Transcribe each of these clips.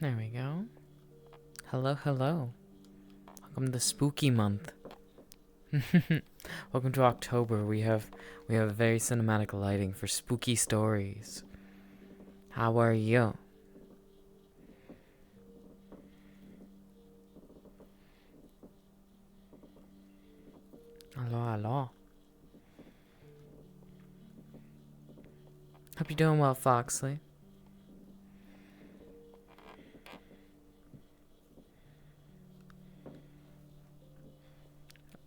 There we go. Hello, hello. Welcome to spooky month. Welcome to October. We have very cinematic lighting for spooky stories. How are you? Hello, hello. Hope you're doing well, Foxley.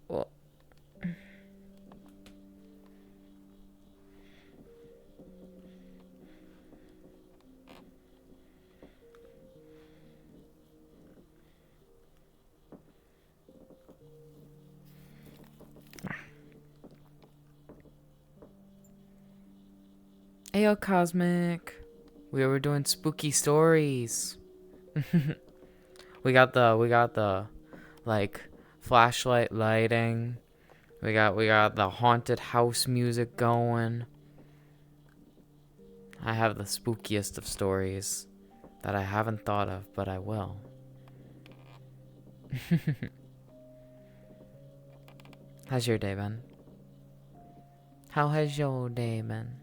Well, Ayo, Cosmic. We were doing spooky stories. we got the like flashlight lighting. We got the haunted house music going. I have the spookiest of stories that I haven't thought of, but I will. How's your day been? How has your day been?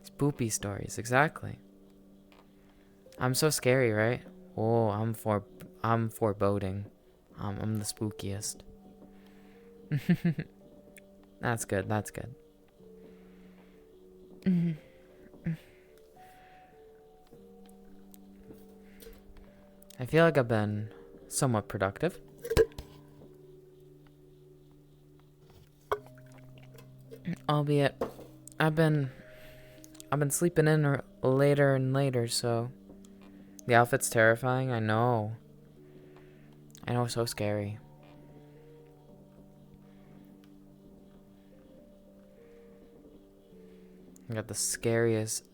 Spoopy stories, exactly. I'm so scary, right? Oh, I'm foreboding. I'm the spookiest. That's good. That's good. I feel like I've been somewhat productive. Albeit, I've been sleeping in later and later, so the outfit's terrifying. I know, so scary. I got the scariest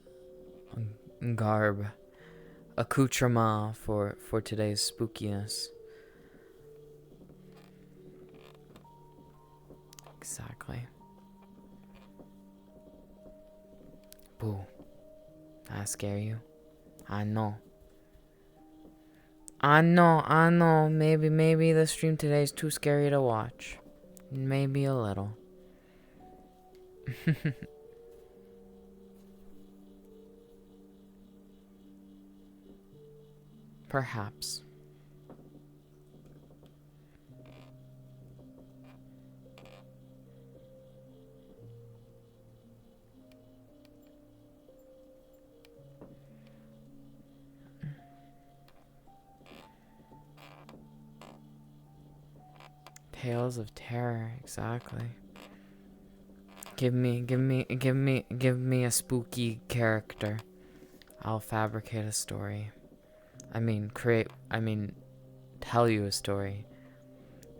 garb accoutrement for today's spookiness. Exactly. Boo. I scare you. I know. I know. Maybe the stream today is too scary to watch. Maybe a little. Perhaps. Tales of terror, exactly. Give me a spooky character. I'll fabricate a story. Tell you a story.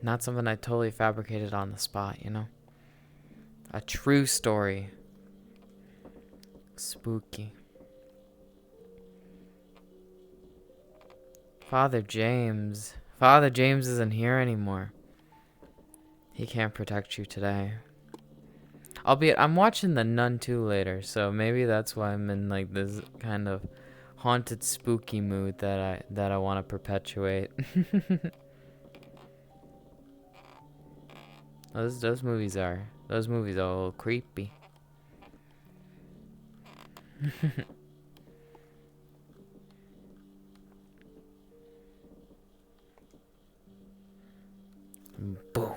Not something I totally fabricated on the spot, you know? A true story. Spooky. Father James. Father James isn't here anymore. He can't protect you today. Albeit, I'm watching The Nun 2 later, so maybe that's why I'm in like this kind of haunted, spooky mood that I want to perpetuate. those movies are a little creepy. Boom.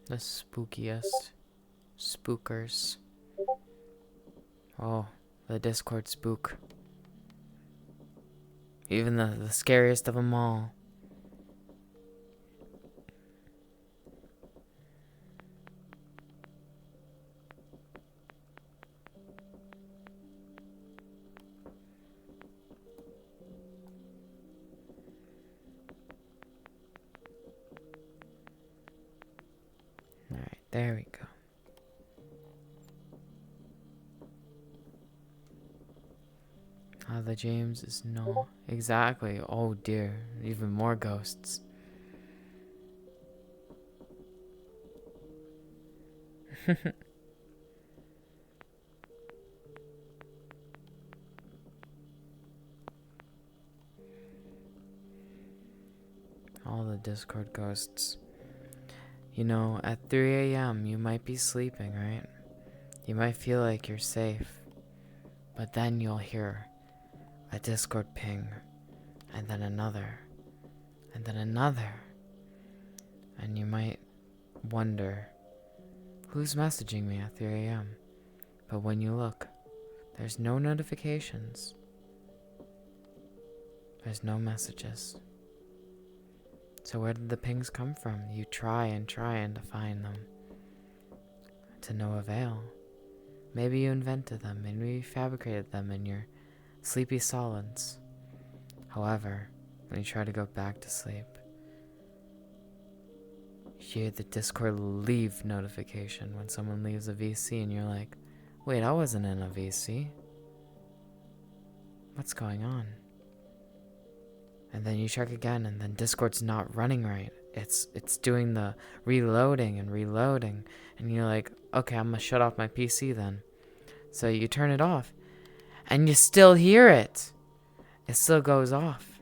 The spookiest spookers. Oh, the Discord spook. Even the scariest of them all. Alright, there we go. The James is no. Exactly. Oh dear. Even more ghosts. All the Discord ghosts. You know, at 3 a.m. you might be sleeping, right? You might feel like you're safe. But then you'll hear a Discord ping. And then another. And then another. And you might wonder, who's messaging me at 3 a.m.? But when you look, there's no notifications. There's no messages. So where did the pings come from? You try to find them. To no avail. Maybe you invented them. Maybe you fabricated them in your sleepy silence. However, when you try to go back to sleep, you hear the Discord leave notification when someone leaves a VC and you're like, wait, I wasn't in a VC. What's going on? And then you check again and then Discord's not running right. It's doing the reloading and reloading. And you're like, okay, I'm gonna shut off my PC then. So you turn it off. And you still hear it. It still goes off.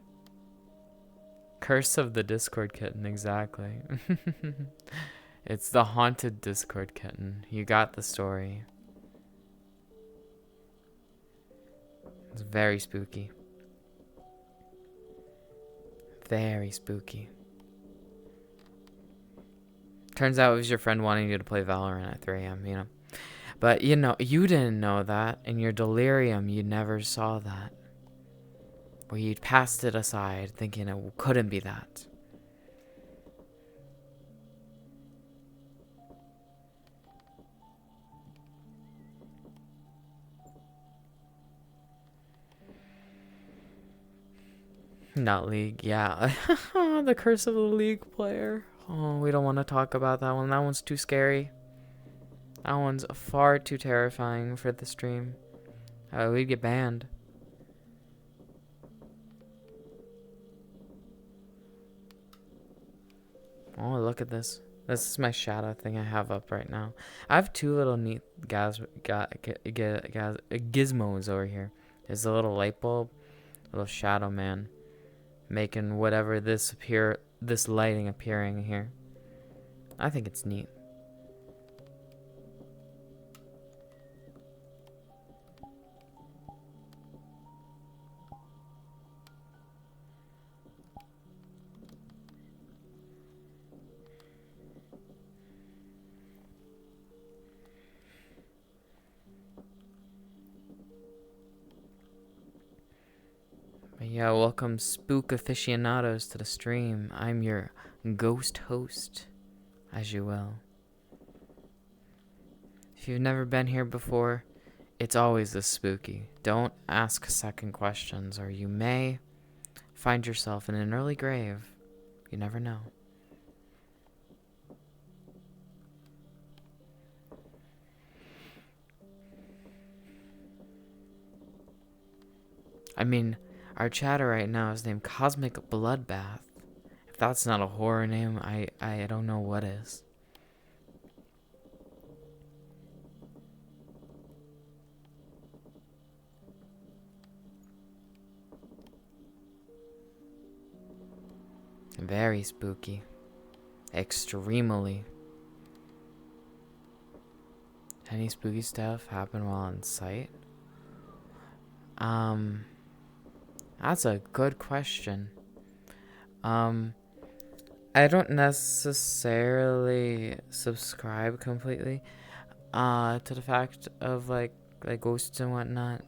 Curse of the Discord kitten, exactly. It's the haunted Discord kitten. You got the story. It's very spooky. Very spooky. Turns out it was your friend wanting you to play Valorant at 3 a.m., you know. But, you know, you didn't know that. In your delirium, you never saw that. Or you passed it aside, thinking it couldn't be that. Not League, yeah. The curse of the League player. Oh, we don't want to talk about that one. That one's too scary. That one's far too terrifying for the stream. We'd get banned. Oh, look at this. This is my shadow thing I have up right now. I have two little neat gizmos over here. There's a little light bulb, little shadow man, making whatever this lighting appearing here. I think it's neat. But yeah, welcome spook aficionados to the stream. I'm your ghost host, as you will. If you've never been here before, it's always this spooky. Don't ask second questions, or you may find yourself in an early grave. You never know. I mean, our chatter right now is named Cosmic Bloodbath. If that's not a horror name, I don't know what is. Very spooky. Extremely. Any spooky stuff happen while on site? That's a good question. I don't necessarily subscribe completely to the fact of like ghosts and whatnot.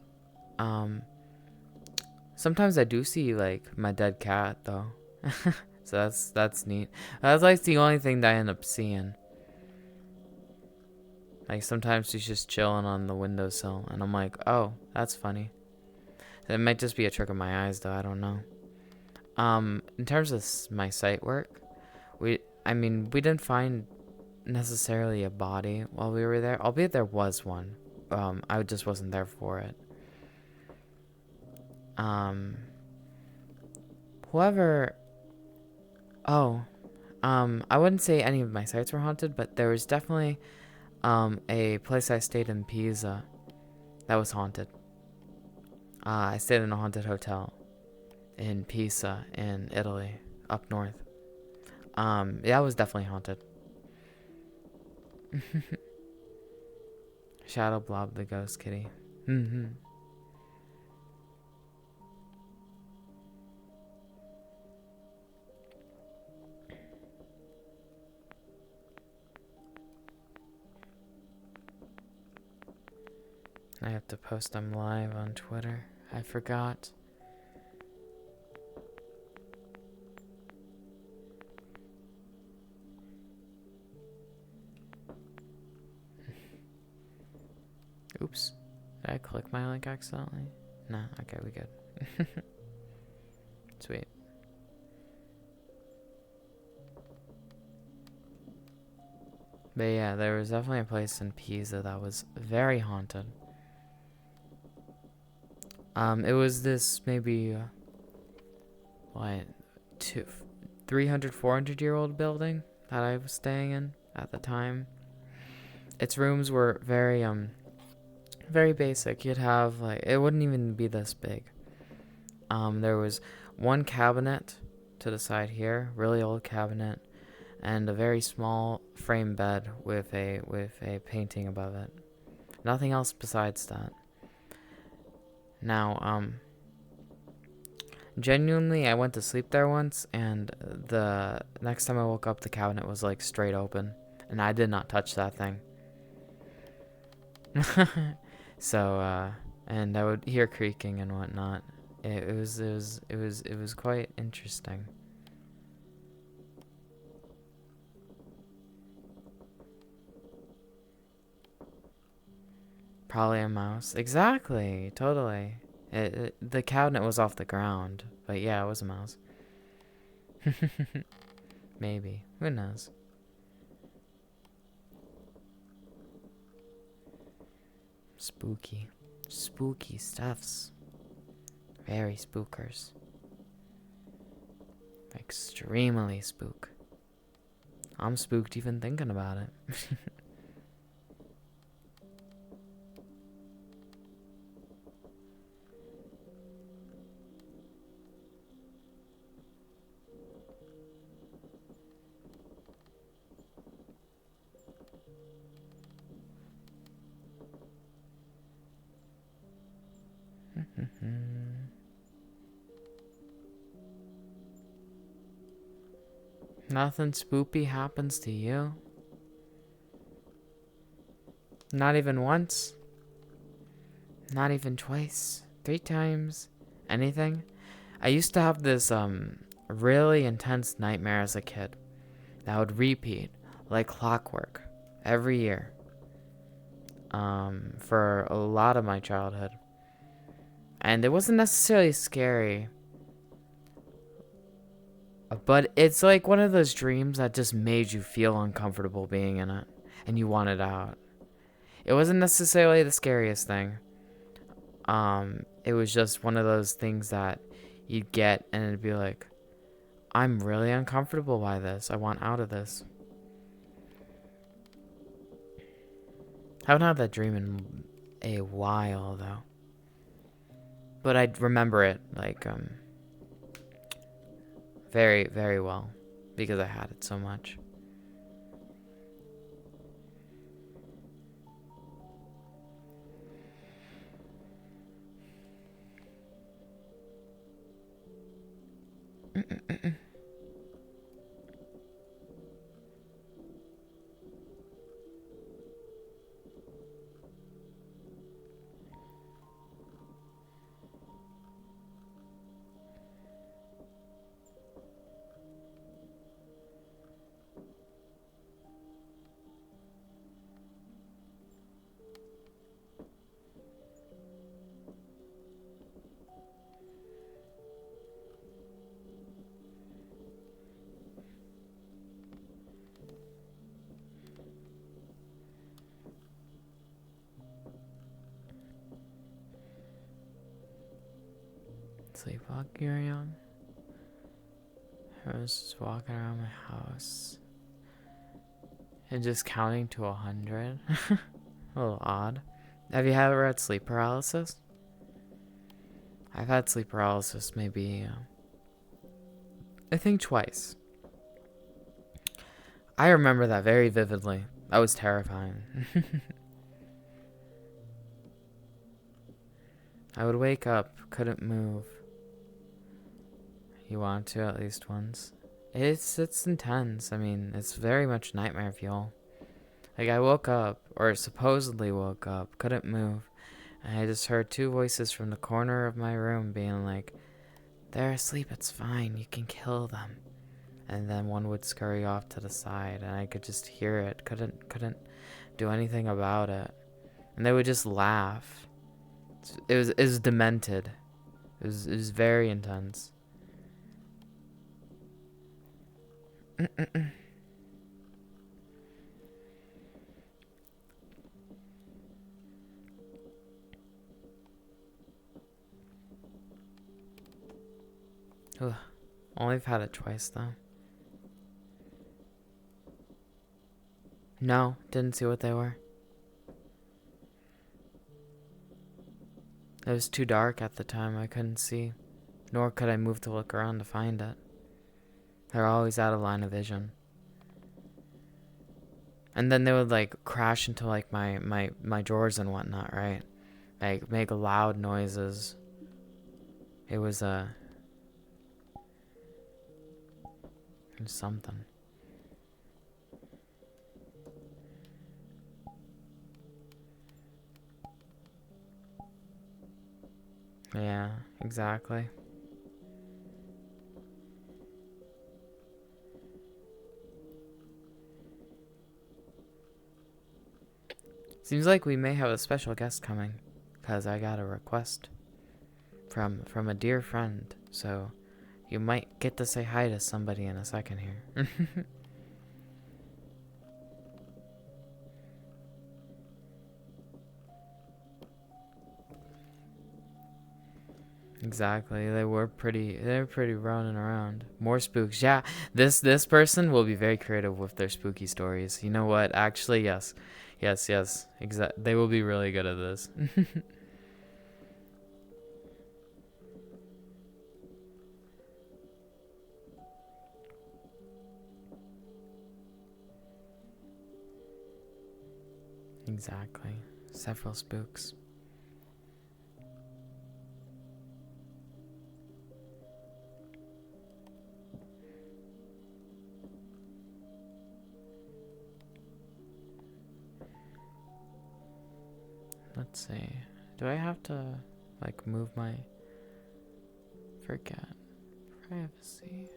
Sometimes I do see like my dead cat though. So that's neat. That's like the only thing that I end up seeing. Like sometimes she's just chilling on the windowsill and I'm like, oh, that's funny. It might just be a trick of my eyes though, I don't know. In terms of my site work, we didn't find necessarily a body while we were there, albeit there was one. I just wasn't there for it. I wouldn't say any of my sites were haunted, but there was definitely A place I stayed in Pisa that was haunted. I stayed in a haunted hotel in Pisa in Italy, up north. Yeah, it was definitely haunted. Shadow Blob the ghost kitty. Mm-hmm. I have to post them live on Twitter. I forgot. Oops. Did I click my link accidentally? Nah, okay, we good. Sweet. But yeah, there was definitely a place in Pisa that was very haunted. It was this maybe, what, 300, 400-year-old building that I was staying in at the time. Its rooms were very basic. You'd have, like, it wouldn't even be this big. There was one cabinet to the side here, really old cabinet, and a very small frame bed with a painting above it. Nothing else besides that. Now, genuinely, I went to sleep there once, and the next time I woke up, the cabinet was like straight open, and I did not touch that thing. So, and I would hear creaking and whatnot. It was quite interesting. Probably a mouse. Exactly. Totally. The cabinet was off the ground, but yeah, it was a mouse. Maybe. Who knows? Spooky. Spooky stuffs. Very spookers. Extremely spook. I'm spooked even thinking about it. Nothing spoopy happens to you? Not even once? Not even twice? 3 times? Anything? I used to have this really intense nightmare as a kid that would repeat like clockwork every year for a lot of my childhood. And it wasn't necessarily scary, but it's like one of those dreams that just made you feel uncomfortable being in it and you wanted out. It wasn't necessarily the scariest thing. It was just one of those things that you'd get and it'd be like, I'm really uncomfortable by this. I want out of this. I haven't had that dream in a while though. But I remember it like very, very well because I had it so much. Sleepwalking around? I was just walking around my house and just counting to 100. A little odd. Have you ever had sleep paralysis? I've had sleep paralysis maybe, I think twice. I remember that very vividly. That was terrifying. I would wake up, couldn't move. You want to at least once. It's intense. I mean, it's very much nightmare fuel. Like, I woke up, or supposedly woke up, couldn't move, and I just heard two voices from the corner of my room being like, "They're asleep, it's fine, you can kill them." And then one would scurry off to the side, and I could just hear it, couldn't do anything about it. And they would just laugh. It was demented. It was very intense. Ugh. Only have had it twice though. No, didn't see what they were. It was too dark at the time, I couldn't see. Nor could I move to look around to find it. They're always out of line of vision. And then they would like crash into like my drawers and whatnot, right? Like make loud noises. It was something. Yeah, exactly. Seems like we may have a special guest coming, because I got a request from a dear friend, so you might get to say hi to somebody in a second here. Exactly. They were pretty running around. More spooks. Yeah. This person will be very creative with their spooky stories. You know what? Actually, yes. Yes. They will be really good at this. Exactly. Several spooks. Let's see. Do I have to like move my forget privacy?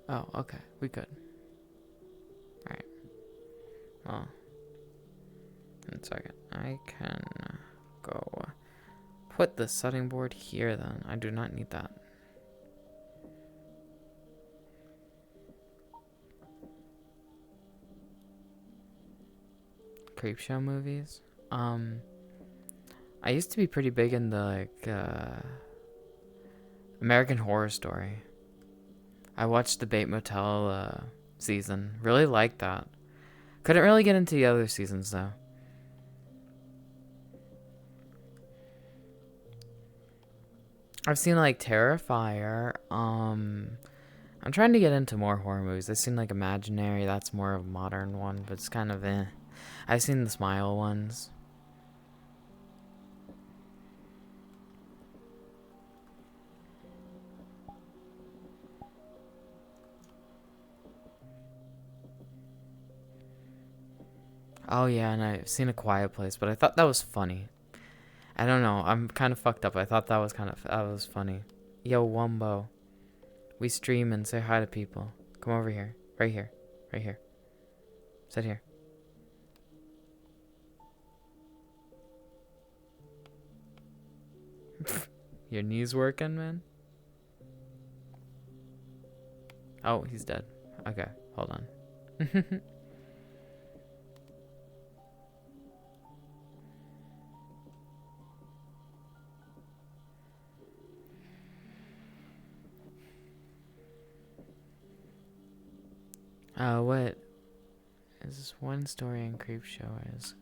Oh, okay. We good. Alright. Well, 1 second. I can go put the setting board here then. I do not need that. Creepshow movies? I used to be pretty big in the American Horror Story. I watched the Bait Motel season. Really liked that. Couldn't really get into the other seasons though. I've seen like Terrifier. I'm trying to get into more horror movies. I've seen like Imaginary. That's more of a modern one, but it's kind of eh. I've seen the Smile ones. Oh yeah, and I've seen A Quiet Place, but I thought that was funny. I don't know. I'm kind of fucked up. I thought that was funny. Yo, Wumbo. We stream and say hi to people. Come over here. Right here. Right here. Sit here. Your knees working, man? Oh, he's dead. Okay, hold on. What? is one story in Creepshow is.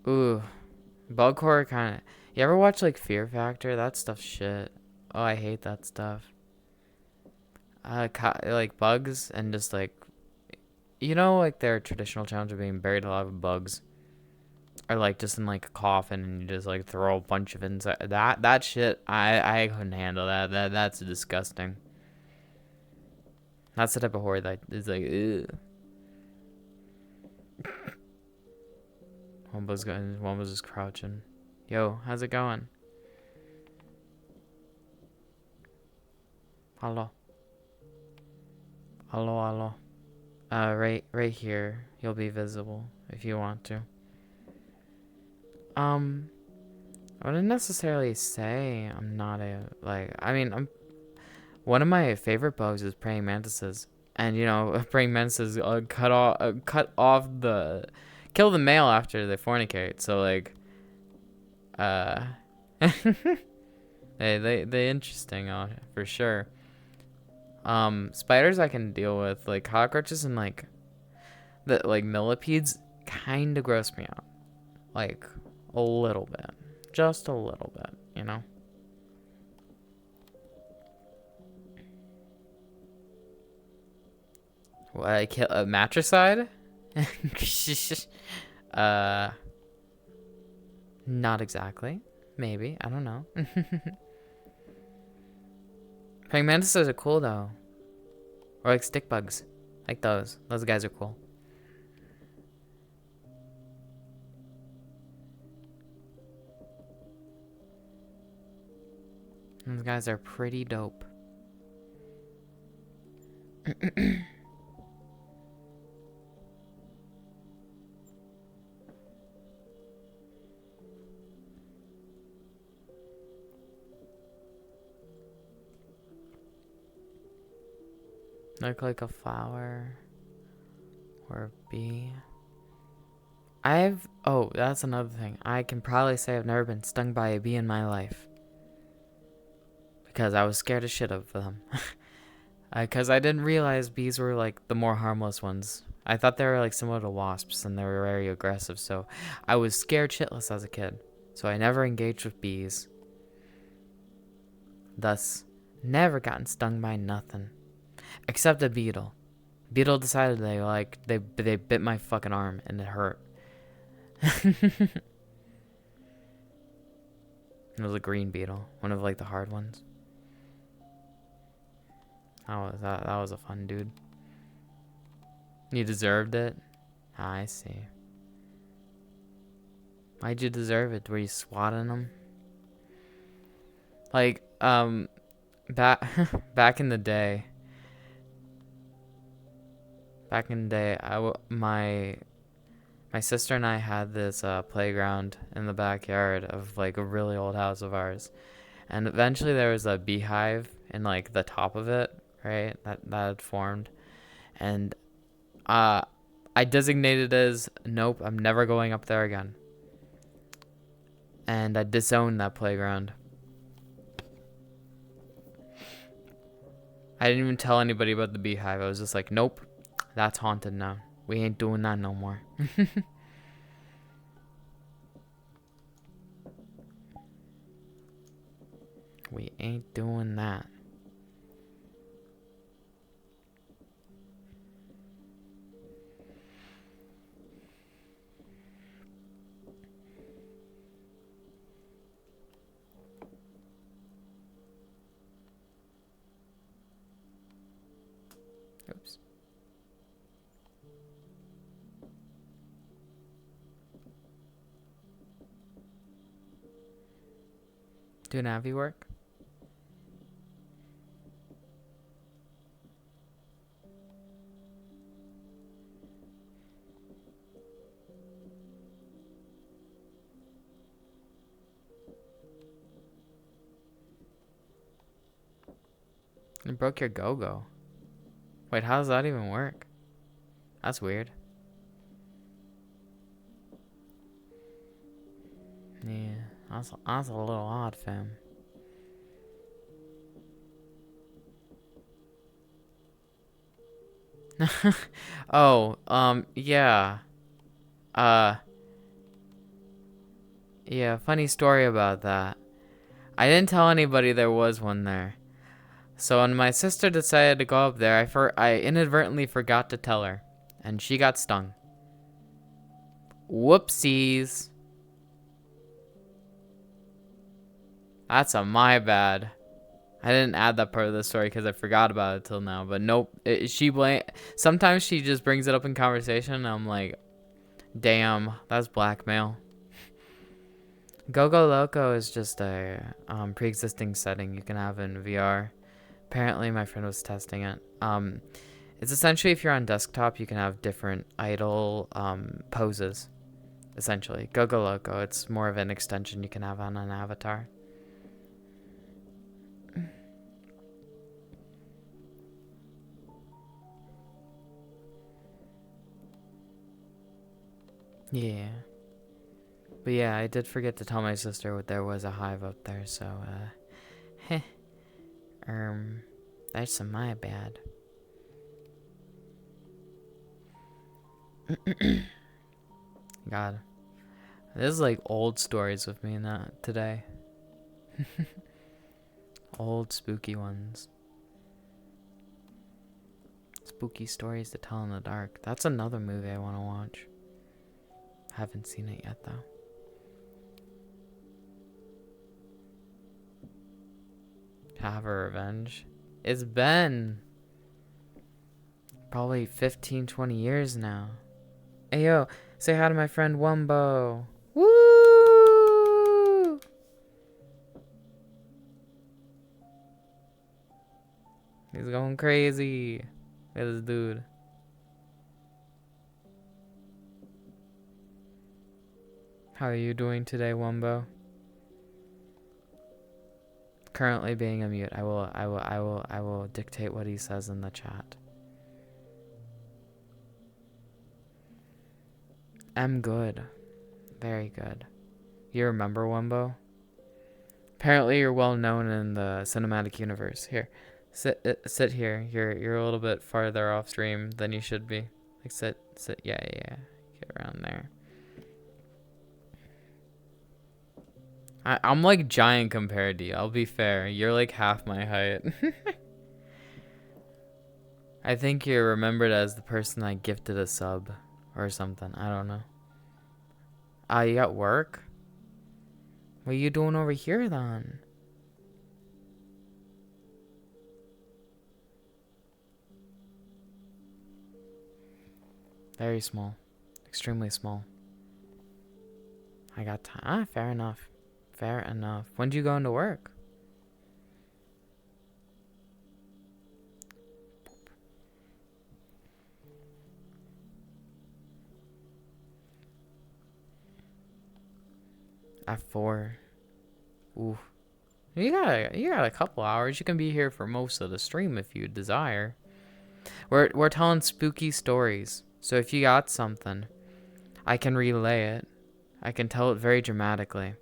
Ooh, bug horror kind of. You ever watch like Fear Factor? That stuff's shit. Oh, I hate that stuff. Like bugs and just like, you know, like their traditional challenge of being buried alive with bugs, or like just in like a coffin and you just like throw a bunch of inside. That shit, I couldn't handle that. That's disgusting. That's the type of horror that is like, ugh. One was just crouching. Yo, how's it going? Hello. Hello. Right here. You'll be visible if you want to. I wouldn't necessarily say I'm not a, like, I mean, one of my favorite bugs is praying mantises. And, you know, praying mantises kill the male after they fornicate. So, like, they interesting, for sure. Spiders I can deal with. Like, cockroaches and, like, millipedes kind of gross me out. Like, a little bit. Just a little bit, you know? What, I kill a matricide? Not exactly. Maybe. I don't know. Praying mantises are cool, though. Or, like, stick bugs. Like those. Those guys are cool. Those guys are pretty dope. Look like a flower or a bee. Oh, that's another thing. I can probably say I've never been stung by a bee in my life. Because I was scared as shit of them. Because I didn't realize bees were like the more harmless ones. I thought they were like similar to wasps and they were very aggressive. So I was scared shitless as a kid. So I never engaged with bees. Thus, never gotten stung by nothing. Except a beetle. Beetle decided they bit my fucking arm and it hurt. It was a green beetle, one of like the hard ones. That was a fun dude. You deserved it? I see. Why'd you deserve it? Were you swatting them? Like, back in the day, my sister and I had this playground in the backyard of like a really old house of ours, and eventually there was a beehive in like the top of it, right? That had formed, and I designated as nope, I'm never going up there again, and I disowned that playground. I didn't even tell anybody about the beehive. I was just like, nope, that's haunted now. We ain't doing that no more. We ain't doing that. Oops. Do Navi work? You broke your go-go. Wait, how does that even work? That's weird. Yeah, that's a little odd, fam. Oh, yeah. Uh, yeah, funny story about that. I didn't tell anybody there was one there. So when my sister decided to go up there, I inadvertently forgot to tell her, and she got stung. Whoopsies. That's a my bad. I didn't add that part of the story because I forgot about it till now. But nope, sometimes she just brings it up in conversation, and I'm like, damn, that's blackmail. Go Go Loco is just a pre-existing setting you can have in VR. Apparently, my friend was testing it. It's essentially if you're on desktop, you can have different idle poses. Essentially, Go Go Loco. It's more of an extension you can have on an avatar. Yeah. But yeah, I did forget to tell my sister there was a hive up there, so heh. That's my bad. God. This is like old stories with me not today. Old spooky ones. Spooky stories to tell in the dark. That's another movie I want to watch. Haven't seen it yet though. Have a revenge. It's been probably 15, 20 years now. Hey yo, say hi to my friend Wumbo. Woo! He's going crazy. Look at this dude. How are you doing today, Wumbo? Currently being a mute. I will dictate what he says in the chat. I'm good. Very good. You remember Wumbo? Apparently you're well known in the cinematic universe. Here. Sit here. You're a little bit farther off stream than you should be. Like sit. Yeah. Get around there. I'm like giant compared to you. I'll be fair. You're like half my height. I think you're remembered as the person I gifted a sub or something. I don't know. You got work? What are you doing over here then? Very small. Extremely small. I got time. Fair enough. Fair enough. When do you go into work? At 4. Ooh. You got a couple hours. You can be here for most of the stream if you desire. We're telling spooky stories. So if you got something, I can relay it. I can tell it very dramatically.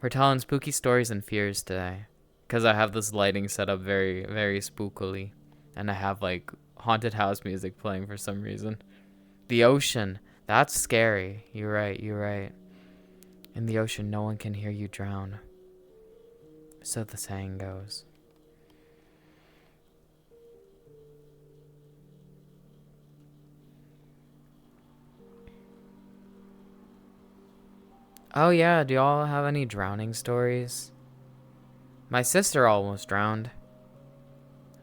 We're telling spooky stories and fears today. Because I have this lighting set up very, very spookily. And I have like haunted house music playing for some reason. The ocean. That's scary. You're right. In the ocean, no one can hear you drown. So the saying goes. Oh yeah, do y'all have any drowning stories? My sister almost drowned.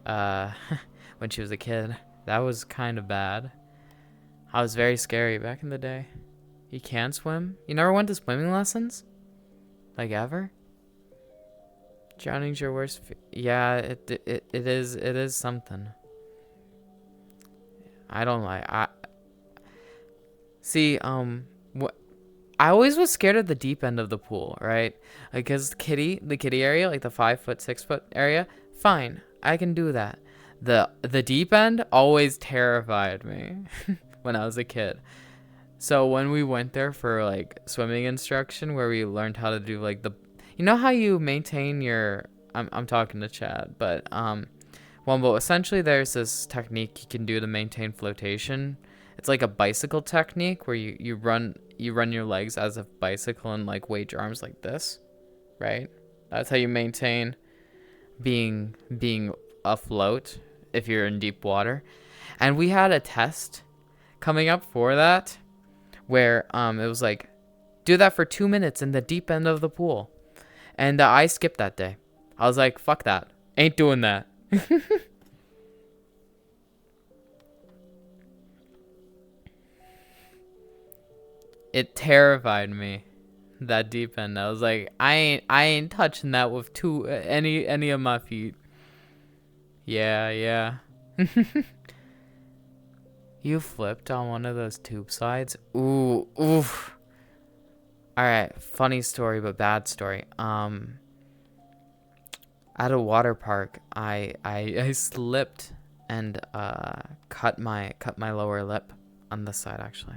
When she was a kid. That was kind of bad. I was very scary back in the day. You can't swim? You never went to swimming lessons? Like ever? Drowning's your worst yeah, it is something. I don't like see, what I always was scared of the deep end of the pool, right? Because the kiddie area, like the 5 foot, 6 foot area, fine, I can do that. The deep end always terrified me when I was a kid. So when we went there for like swimming instruction, where we learned how to do like you know how you maintain your, I'm talking to Chad, but Wumbo, essentially there's this technique you can do to maintain flotation. It's like a bicycle technique where you run your legs as a bicycle and like wave your arms like this, right? That's how you maintain being afloat if you're in deep water. And we had a test coming up for that where it was like, do that for 2 minutes in the deep end of the pool. And I skipped that day. I was like, fuck that. Ain't doing that. It terrified me, that deep end. I was like, I ain't touching that with any of my feet. Yeah. You flipped on one of those tube slides? Ooh, oof. Alright, funny story but bad story. At a water park, I slipped and cut my lower lip on this side actually.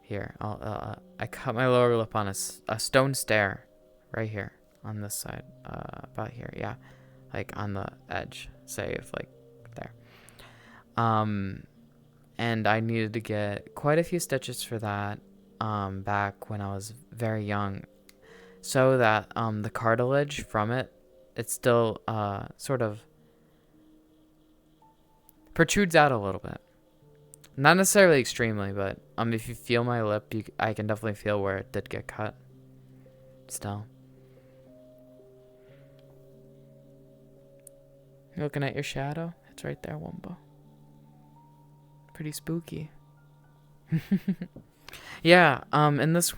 Here, I cut my lower lip on a stone stair, right here on this side, about here, yeah, like on the edge, say if like there. And I needed to get quite a few stitches for that, back when I was very young, so that the cartilage from it still sort of protrudes out a little bit. Not necessarily extremely, but if you feel my lip, I can definitely feel where it did get cut. Still. You looking at your shadow? It's right there, Wumbo. Pretty spooky. Yeah. In this,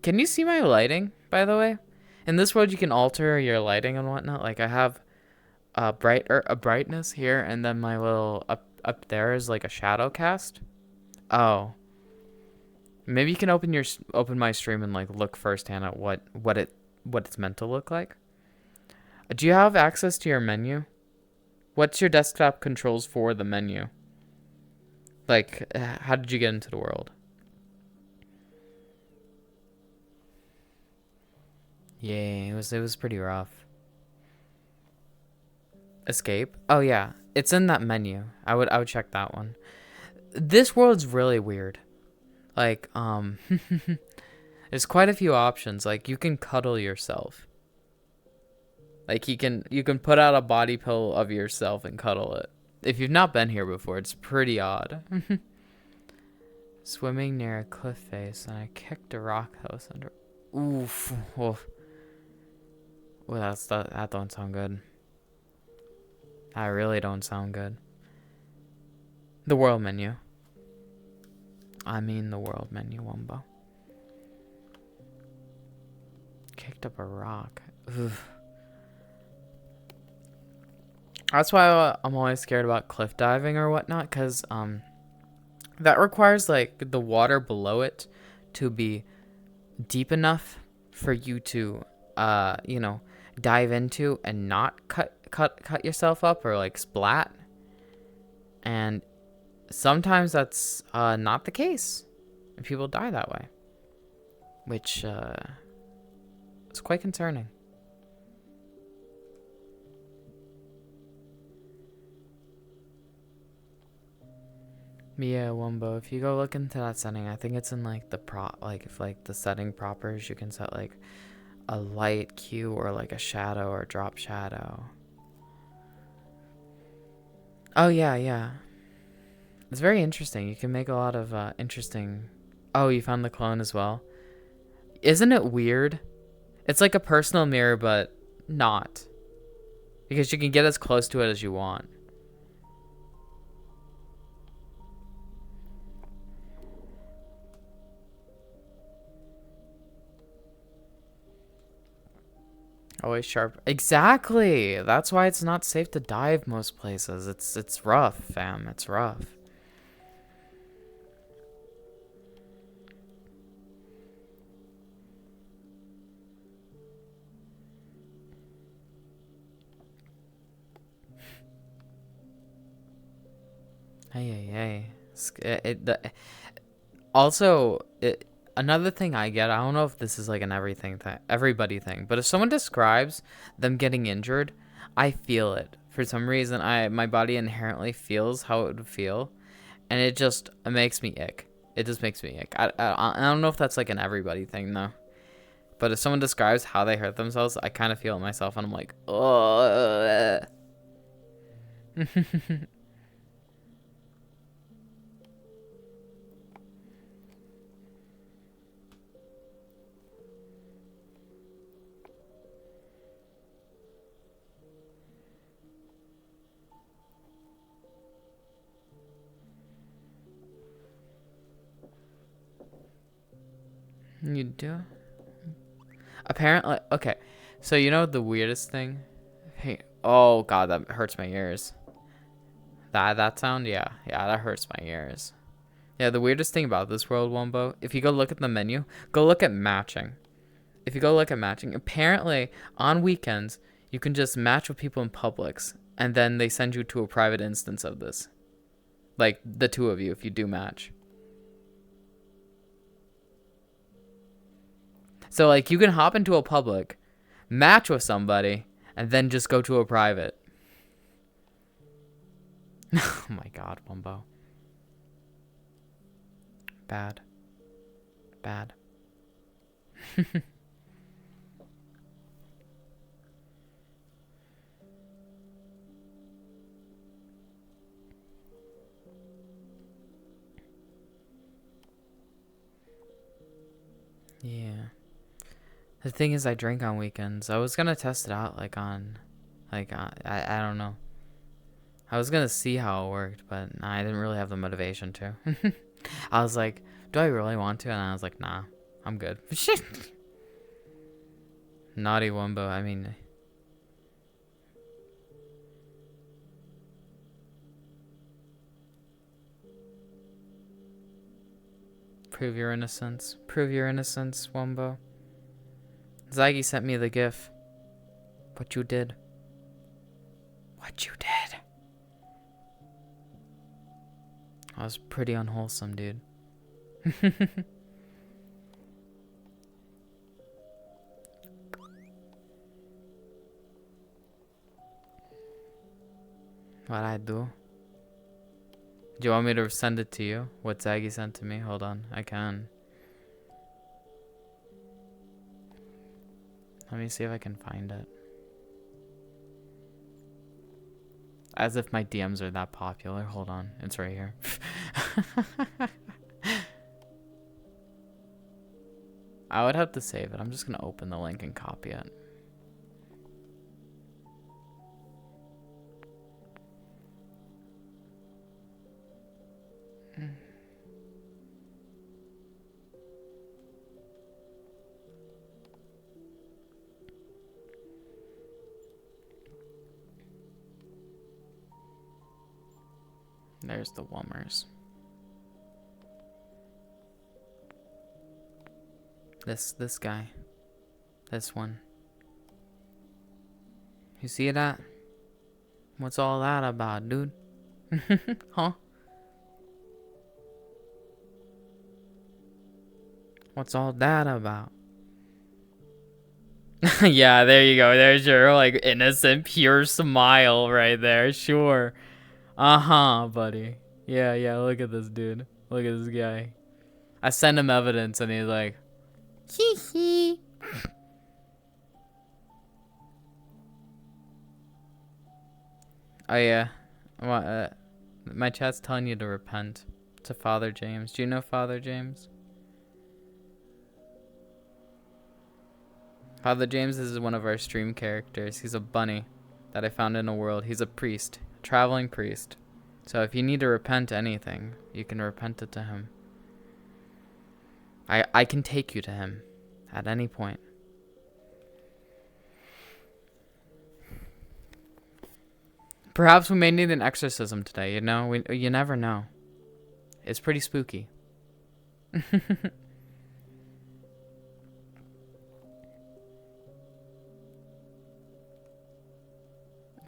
can you see my lighting? By the way, in this world, you can alter your lighting and whatnot. Like I have a brightness here, and then my little up there is like a shadow cast. Oh, maybe you can open my stream and like look firsthand at what it's meant to look like. Do you have access to your menu? What's your desktop controls for the menu? Like, how did you get into the world? Yeah, it was pretty rough. Escape? Oh yeah, it's in that menu. I would check that one. This world's really weird. Like, there's quite a few options. Like, you can cuddle yourself. Like, you can put out a body pillow of yourself and cuddle it. If you've not been here before, it's pretty odd. Swimming near a cliff face, and I kicked a rock house under. Oof. Oof. Well, that don't sound good. That really don't sound good. The world menu. I mean the world menu, Wumbo. Kicked up a rock. Oof. That's why I'm always scared about cliff diving or whatnot, because that requires like the water below it to be deep enough for you to dive into and not cut yourself up or like splat. And sometimes that's not the case, and people die that way, which is quite concerning. Yeah, Wumbo, if you go look into that setting, I think it's in like the the setting propers, you can set like a light cue or like a shadow or drop shadow. Oh yeah. It's very interesting. You can make a lot of interesting. Oh, you found the clone as well? Isn't it weird? It's like a personal mirror, but not. Because you can get as close to it as you want. Always sharp. Exactly. That's why it's not safe to dive most places. It's rough, fam. It's rough. Hey. Another thing I get, I don't know if this is like an everybody thing, but if someone describes them getting injured, I feel it For some reason, my body inherently feels how it would feel, and it makes me ick. It just makes me ick. I don't know if that's like an everybody thing though. But if someone describes how they hurt themselves, I kind of feel it myself, and I'm like, oh. You do? Apparently, okay. So you know the weirdest thing? Hey, oh god, that hurts my ears. That sound, yeah, that hurts my ears. Yeah, the weirdest thing about this world, Wombo, if you go look at the menu, go look at matching. If you go look at matching, apparently on weekends you can just match with people in Publix, and then they send you to a private instance of this. Like the two of you, if you do match. So like you can hop into a public, match with somebody, and then just go to a private. Oh my god, Wumbo. Bad. Bad. Yeah. The thing is, I drink on weekends. I was gonna test it out, I don't know. I was gonna see how it worked, but nah, I didn't really have the motivation to. I was like, do I really want to? And I was like, nah, I'm good. Naughty Wumbo, I mean. Prove your innocence. Prove your innocence, Wumbo. Zaggy sent me the gif. What you did. What you did. I was pretty unwholesome, dude. What I do? Do you want me to send it to you? What Zaggy sent to me? Hold on, I can. Let me see if I can find it. As if my DMs are that popular. Hold on, it's right here. I would have to save it. I'm just gonna open the link and copy it. There's the Wummers. This guy. This one. You see that? What's all that about, dude? Huh? What's all that about? Yeah, there you go. There's your like innocent, pure smile right there. Sure. Uh-huh, buddy. Yeah, look at this dude. Look at this guy. I send him evidence and he's like, hee hee. Oh yeah. What, my chat's telling you to repent to Father James. Do you know Father James? Father James is one of our stream characters. He's a bunny that I found in a world. He's a priest, a traveling priest. So if you need to repent anything, you can repent it to him. I can take you to him at any point. Perhaps we may need an exorcism today, you know? You never know. It's pretty spooky.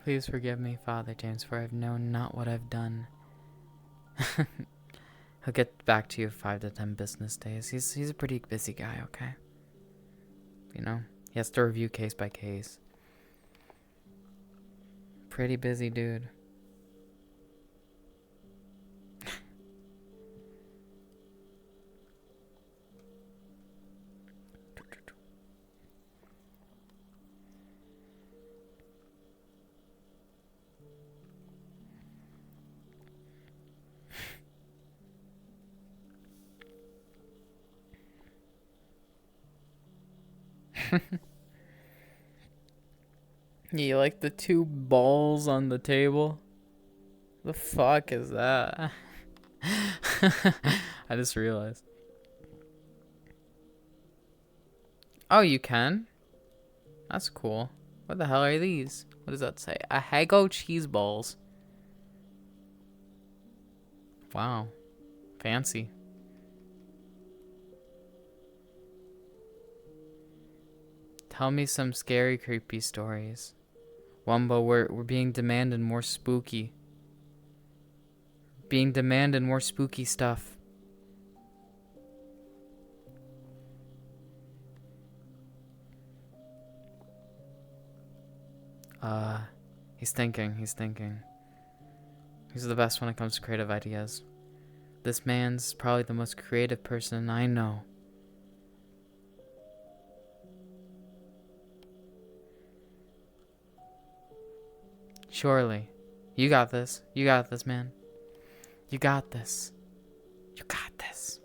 Please forgive me, Father James, for I've known not what I've done. He'll get back to you 5 to 10 business days. He's a pretty busy guy, okay? You know? He has to review case by case. Pretty busy dude. You like the two balls on the table? The fuck is that? I just realized. Oh, you can? That's cool. What the hell are these? What does that say? A Hago cheese balls. Wow. Fancy. Tell me some scary, creepy stories. Wumbo, we're being demanded more spooky. Being demanded more spooky stuff. He's thinking. He's the best when it comes to creative ideas. This man's probably the most creative person I know. Surely. You got this. You got this, man. You got this. You got this.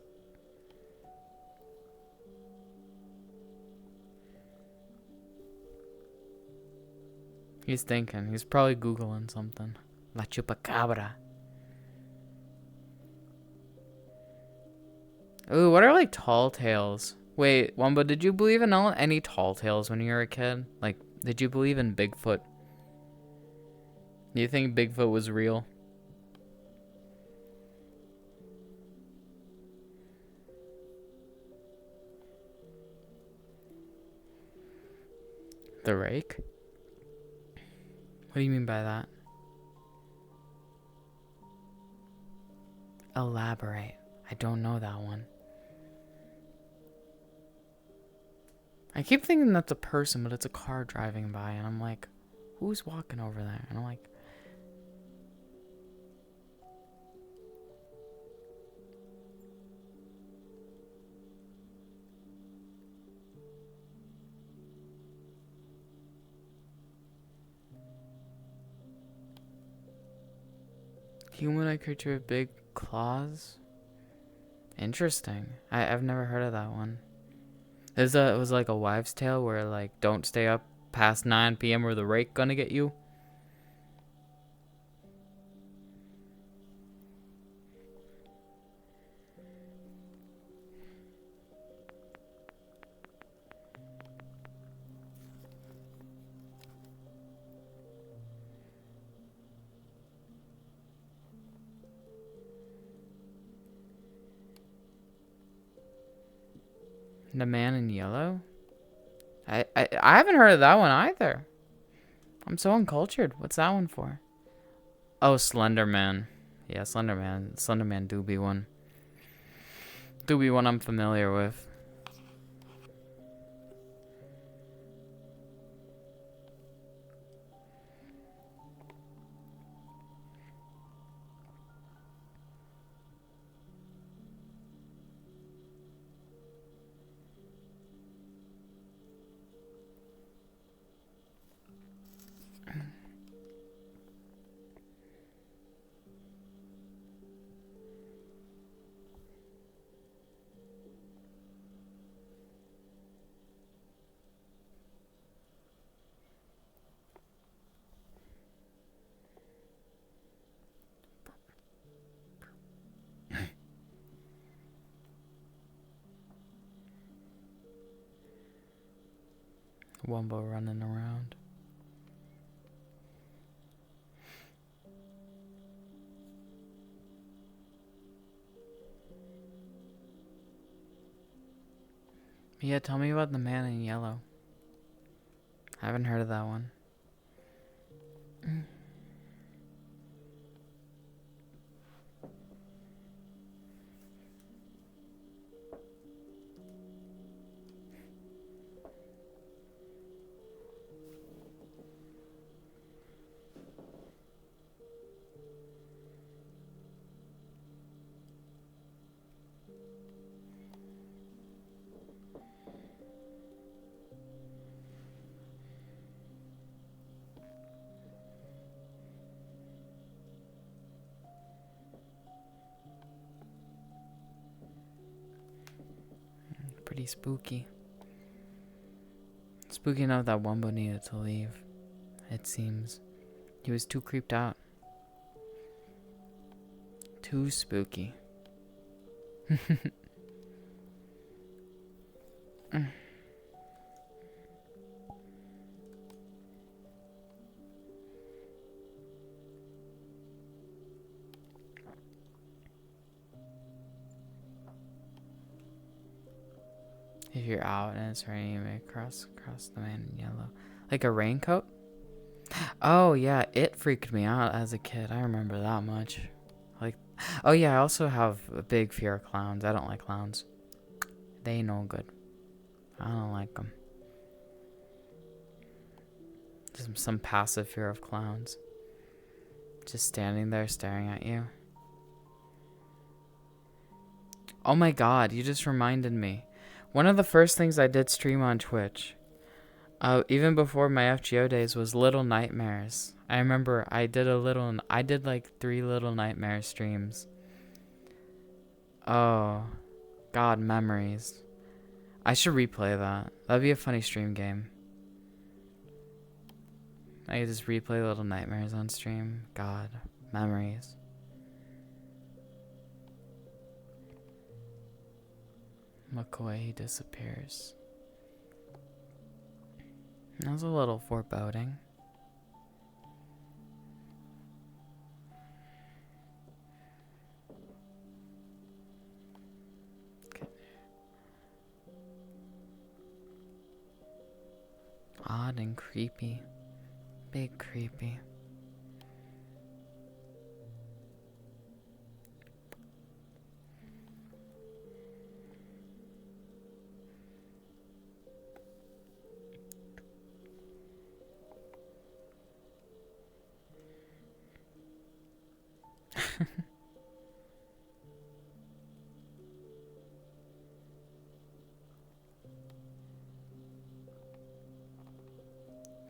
He's thinking. He's probably Googling something. La chupacabra. Ooh, what are like tall tales? Wait, Wumba, did you believe in any tall tales when you were a kid? Like, did you believe in Bigfoot? Do you think Bigfoot was real? The rake? What do you mean by that? Elaborate. I don't know that one. I keep thinking that's a person, but it's a car driving by, and I'm like, who's walking over there? And I'm like, humanoid creature with big claws? Interesting. I've never heard of that one. It was like a wives' tale where like don't stay up past 9 p.m. or the rake gonna get you. The Man in Yellow? I haven't heard of that one either. I'm so uncultured. What's that one for? Oh, Slender Man. Yeah, Slender Man. Slender Man do be one. Do be one I'm familiar with. Wumbo running around. Yeah, tell me about the Man in Yellow. I haven't heard of that one. pretty spooky. Spooky enough that Wumbo needed to leave, it seems. He was too creeped out. Too spooky. If you're out and it's raining, you may cross the man in yellow. Like a raincoat? Oh, yeah, it freaked me out as a kid. I remember that much. Like, oh, yeah, I also have a big fear of clowns. I don't like clowns. They ain't no good. I don't like them. Just some passive fear of clowns. Just standing there staring at you. Oh my god, you just reminded me. One of the first things I did stream on Twitch, even before my FGO days, was Little Nightmares. I remember I did like 3 Little Nightmare streams. Oh, god, memories. I should replay that. That'd be a funny stream game. I could just replay Little Nightmares on stream. God, memories. Look away, he disappears. That was a little foreboding. Okay. Odd and creepy. Big creepy.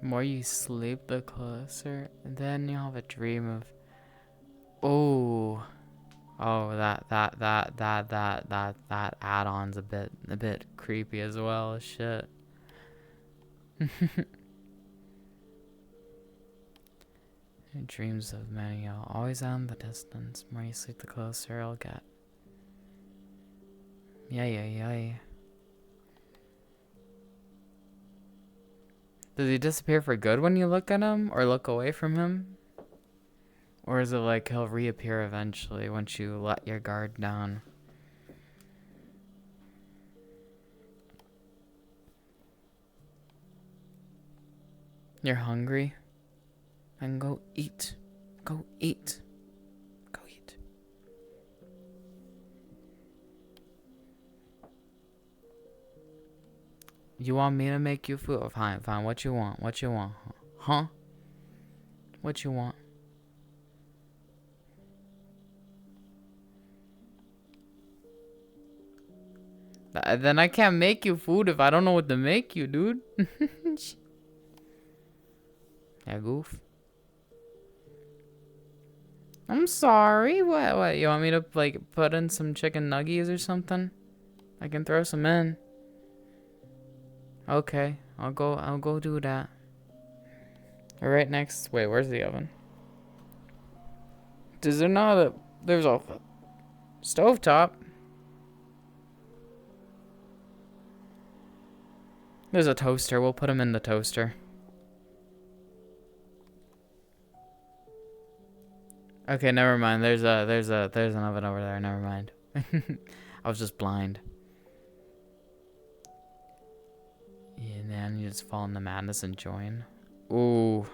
The more you sleep, the closer. And then you'll have a dream of, oh, that add-on's a bit creepy as well. Shit. Dreams of many, y'all. Always out in the distance. The more you sleep, the closer it'll get. Yeah. Does he disappear for good when you look at him or look away from him? Or is it like he'll reappear eventually once you let your guard down? You're hungry? Then go eat. Go eat. Go eat. You want me to make you food? Oh, fine. What you want? What you want? Huh? What you want? Then I can't make you food if I don't know what to make you, dude. Yeah, goof. I'm sorry. What? You want me to, like, put in some chicken nuggies or something? I can throw some in. Okay, I'll go do that. Right next. Wait, where's the oven? Is there not a? There's a stovetop. There's a toaster. We'll put him in the toaster. Okay, never mind. There's an oven over there. Never mind. I was just blind. Yeah, and then you just fall into madness and join. Ooh.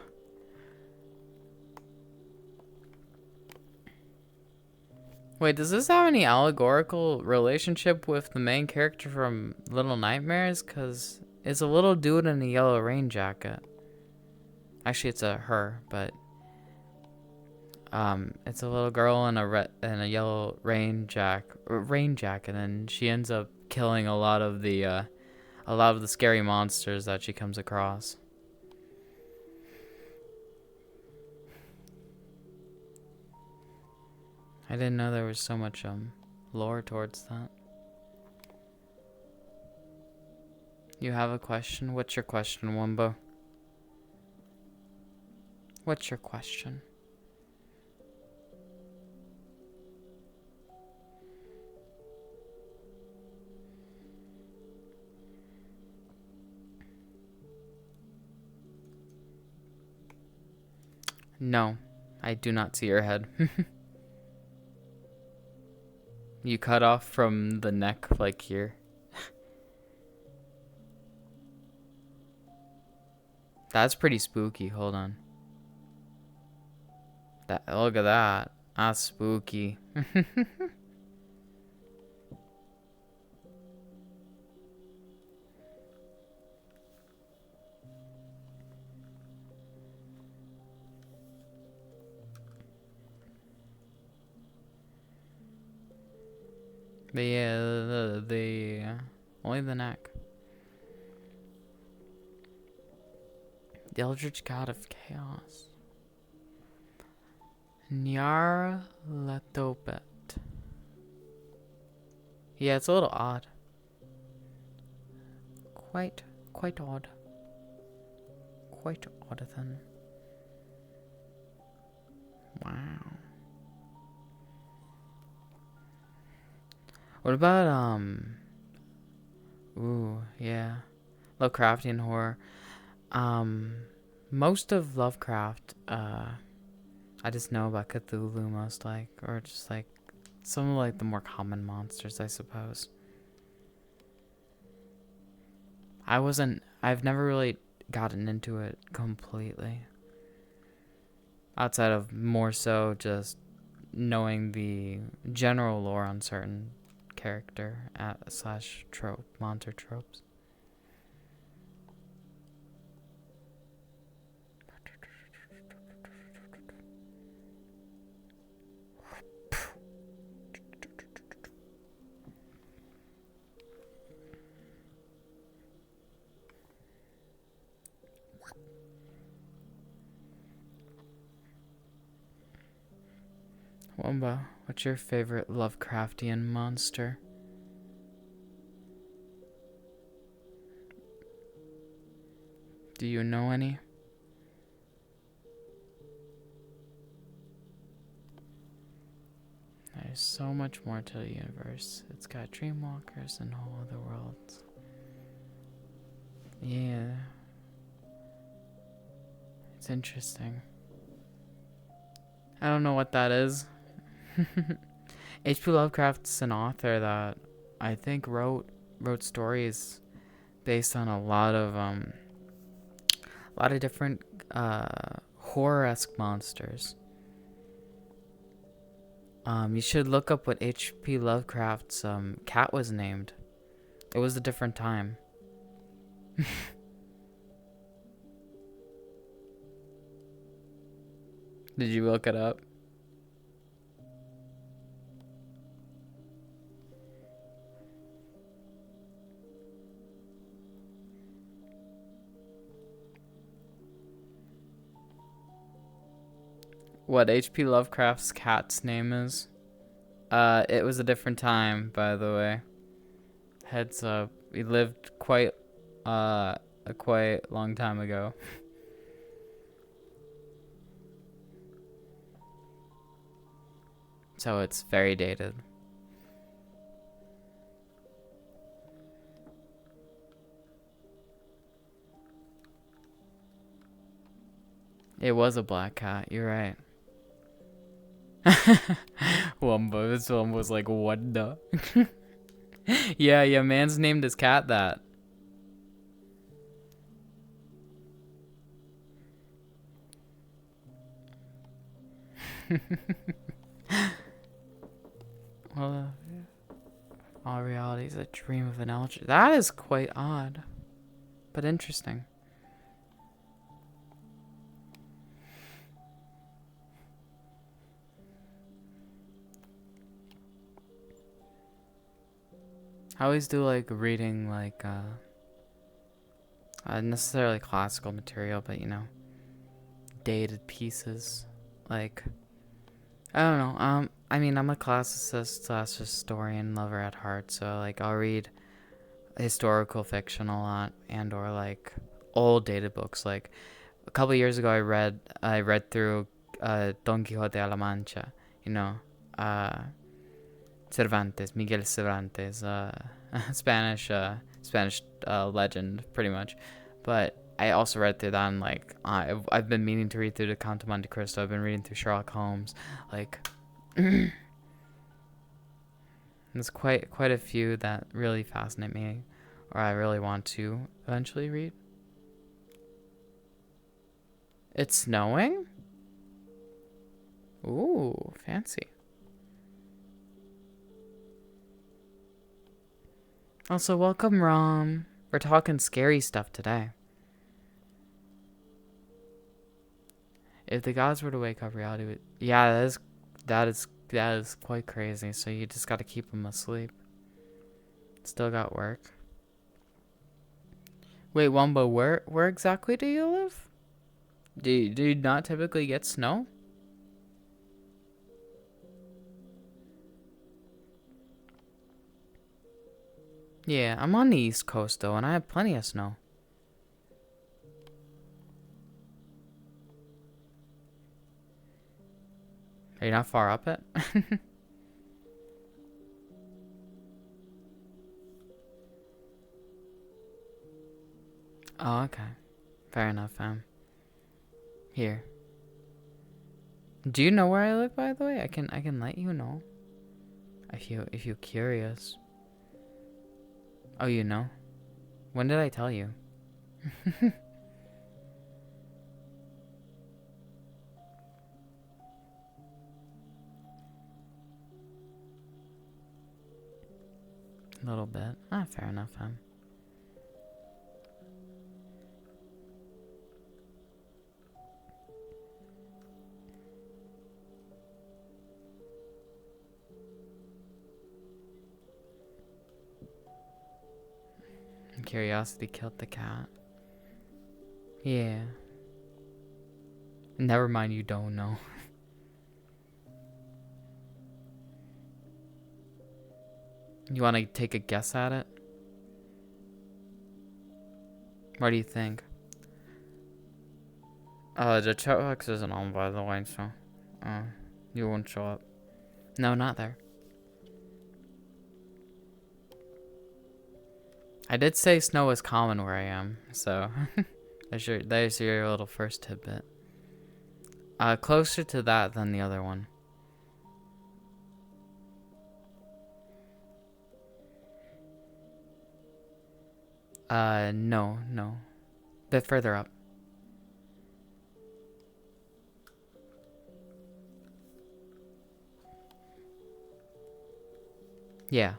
Wait, does this have any allegorical relationship with the main character from Little Nightmares? Because it's a little dude in a yellow rain jacket. Actually, it's a her, but it's a little girl in a yellow rain jacket, and she ends up killing a lot of the scary monsters that she comes across. I didn't know there was so much lore towards that. You have a question? What's your question, Wumbo? What's your question? No, I do not see your head. You cut off from the neck, like here. That's pretty spooky. Hold on. Look at that. That's spooky. Only the neck. The Eldritch God of Chaos. Nyarlathotep. Yeah, it's a little odd. Quite odd. Quite odd then. Wow. What about, ooh, yeah. Lovecraftian horror. Most of Lovecraft, I just know about Cthulhu most, like, or just, like, some of, like, the more common monsters, I suppose. I've never really gotten into it completely. Outside of more so just knowing the general lore on certain character slash trope, monster tropes. Wumba, what's your favorite Lovecraftian monster? Do you know any? There's so much more to the universe. It's got dreamwalkers and whole other worlds. Yeah. It's interesting. I don't know what that is. H.P. Lovecraft's an author that I think wrote stories based on a lot of different horror-esque monsters. You should look up what H.P. Lovecraft's cat was named. It was a different time. Did you look it up? What H.P. Lovecraft's cat's name is? It was a different time, by the way. Heads up. He lived quite a quite long time ago. So it's very dated. It was a black cat, you're right. Wumbo, this one was like, what the? Yeah, man's named his cat that. Well, all reality is a dream of an eldritch. That is quite odd, but interesting. I always do like reading like not necessarily classical material, but you know, dated pieces. Like, I don't know. I mean, I'm a classicist slash historian lover at heart, so like I'll read historical fiction a lot, and or like old data books. Like a couple years ago, I read through Don Quixote de la Mancha. You know, uh, Cervantes, Miguel Cervantes, Spanish legend, pretty much. But I also read through that, and like I've been meaning to read through the Count of Monte Cristo. I've been reading through Sherlock Holmes. Like, there's quite a few that really fascinate me, or I really want to eventually read. It's snowing? Ooh, fancy. Also, welcome, Rom. We're talking scary stuff today. If the gods were to wake up, reality would... Yeah, that is quite crazy. So you just gotta keep them asleep. Still got work. Wait, Wumbo, where exactly do you live? Do you not typically get snow? Yeah, I'm on the East Coast though, and I have plenty of snow. Are you not far up it? Oh, okay. Fair enough, fam. Here. Do you know where I live, by the way? I can let you know. If you're curious. Oh, you know? When did I tell you? A little bit. Ah, fair enough, fam. Curiosity killed the cat. Yeah. Never mind, you don't know. You want to take a guess at it? What do you think? The chat box isn't on, by the way, so you won't show up. No, not there. I did say snow is common where I am, so there's your little first tidbit. Closer to that than the other one. No. Bit further up. Yeah.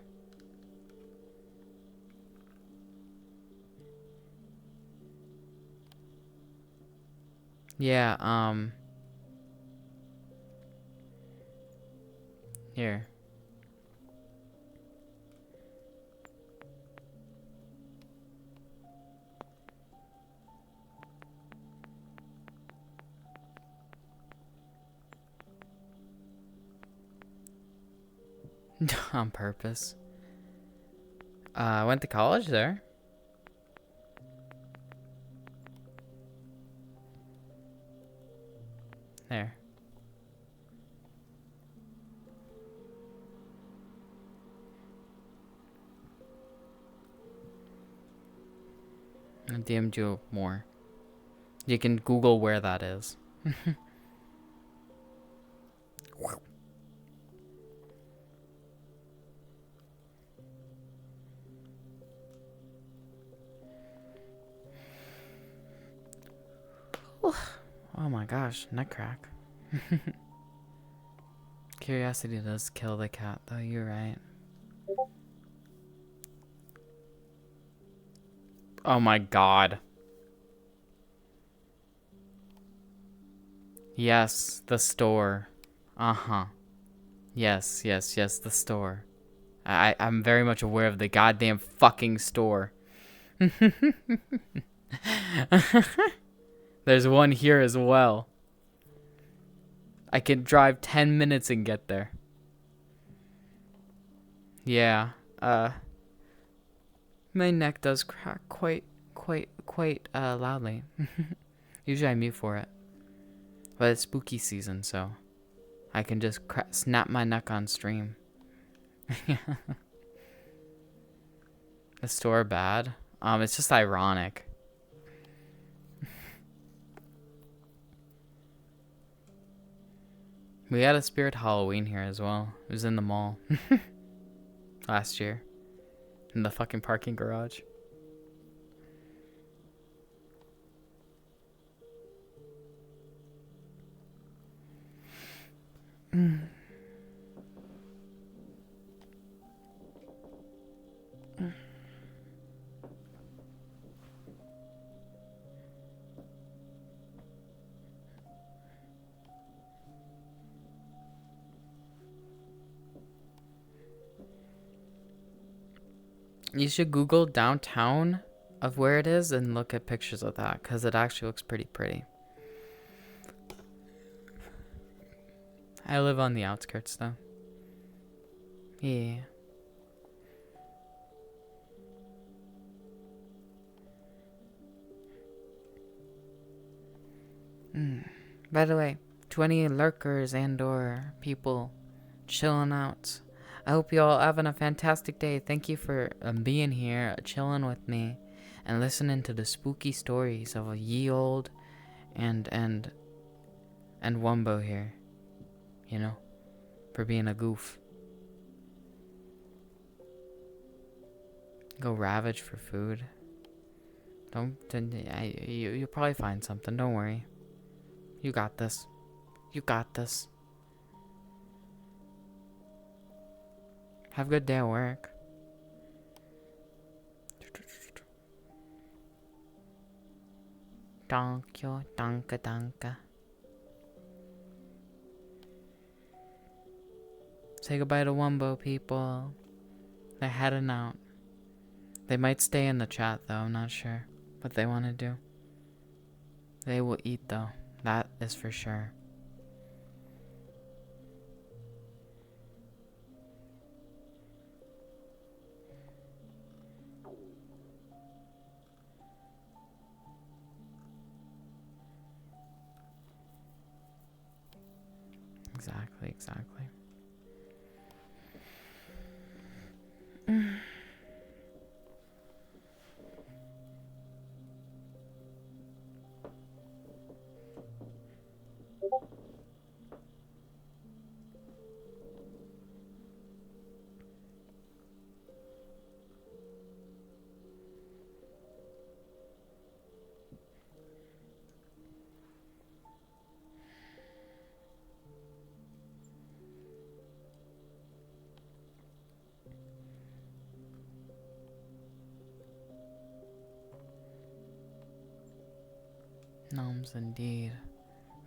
Yeah, here. On purpose. I went to college there. There. I DM'd you more. You can Google where that is. Oh my gosh, neck crack. Curiosity does kill the cat, though, you're right. Oh my god. Yes, the store. Uh-huh. Yes, the store. I'm very much aware of the goddamn fucking store. There's one here as well. I can drive 10 minutes and get there. Yeah. My neck does crack quite loudly. Usually I mute for it. But it's spooky season, so I can just snap my neck on stream. The store bad? It's just ironic. We had a Spirit Halloween here as well. It was in the mall. Last year. In the fucking parking garage. You should Google downtown of where it is and look at pictures of that, because it actually looks pretty. I live on the outskirts though. Yeah. By the way, 20 lurkers and or people chilling out. I hope you all having a fantastic day. Thank you for being here, chilling with me, and listening to the spooky stories of a ye old and Wumbo here. You know, for being a goof. Go ravage for food. You'll probably find something. Don't worry. You got this. You got this. Have a good day at work. Dankyo, danka. Say goodbye to Wumbo, people. They're heading out. They might stay in the chat, though. I'm not sure what they want to do. They will eat, though. That is for sure. Exactly. Gnomes indeed.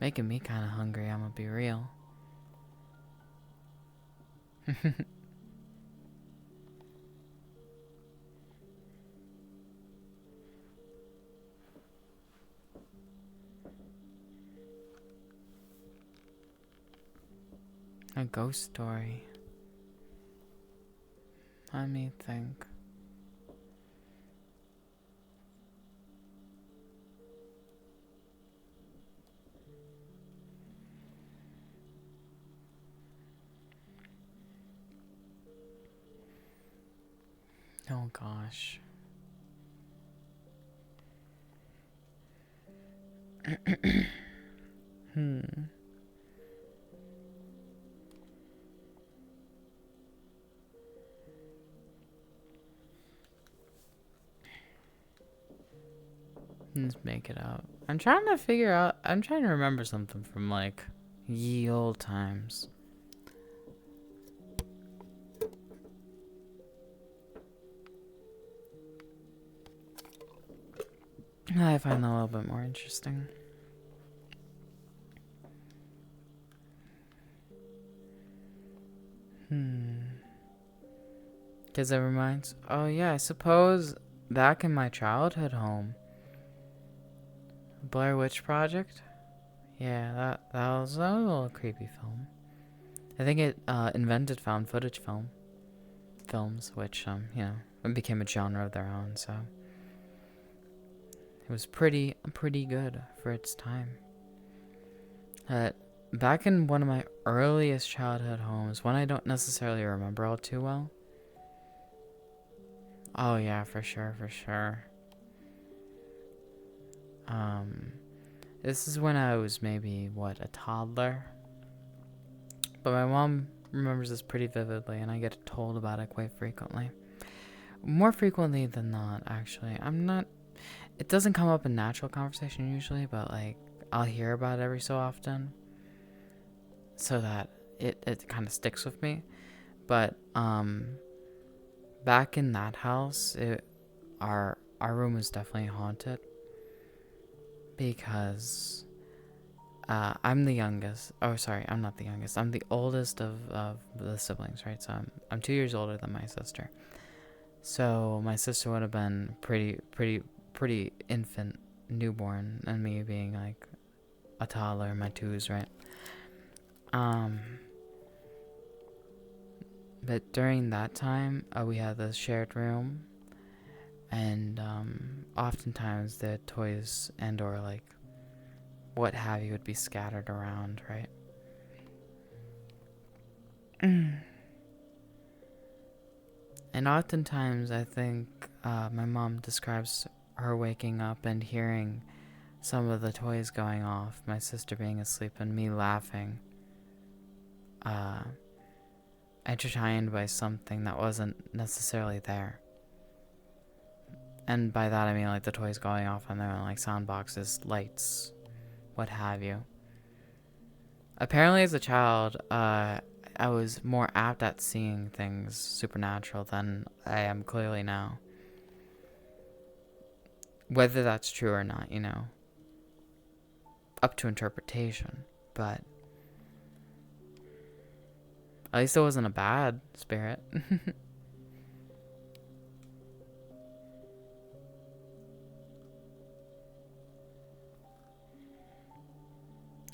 Making me kind of hungry, I'm gonna be real. A ghost story. Let me think. Oh gosh. Let's make it out. I'm trying to remember something from like ye old times. I find that a little bit more interesting. Because it reminds... Oh yeah, I suppose back in my childhood home, Blair Witch Project? Yeah, that was a little creepy film. I think it invented found footage film. films, which you know, it became a genre of their own. So it was pretty good for its time. Back in one of my earliest childhood homes, one I don't necessarily remember all too well. Oh yeah, for sure. This is when I was maybe, what, a toddler? But my mom remembers this pretty vividly, and I get told about it quite frequently. More frequently than not, actually. It doesn't come up in natural conversation usually, but, like, I'll hear about it every so often, so that it kind of sticks with me. But, back in that house, our room was definitely haunted. Because I'm the youngest. Oh, sorry, I'm not the youngest. I'm the oldest of the siblings, right? So I'm 2 years older than my sister. So my sister would have been pretty infant, newborn, and me being like a toddler in my twos, right? But during that time, we had this shared room, and oftentimes the toys and or like what have you would be scattered around, right? And oftentimes I think my mom describes her waking up and hearing some of the toys going off, my sister being asleep and me laughing, entertained by something that wasn't necessarily there. And by that I mean like the toys going off on their own, like sound boxes, lights, what have you. Apparently as a child, I was more apt at seeing things supernatural than I am clearly now. Whether that's true or not, you know, up to interpretation, but at least it wasn't a bad spirit.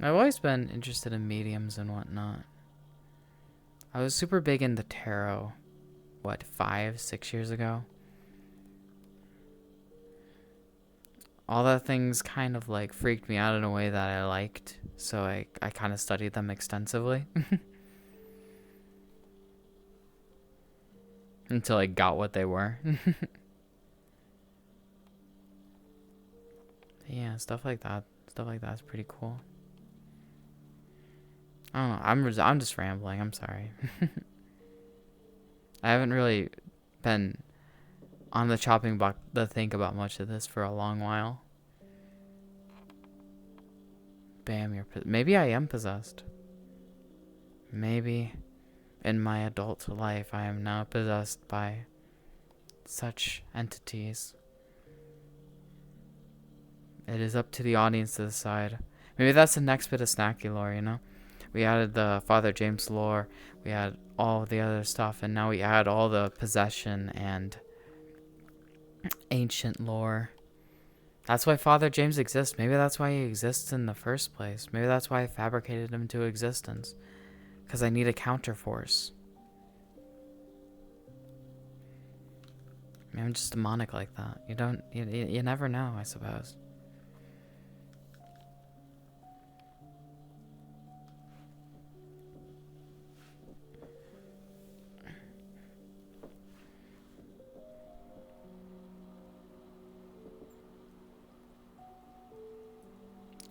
I've always been interested in mediums and whatnot. I was super big into tarot, 5-6 years ago? All that things kind of like freaked me out in a way that I liked, so I kind of studied them extensively. Until I got what they were. Yeah, stuff like that. Stuff like that's pretty cool. I don't know. I'm just rambling. I'm sorry. I haven't really been on the chopping block to think about much of this for a long while. Bam, maybe I am possessed. Maybe in my adult life I am now possessed by such entities. It is up to the audience to decide. Maybe that's the next bit of Snacki lore, you know? We added the Father James lore, we had all the other stuff, and now we add all the possession and ancient lore. That's why Father James exists. Maybe that's why he exists in the first place. Maybe that's why I fabricated him into existence. Because I need a counterforce. Maybe I'm just demonic like that. You never know, I suppose.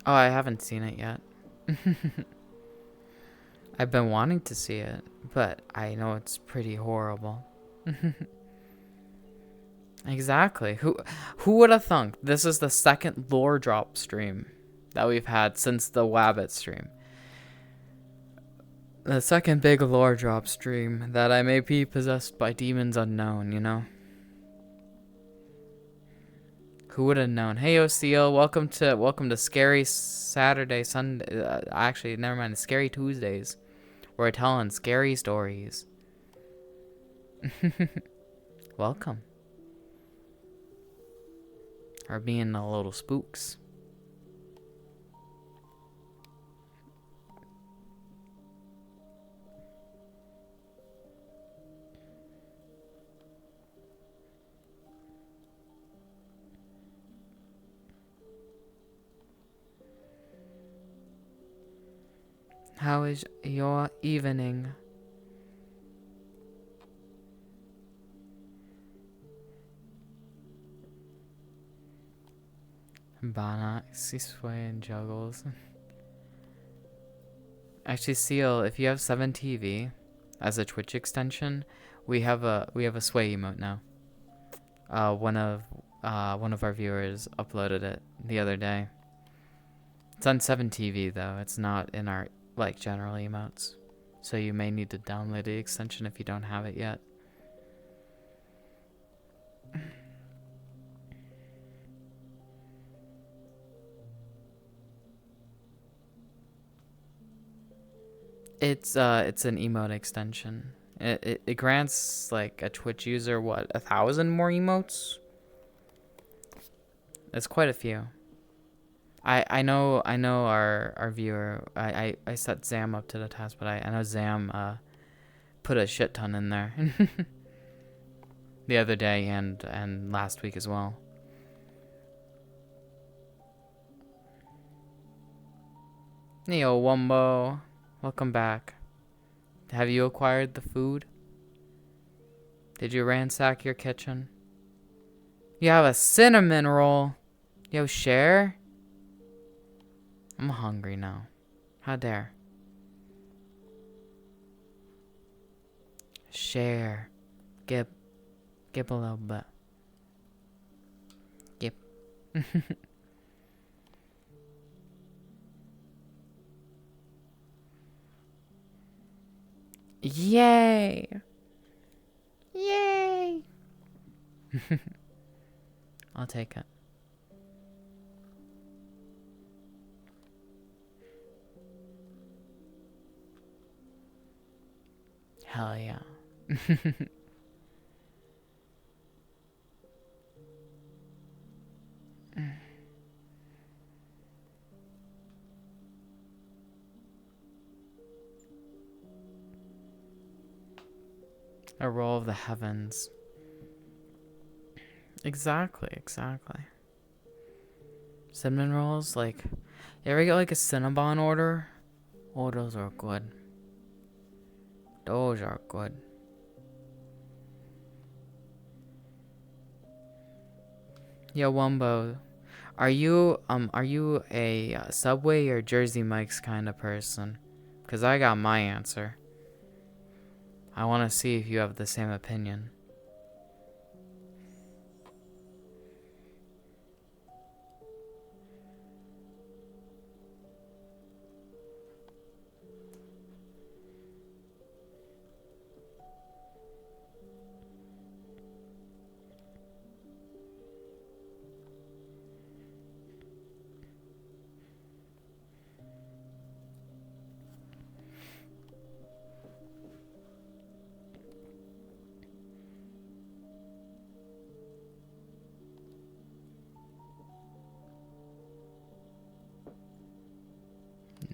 Oh, I haven't seen it yet. I've been wanting to see it, but I know it's pretty horrible. Exactly. Who would have thunk? This is the second lore drop stream that we've had since the Wabbit stream. The second big lore drop stream that I may be possessed by demons unknown, you know? Who would have known? Hey, OCL, welcome to Scary Saturday, Sunday. Actually, never mind. Scary Tuesdays. We're telling scary stories. Welcome. Or being a little spooks. How is your evening? Bana, sway and juggles. Actually, Seal, if you have 7TV as a Twitch extension, we have a sway emote now. One of our viewers uploaded it the other day. It's on 7TV though. It's not in our like general emotes. So you may need to download the extension if you don't have it yet. It's an emote extension. It grants like a Twitch user 1,000 more emotes. It's quite a few. I know our viewer. I set Zam up to the task, but I know Zam put a shit ton in there the other day and last week as well. Neo Wumbo, welcome back. Have you acquired the food? Did you ransack your kitchen? You have a cinnamon roll. Yo, share? I'm hungry now. How dare? Share. Give a little bit. Give. Yay! Yay! I'll take it. Hell yeah. A roll of the heavens. Exactly. Cinnamon rolls, like, you ever get like a Cinnabon order? Oh, those are good. Those are good. Yo, Wumbo, are you a Subway or Jersey Mike's kind of person? Cause I got my answer. I want to see if you have the same opinion.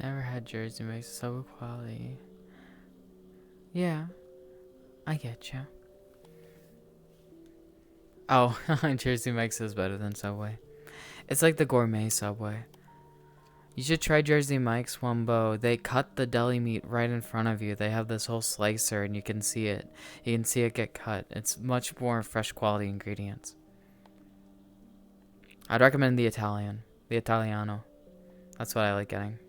Never had Jersey Mike's, so quality. Yeah, I get you. Oh, Jersey Mike's is better than Subway. It's like the gourmet Subway. You should try Jersey Mike's, Wumbo. They cut the deli meat right in front of you. They have this whole slicer and you can see it. You can see it get cut. It's much more fresh quality ingredients. I'd recommend the Italian. The Italiano. That's what I like getting.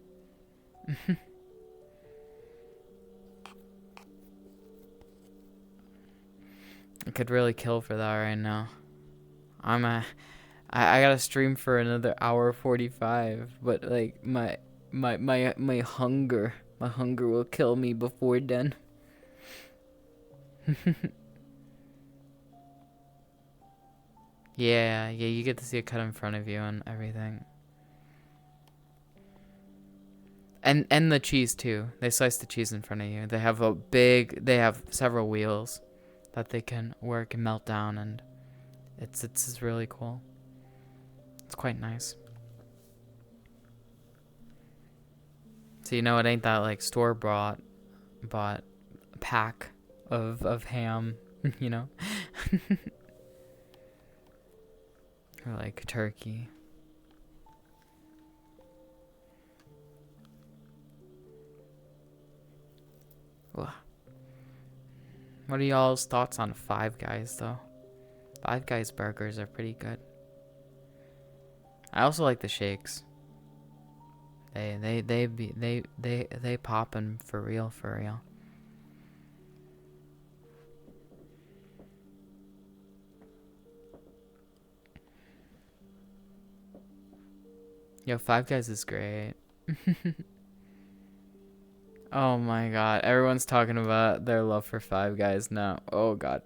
I could really kill for that right now. I gotta stream for another hour 45, but like my hunger will kill me before then. Yeah, you get to see it cut in front of you and everything. And the cheese too. They slice the cheese in front of you. They have several wheels that they can work and melt down, and it's really cool. It's quite nice. So it ain't that like store bought pack of ham, or like turkey. What are y'all's thoughts on Five Guys though? Five Guys burgers are pretty good. I also like the shakes. They poppin' for real, for real. Yo, Five Guys is great. Oh my god, everyone's talking about their love for Five Guys now. Oh god.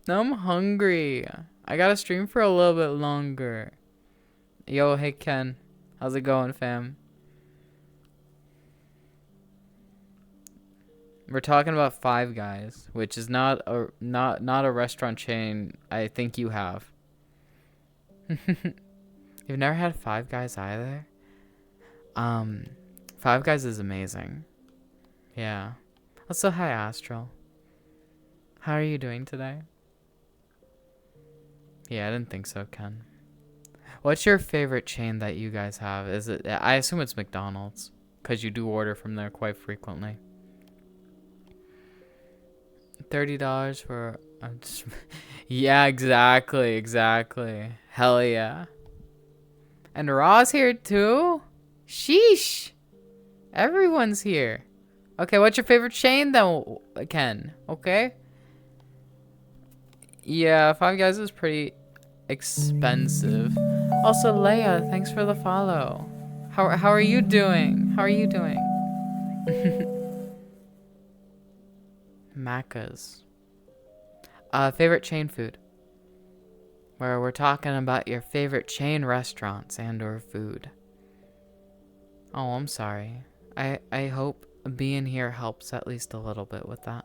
Now I'm hungry. I gotta stream for a little bit longer. Yo, hey Ken. How's it going, fam? We're talking about Five Guys, which is not a restaurant chain I think you have. You've never had Five Guys either? Five Guys is amazing. Yeah. Also, hi Astral. How are you doing today? Yeah, I didn't think so, Ken. What's your favorite chain that you guys have? Is it? I assume it's McDonald's, because you do order from there quite frequently. $30 for... Yeah, exactly. Hell yeah. And Raw's here too? Sheesh. Everyone's here. Okay, what's your favorite chain then, Ken? Okay. Yeah, Five Guys is pretty expensive. Also, Leia, thanks for the follow. How are you doing? How are you doing? Macca's. Favorite chain food. Where we're talking about your favorite chain restaurants and or food. Oh, I'm sorry. I hope being here helps at least a little bit with that.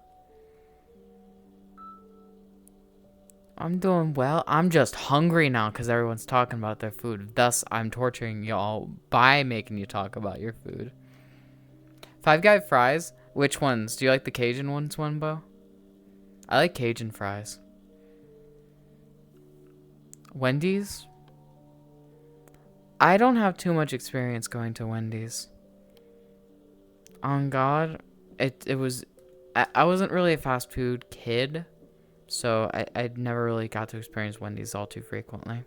I'm doing well. I'm just hungry now because everyone's talking about their food. Thus, I'm torturing y'all by making you talk about your food. Five Guy fries? Which ones? Do you like the Cajun ones, Wenbo? I like Cajun fries. Wendy's? I don't have too much experience going to Wendy's. On God, it was... I wasn't really a fast food kid. So I never really got to experience Wendy's all too frequently.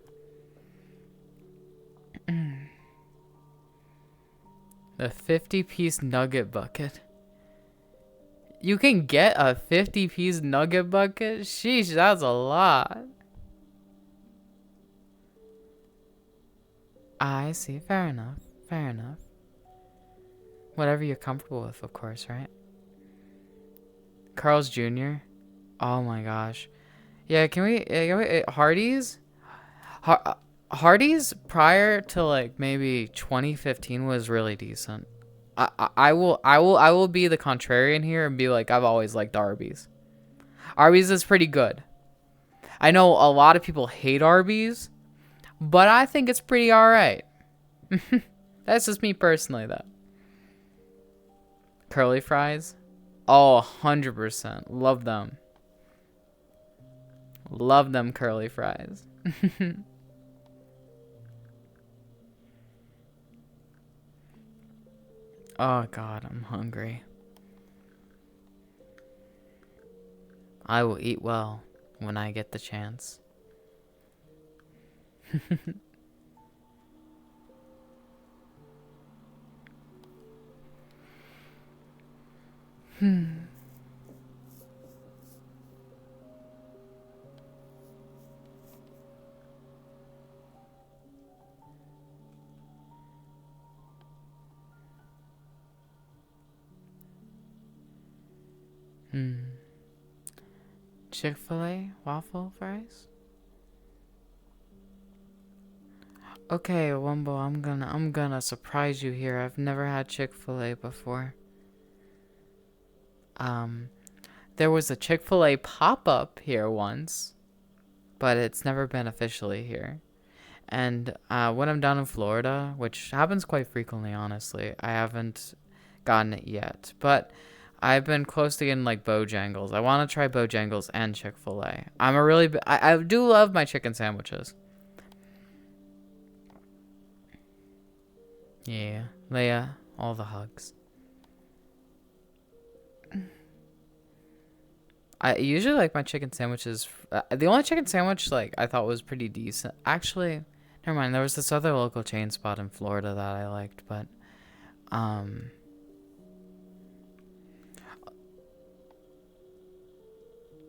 The 50-piece nugget bucket. You can get a 50-piece nugget bucket? Sheesh, that's a lot. I see. Fair enough. Fair enough. Whatever you're comfortable with, of course, right? Carl's Jr.? Oh my gosh. Yeah, can we Hardee's? Hardee's prior to like maybe 2015 was really decent. I will be the contrarian here and be like I've always liked Arby's. Arby's is pretty good. I know a lot of people hate Arby's, but I think it's pretty alright. That's just me personally though. Curly fries? Oh, 100%. Love them. Love them curly fries. Oh god, I'm hungry. I will eat well when I get the chance. Chick-fil-A waffle fries? Okay, Wumbo, I'm gonna surprise you here. I've never had Chick-fil-A before. There was a Chick-fil-A pop-up here once, but it's never been officially here. And when I'm down in Florida, which happens quite frequently, honestly, I haven't gotten it yet. But I've been close to getting like Bojangles. I want to try Bojangles and Chick-fil-A. I do love my chicken sandwiches. Yeah, Leia, all the hugs. I usually like my chicken sandwiches. The only chicken sandwich like I thought was pretty decent. Actually, never mind. There was this other local chain spot in Florida that I liked, but um,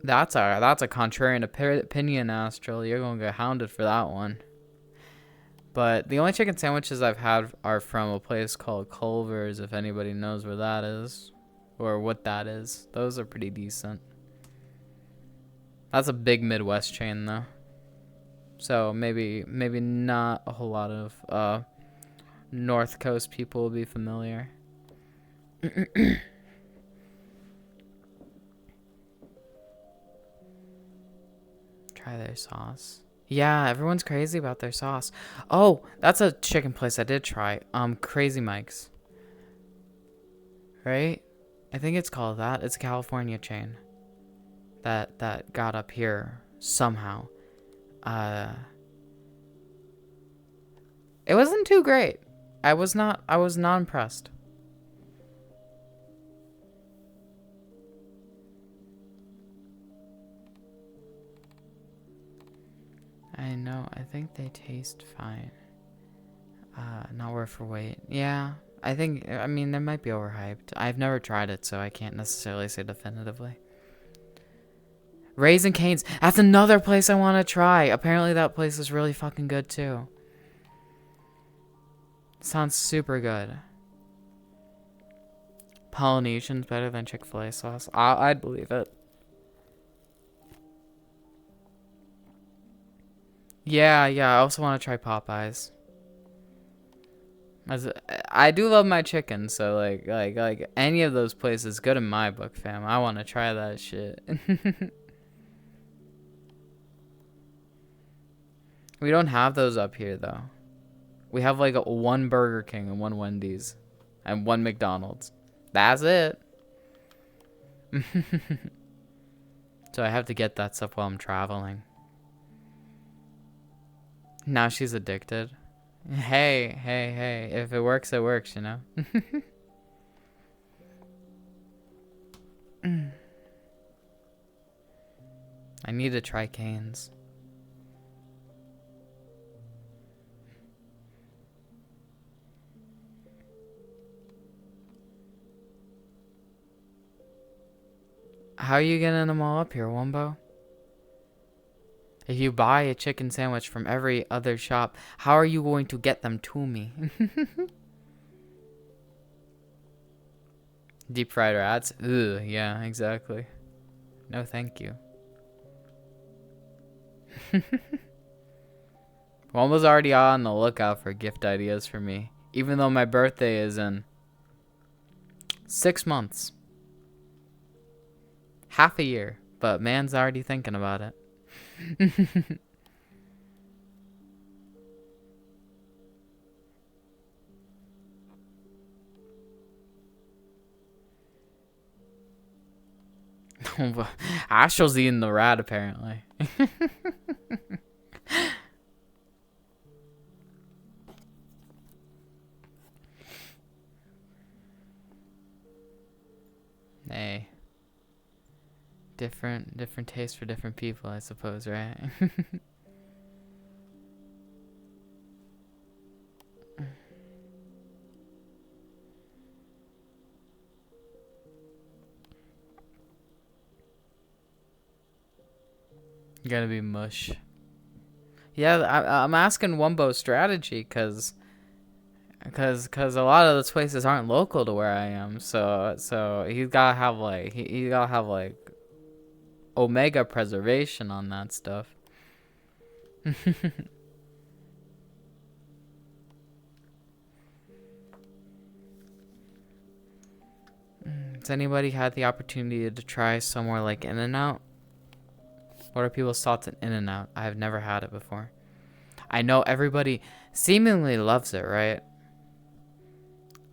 that's a contrarian opinion, Astral. You're gonna get hounded for that one. But the only chicken sandwiches I've had are from a place called Culver's. If anybody knows where that is, or what that is, those are pretty decent. That's a big Midwest chain though. So maybe not a whole lot of North Coast people will be familiar. Try their sauce. Yeah, everyone's crazy about their sauce. Oh, that's a chicken place I did try. Crazy Mike's. Right? I think it's called that. It's a California chain that got up here somehow. It wasn't too great. I was not impressed. I know. I think they taste fine. Not worth for weight. Yeah. I mean, they might be overhyped. I've never tried it, so I can't necessarily say definitively. Raising Cane's. That's another place I want to try. Apparently that place is really fucking good, too. Sounds super good. Polynesian's better than Chick-fil-A sauce. I'd believe it. Yeah, I also want to try Popeyes. I do love my chicken, so like any of those places good in my book, fam. I want to try that shit. We don't have those up here though. We have like one Burger King and one Wendy's and one McDonald's. That's it. So I have to get that stuff while I'm traveling. Now she's addicted. Hey. If it works, it works, you know? I need to try Cane's. How are you getting them all up here, Wumbo? If you buy a chicken sandwich from every other shop, how are you going to get them to me? Deep fried rats? Ugh, yeah, exactly. No, thank you. Wumbo's already on the lookout for gift ideas for me, even though my birthday is in 6 months. Half a year, but man's already thinking about it. Astral's eating the rat, apparently. Hey. Different taste for different people, I suppose, right? You gotta be mush. Yeah, I'm asking Wumbo's strategy, cause a lot of those places aren't local to where I am, so he's gotta have like he gotta have like Omega preservation on that stuff. Has anybody had the opportunity to try somewhere like In-N-Out? What are people's thoughts on In-N-Out? I have never had it before. I know everybody seemingly loves it, right?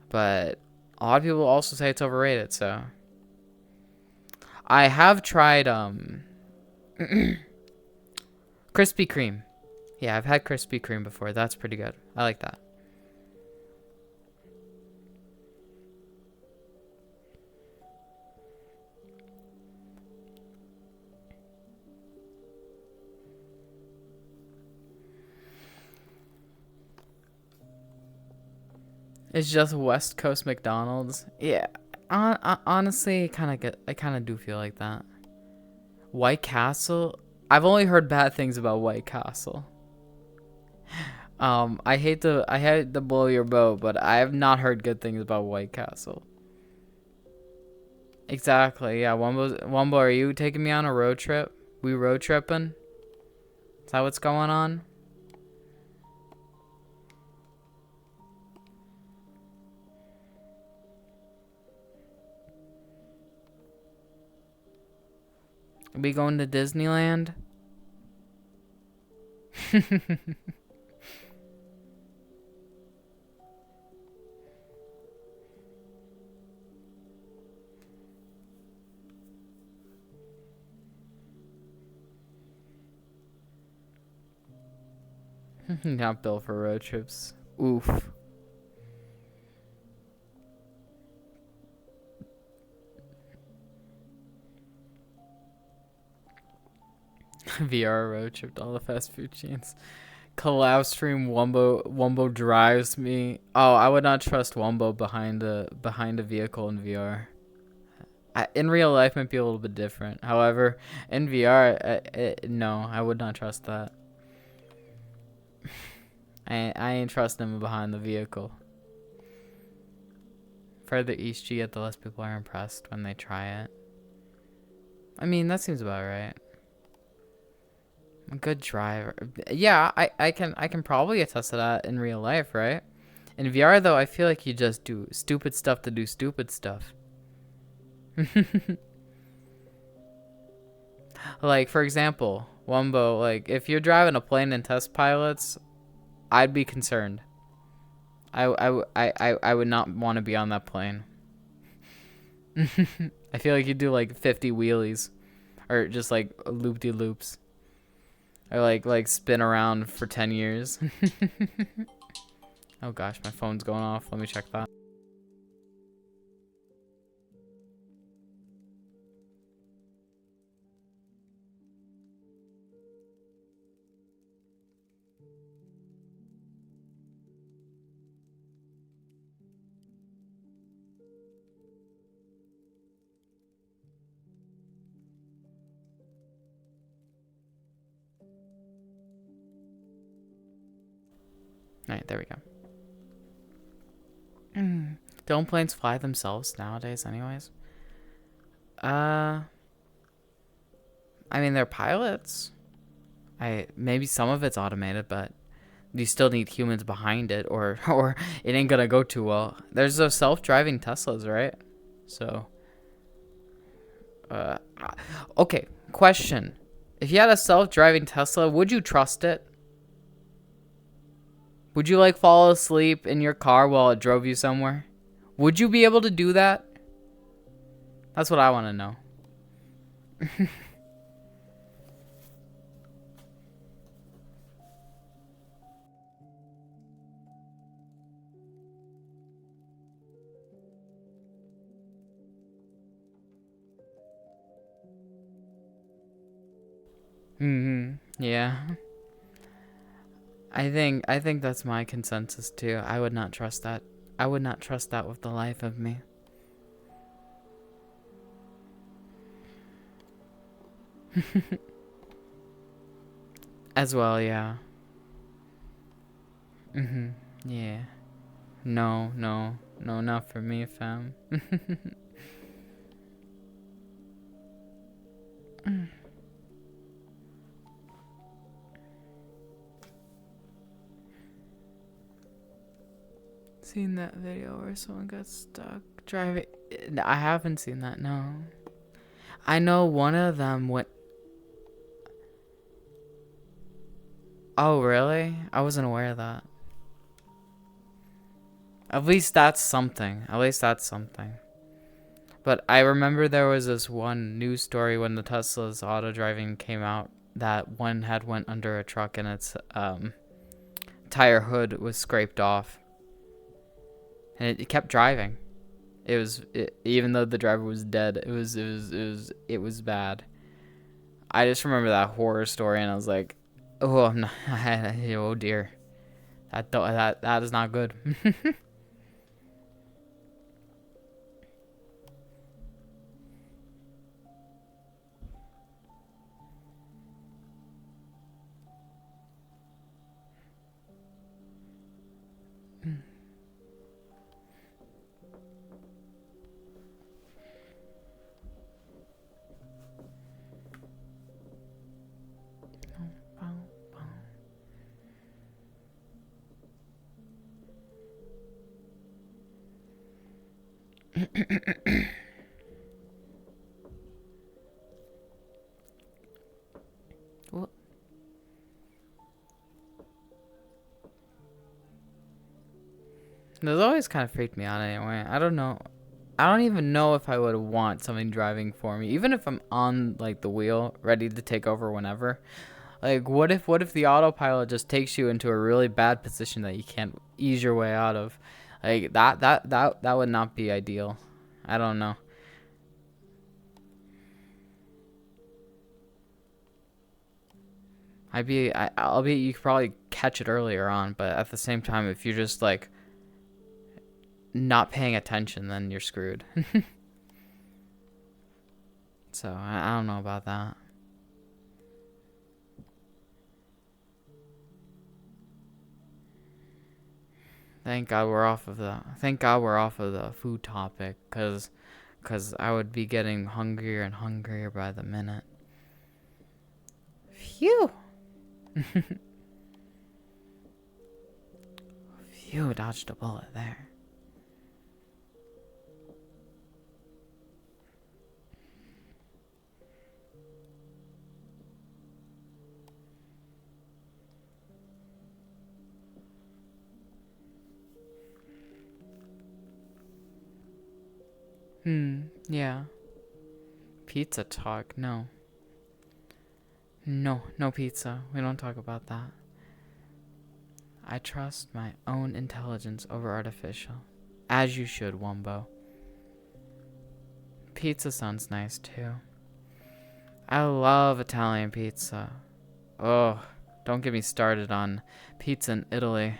But a lot of people also say it's overrated, so. I have tried Krispy Kreme. Yeah, I've had Krispy Kreme before. That's pretty good. I like that. It's just West Coast McDonald's. Yeah. Honestly, I kind of do feel like that. White Castle. I've only heard bad things about White Castle. I hate to blow your boat, but I have not heard good things about White Castle. Exactly. Yeah, Wumbo, are you taking me on a road trip? We road tripping? Is that what's going on? Are we going to Disneyland? Not built for road trips. Oof. VR road trip to all the fast food chains. Collab stream Wumbo drives me. Oh, I would not trust Wumbo behind a vehicle in VR. In real life, might be a little bit different. However, in VR, no, I would not trust that. I ain't trusting him behind the vehicle. Further East G, yet the less people are impressed when they try it. I mean, that seems about right. A good driver. Yeah, I can probably attest to that in real life, right? In VR though, I feel like you just do stupid stuff to do stupid stuff. Like for example, Wumbo, like if you're driving a plane in test pilots, I'd be concerned. I would not want to be on that plane. I feel like you do like 50 wheelies or just like loop-de-loops. Or like spin around for 10 years. Oh gosh, my phone's going off. Let me check that. Alright, there we go. Don't planes fly themselves nowadays anyways? I mean, they're pilots. Maybe some of it's automated, but you still need humans behind it, or it ain't gonna go too well. There's those self-driving Teslas, right? So, okay. Question: if you had a self-driving Tesla, would you trust it? Would you like fall asleep in your car while it drove you somewhere? Would you be able to do that? That's what I want to know. Yeah. I think that's my consensus too. I would not trust that. I would not trust that with the life of me. As well, yeah. Yeah. No, not for me, fam. Seen that video where someone got stuck driving? I haven't seen that, no. I know one of them went... Oh, really? I wasn't aware of that. At least that's something. But I remember there was this one news story when the Tesla's auto driving came out that one had went under a truck and its tire hood was scraped off. And it kept driving. Even though the driver was dead, it was bad. I just remember that horror story and I was like, oh, I'm not, oh dear. That is not good. What? Those always kind of freaked me out anyway. I don't know. I don't even know if I would want something driving for me, even if I'm on like the wheel, ready to take over whenever. Like, what if the autopilot just takes you into a really bad position that you can't ease your way out of? Like that would not be ideal. I don't know. I'll be you could probably catch it earlier on, but at the same time, if you're just like not paying attention, then you're screwed. So I don't know about that. Thank God we're off of the food topic, cause I would be getting hungrier and hungrier by the minute. Phew. Phew, dodged a bullet there. Yeah. Pizza talk, no. No pizza. We don't talk about that. I trust my own intelligence over artificial. As you should, Wumbo. Pizza sounds nice too. I love Italian pizza. Oh, don't get me started on pizza in Italy.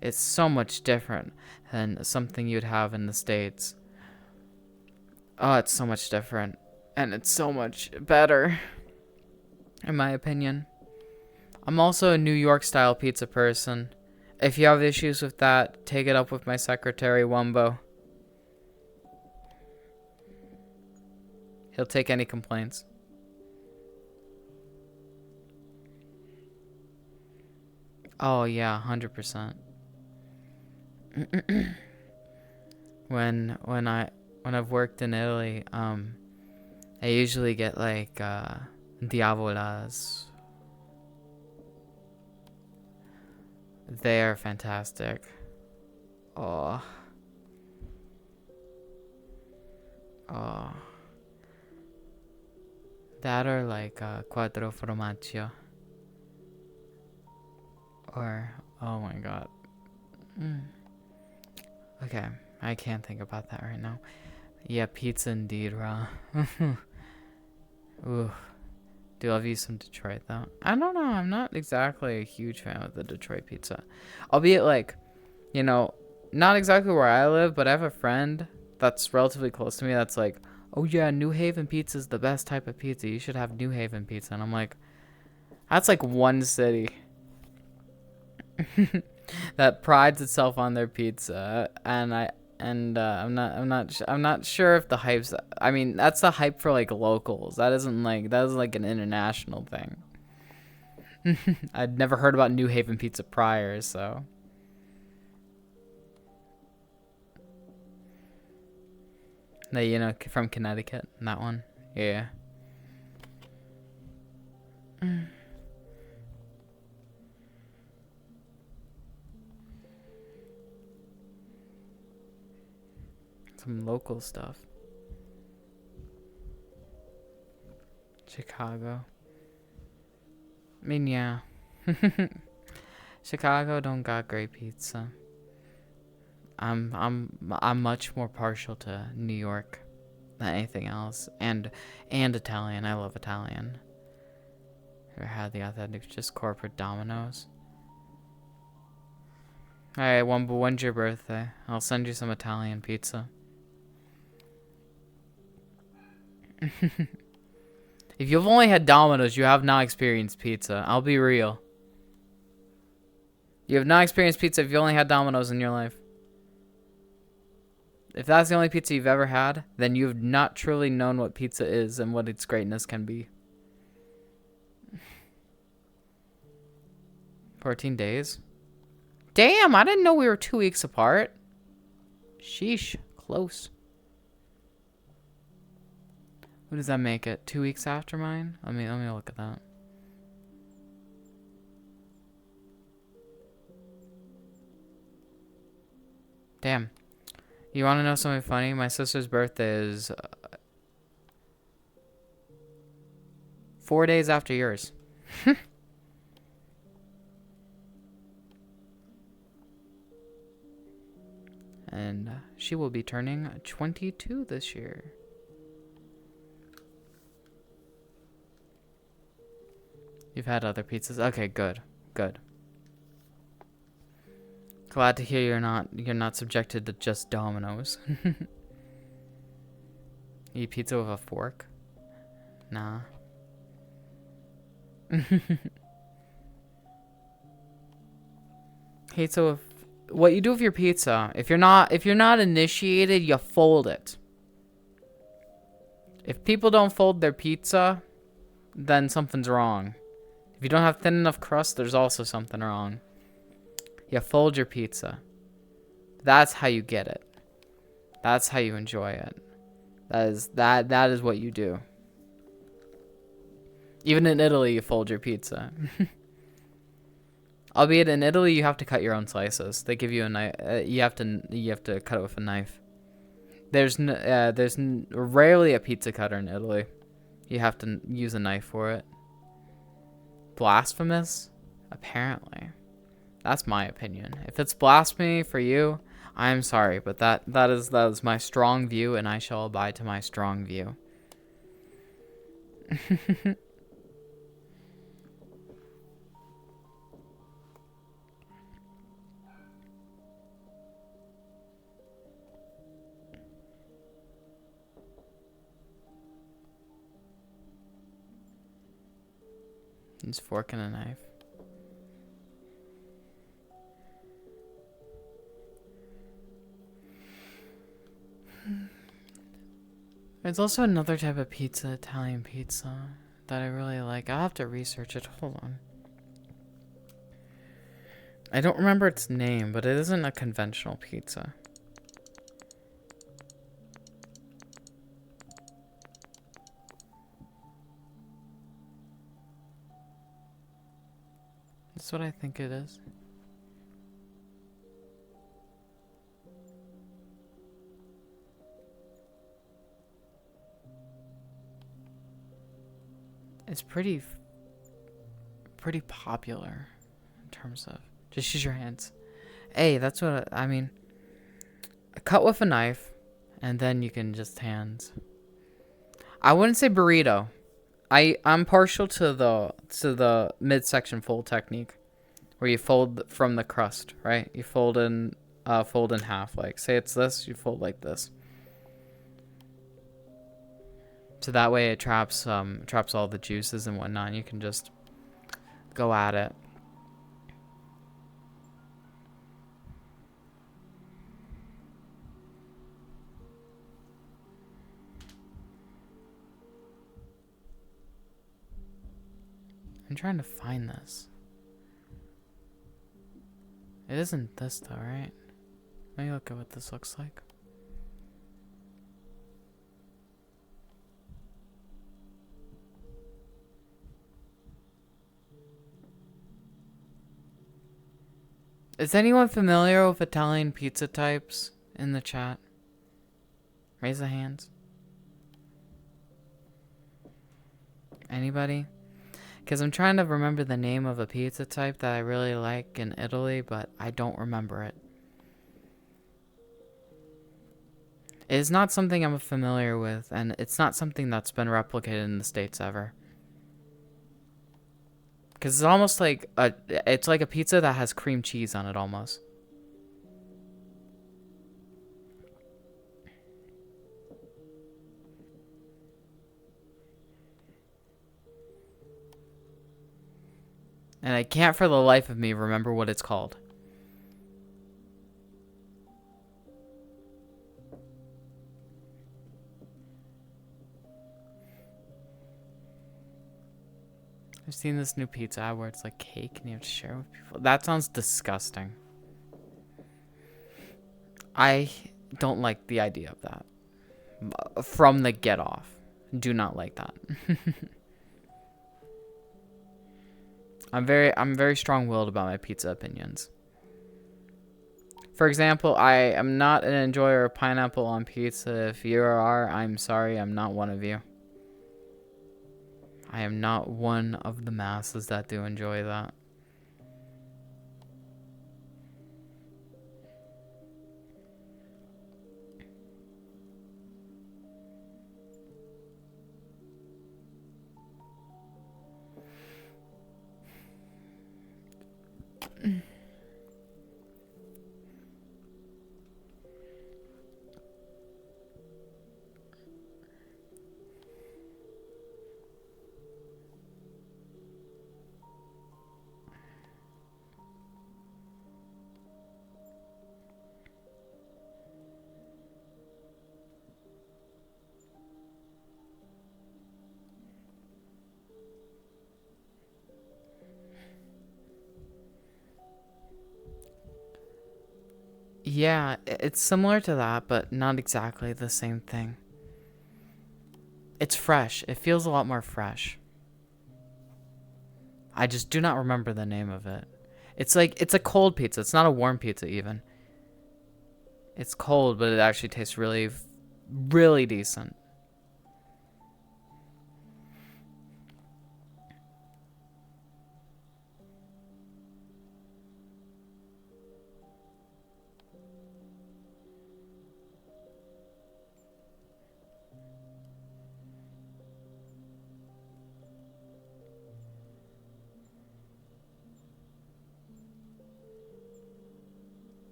It's so much different than something you'd have in the States. Oh, it's so much different. And it's so much better, in my opinion. I'm also a New York style pizza person. If you have issues with that, take it up with my secretary, Wumbo. He'll take any complaints. Oh yeah, 100%. When I've worked in Italy, I usually get like diavolas. They are fantastic. Oh. Oh. That or like quattro formaggio. Or, oh my god. Okay, I can't think about that right now. Yeah, pizza indeed, raw. Ooh. Do love you some Detroit though. I don't know. I'm not exactly a huge fan of the Detroit pizza. Albeit like, you know, not exactly where I live, but I have a friend that's relatively close to me that's like, oh yeah, New Haven pizza is the best type of pizza. You should have New Haven pizza. And I'm like, that's like one city that prides itself on their pizza, and I'm not sure if the hype's. I mean, that's the hype for like locals. That isn't like an international thing. I'd never heard about New Haven pizza prior, so. You know, from Connecticut, that one, yeah. Some local stuff. Chicago. I mean, yeah. Chicago don't got great pizza. I'm much more partial to New York than anything else, and Italian. I love Italian. Ever had the authentic, just corporate Domino's? All right, when's your birthday? I'll send you some Italian pizza. If you've only had Domino's, you have not experienced pizza. I'll be real. You have not experienced pizza if you only had Domino's in your life. If that's the only pizza you've ever had, then you've not truly known what pizza is and what its greatness can be. 14 days? Damn, I didn't know we were 2 weeks apart. Sheesh, close. What does that make it? 2 weeks after mine? Let me look at that. Damn. You want to know something funny? My sister's birthday is 4 days after yours. And she will be turning 22 this year. You've had other pizzas? Okay, good. Good. Glad to hear you're not subjected to just Domino's. Eat pizza with a fork? Nah. Pizza with what you do with your pizza, if you're not initiated, you fold it. If people don't fold their pizza, then something's wrong. If you don't have thin enough crust, there's also something wrong. You fold your pizza. That's how you get it. That's how you enjoy it. That is what you do. Even in Italy, you fold your pizza. Albeit in Italy, you have to cut your own slices. They give you a knife. You have to cut it with a knife. There's rarely a pizza cutter in Italy. You have to use a knife for it. Blasphemous? Apparently. That's my opinion. If it's blasphemy for you, I'm sorry, but that is my strong view, and I shall abide to my strong view. It's fork and a knife. There's also another type of pizza, Italian pizza, that I really like. I'll have to research it. Hold on. I don't remember its name, but it isn't a conventional pizza. That's what I think it is. It's pretty popular in terms of just use your hands. Hey, that's what I mean. Cut with a knife, and then you can just hands. I wouldn't say burrito. I'm partial to the midsection fold technique, where you fold from the crust, right? You fold in half. Like, say it's this, you fold like this. So that way it traps all the juices and whatnot. And you can just go at it. I'm trying to find this. It isn't this though, right? Let me look at what this looks like. Is anyone familiar with Italian pizza types in the chat? Raise the hands. Anybody? Because I'm trying to remember the name of a pizza type that I really like in Italy, but I don't remember it. It is not something I'm familiar with, and it's not something that's been replicated in the States ever. Because it's almost like it's like a pizza that has cream cheese on it almost. And I can't for the life of me remember what it's called. I've seen this new pizza ad where it's like cake and you have to share with people. That sounds disgusting. I don't like the idea of that. From the get off. Do not like that. I'm very strong-willed about my pizza opinions. For example, I am not an enjoyer of pineapple on pizza. If you are, I'm sorry, I'm not one of you. I am not one of the masses that do enjoy that. Yeah, it's similar to that, but not exactly the same thing. It's fresh. It feels a lot more fresh. I just do not remember the name of it. It's like, it's a cold pizza. It's not a warm pizza even. It's cold, but it actually tastes really, really decent.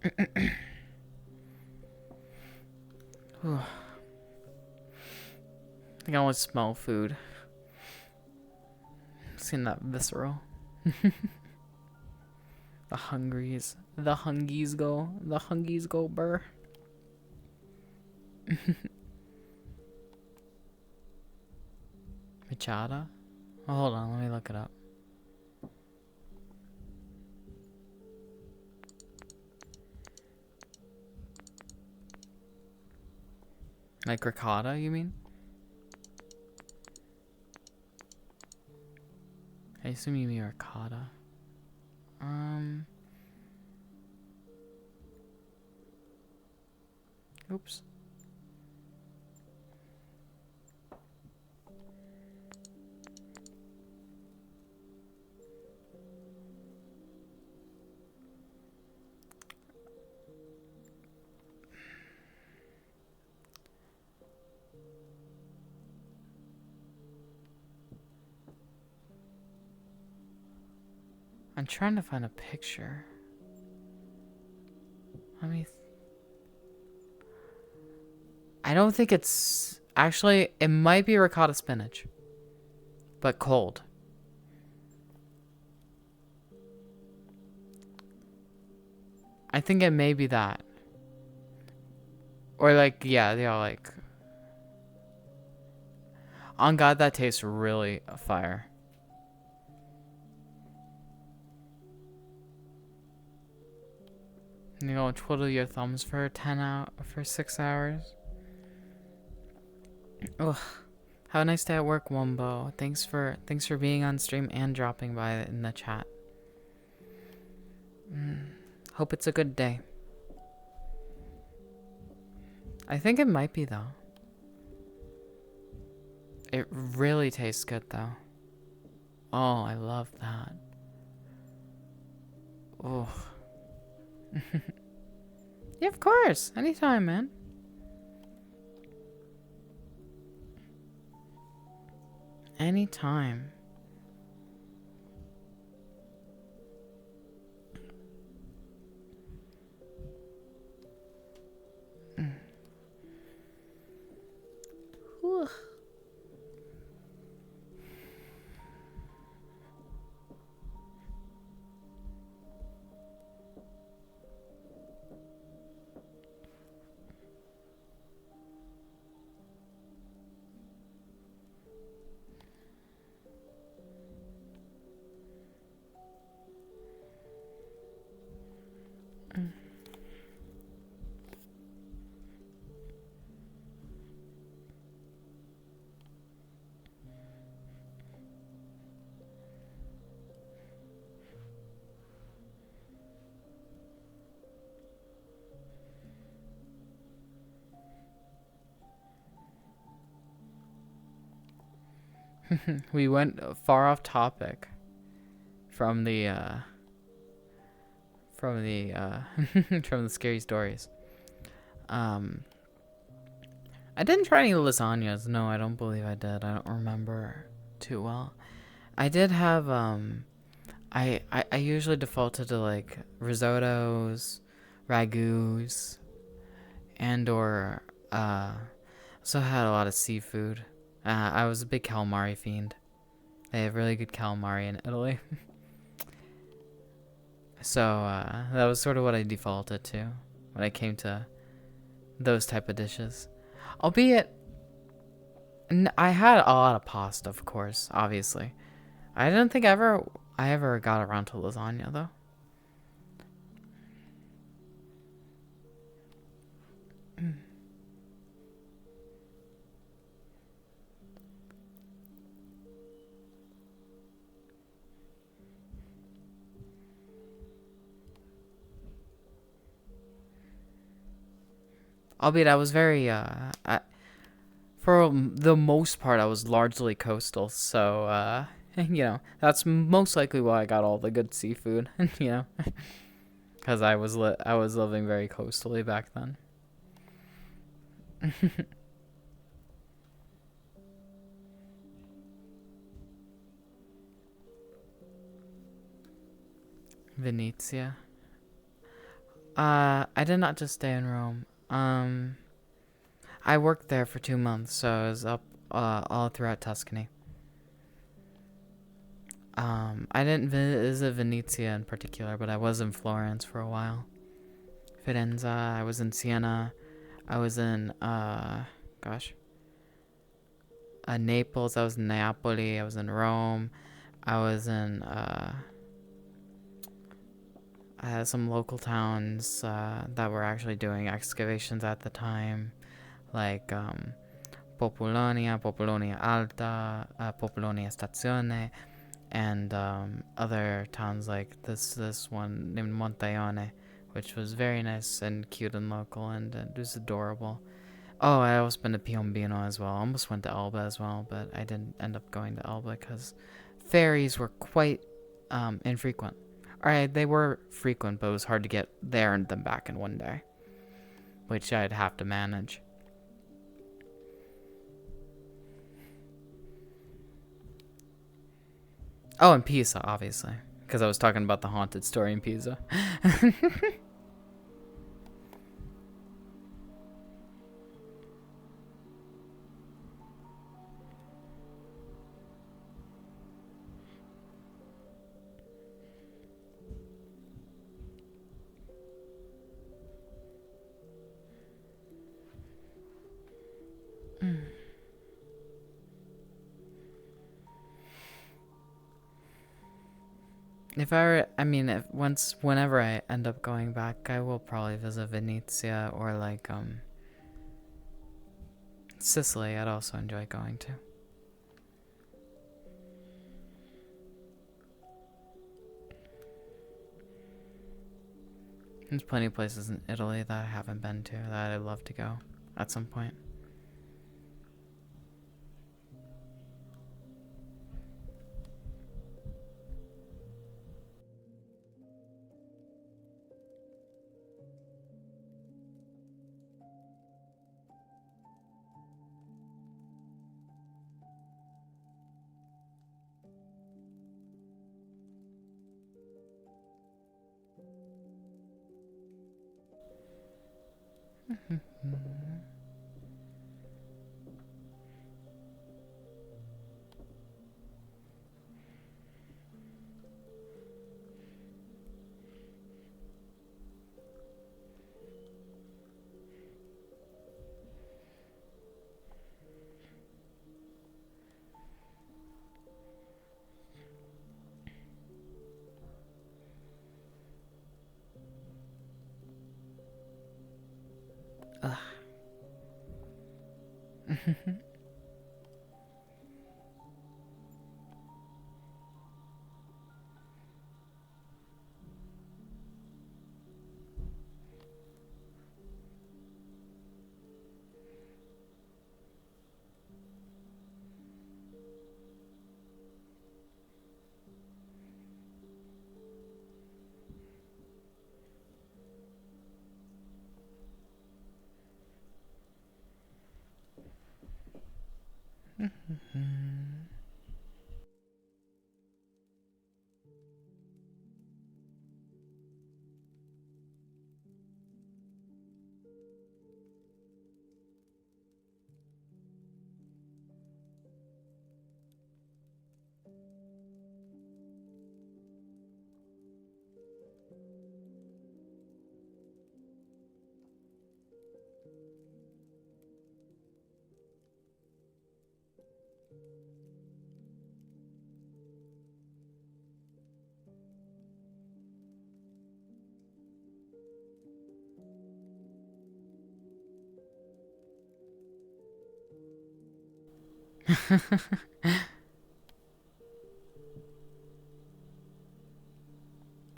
I think I want to smell food. Seeing that visceral. The hungies. The hungies go. The hungies go, burr. Machada? Oh, hold on, let me look it up. Like ricotta, you mean? I assume you mean ricotta. Oops. I'm trying to find a picture. Let me... I don't think it's... Actually, it might be ricotta spinach. But cold. I think it may be that. Or like, yeah, like... On God, that tastes really fire. You go twiddle your thumbs for 6 hours. Ugh. Have a nice day at work, Wumbo. Thanks for being on stream and dropping by in the chat. Hope it's a good day. I think it might be though. It really tastes good though. Oh, I love that. Oh. Yeah, of course. Anytime, man. Anytime. Whew. We went far off topic from the from the scary stories. Um, I didn't try any lasagnas. No, I don't believe I did. I don't remember too well. I did have I usually defaulted to like risottos, ragouts, and or also had a lot of seafood. I was a big calamari fiend. They have really good calamari in Italy. So that was sort of what I defaulted to when it came to those type of dishes. Albeit, I had a lot of pasta, of course, obviously. I didn't think I ever got around to lasagna though. Albeit I was very for the most part I was largely coastal, so you know, that's most likely why I got all the good seafood, you know, cuz I was living very coastally back then. Venezia. I did not just stay in Rome. I worked there for 2 months, so I was up all throughout Tuscany. I didn't visit Venezia in particular, but I was in Florence for a while. Firenze. I was in Siena. I was in gosh, Naples. I was in Napoli. I was in Rome. I was in I had some local towns that were actually doing excavations at the time, like Popolonia, Popolonia Alta, Popolonia Stazione, and other towns like this one named Montaione, which was very nice and cute and local, and it was adorable. Oh, I also been to Piombino as well. I almost went to Elba as well, but I didn't end up going to Elba because ferries were quite infrequent. Alright, they were frequent, but it was hard to get there and then back in one day, which I'd have to manage. Oh, and Pisa, obviously, because I was talking about the haunted story in Pisa. If I were, I mean, whenever I end up going back, I will probably visit Venezia or like Sicily. I'd also enjoy going to. There's plenty of places in Italy that I haven't been to that I'd love to go at some point.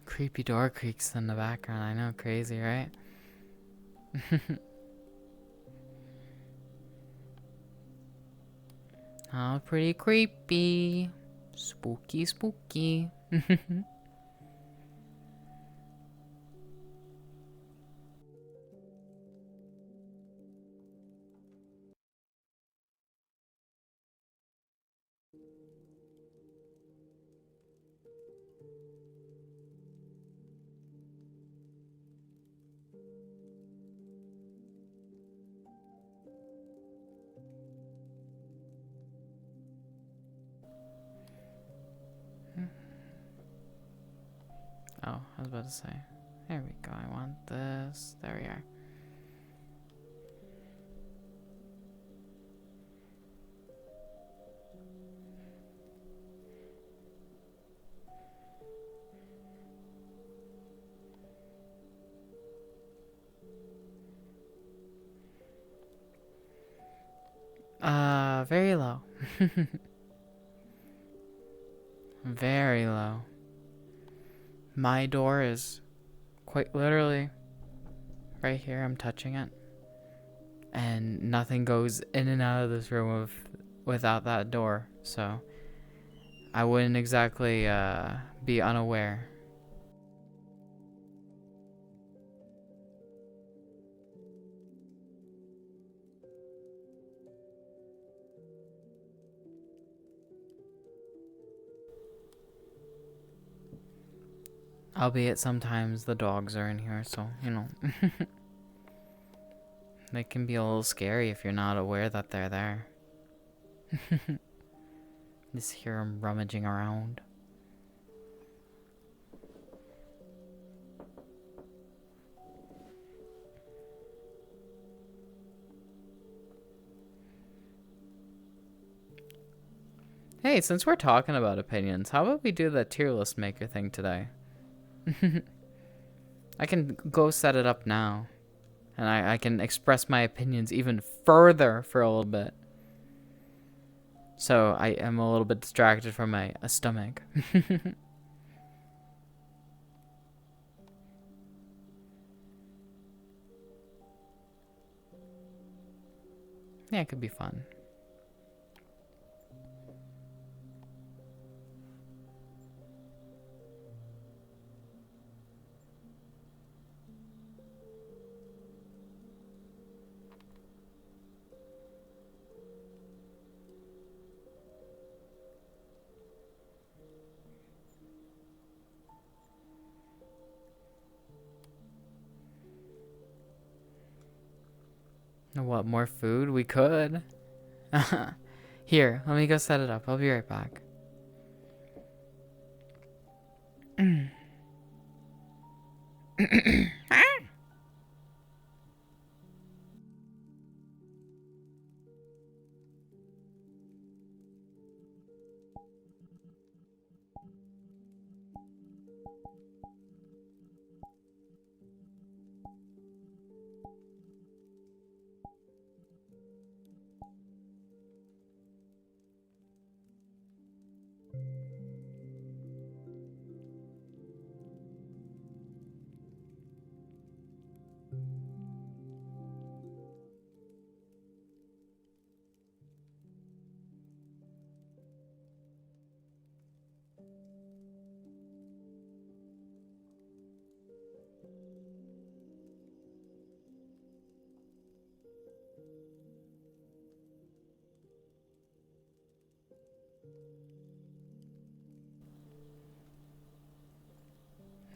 Creepy door creaks in the background. I know, crazy, right? Oh, pretty creepy. Spooky, spooky. Oh, I was about to say. There we go. I want this. There we are. Very low. Very low. My door is quite literally right here. I'm touching it. And nothing goes in and out of this room without that door. So I wouldn't exactly be unaware. Albeit sometimes the dogs are in here, so, you know. They can be a little scary if you're not aware that they're there. Just hear them rummaging around. Hey, since we're talking about opinions, how about we do the tier list maker thing today? I can go set it up now. And I can express my opinions even further for a little bit. So I am a little bit distracted from my stomach. Yeah, it could be fun. What, more food? We could. Here, let me go set it up. I'll be right back.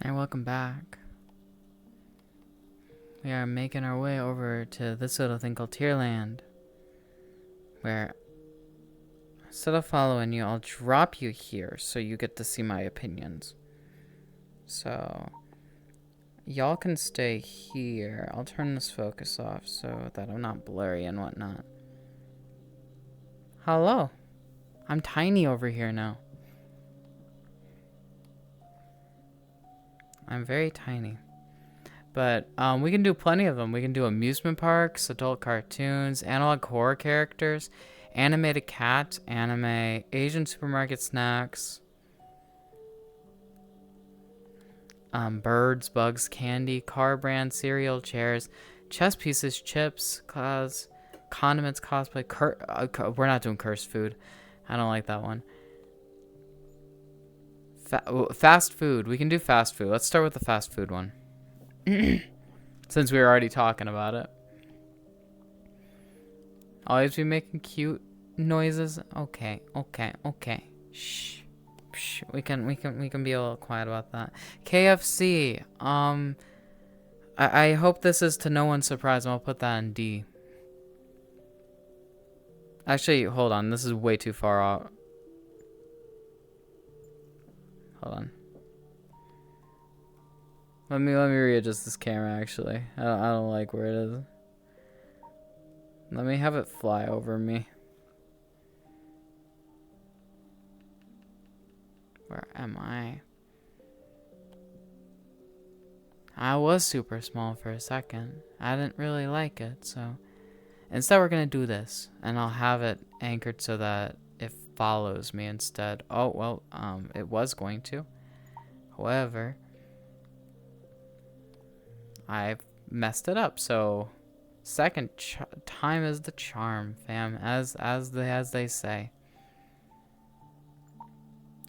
And welcome back. We are making our way over to this little thing called Tierland, where instead of following you, I'll drop you here so you get to see my opinions. So y'all can stay here. I'll turn this focus off so that I'm not blurry and whatnot. Hello. I'm tiny over here now. I'm very tiny. But we can do plenty of them. We can do amusement parks, adult cartoons, analog horror characters, animated cats, anime, Asian supermarket snacks, birds, bugs, candy, car brand, cereal, chairs, chess pieces, chips, cause, condiments, cosplay. We're not doing cursed food. I don't like that one. Fast food. We can do fast food. Let's start with the fast food one. Since we were already talking about it. Always be making cute noises. Okay. Shh. Shh. We can be a little quiet about that. KFC. I hope this is to no one's surprise. I'll put that in D. Actually, hold on. This is way too far out. Hold on. Let me readjust this camera. Actually, I don't like where it is. Let me have it fly over me. Where am I? I was super small for a second. I didn't really like it, so instead we're gonna do this, and I'll have it anchored so that it follows me instead. Oh well, it was going to. However, I've messed it up, so second time is the charm, fam, as they say.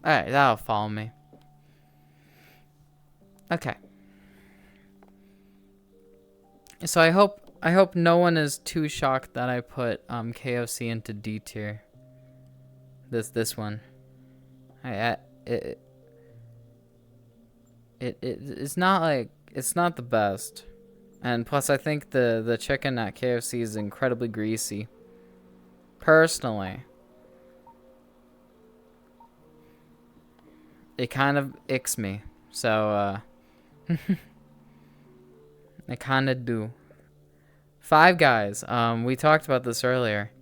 All right, that'll follow me. Okay. So I hope no one is too shocked that I put KFC into D tier. This one. It's not like, it's not the best. And plus I think the chicken at KFC is incredibly greasy. Personally. It kind of icks me. So I kind of do. Five Guys. We talked about this earlier.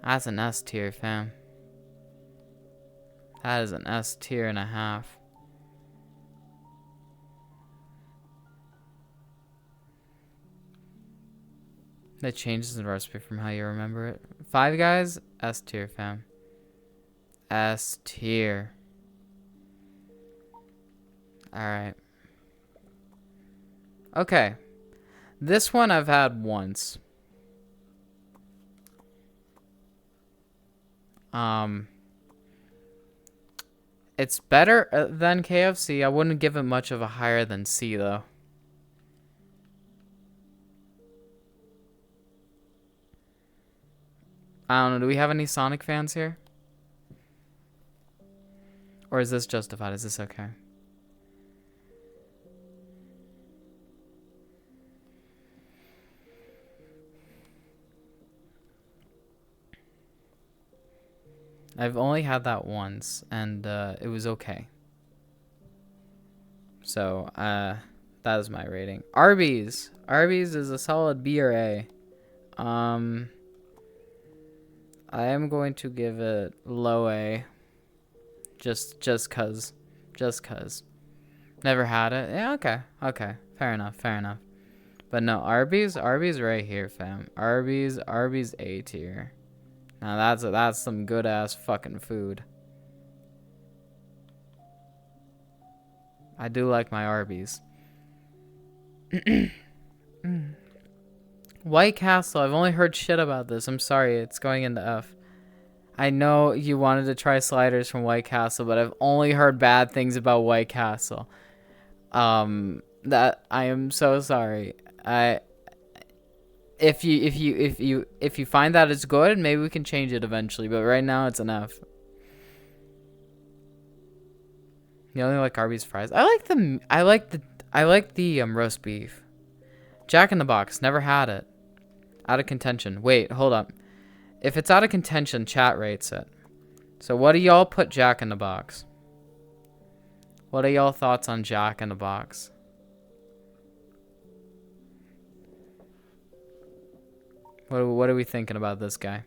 That's an S tier, fam. That is an S tier and a half. That changes the recipe from how you remember it. Five Guys, S tier, fam. S tier. Alright. Okay. This one I've had once. It's better than KFC. I wouldn't give it much of a higher than C, though. I don't know. Do we have any Sonic fans here? Or is this justified? Is this okay? I've only had that once, and it was okay. So, that is my rating. Arby's. Arby's is a solid B or A. I am going to give it low A. Just cause. Never had it. Yeah, okay. Fair enough. But no, Arby's right here, fam. Arby's A tier. Now that's some good ass fucking food. I do like my Arby's. White Castle. I've only heard shit about this. I'm sorry. It's going into F. I know you wanted to try sliders from White Castle, but I've only heard bad things about White Castle. That I am so sorry. If you find that it's good, maybe we can change it eventually. But right now, it's an F. You only like Arby's fries? I like the roast beef. Jack in the Box, never had it. Out of contention. Wait, hold up. If it's out of contention, chat rates it. So what do y'all put Jack in the Box? What are y'all thoughts on Jack in the Box? What are we thinking about this guy?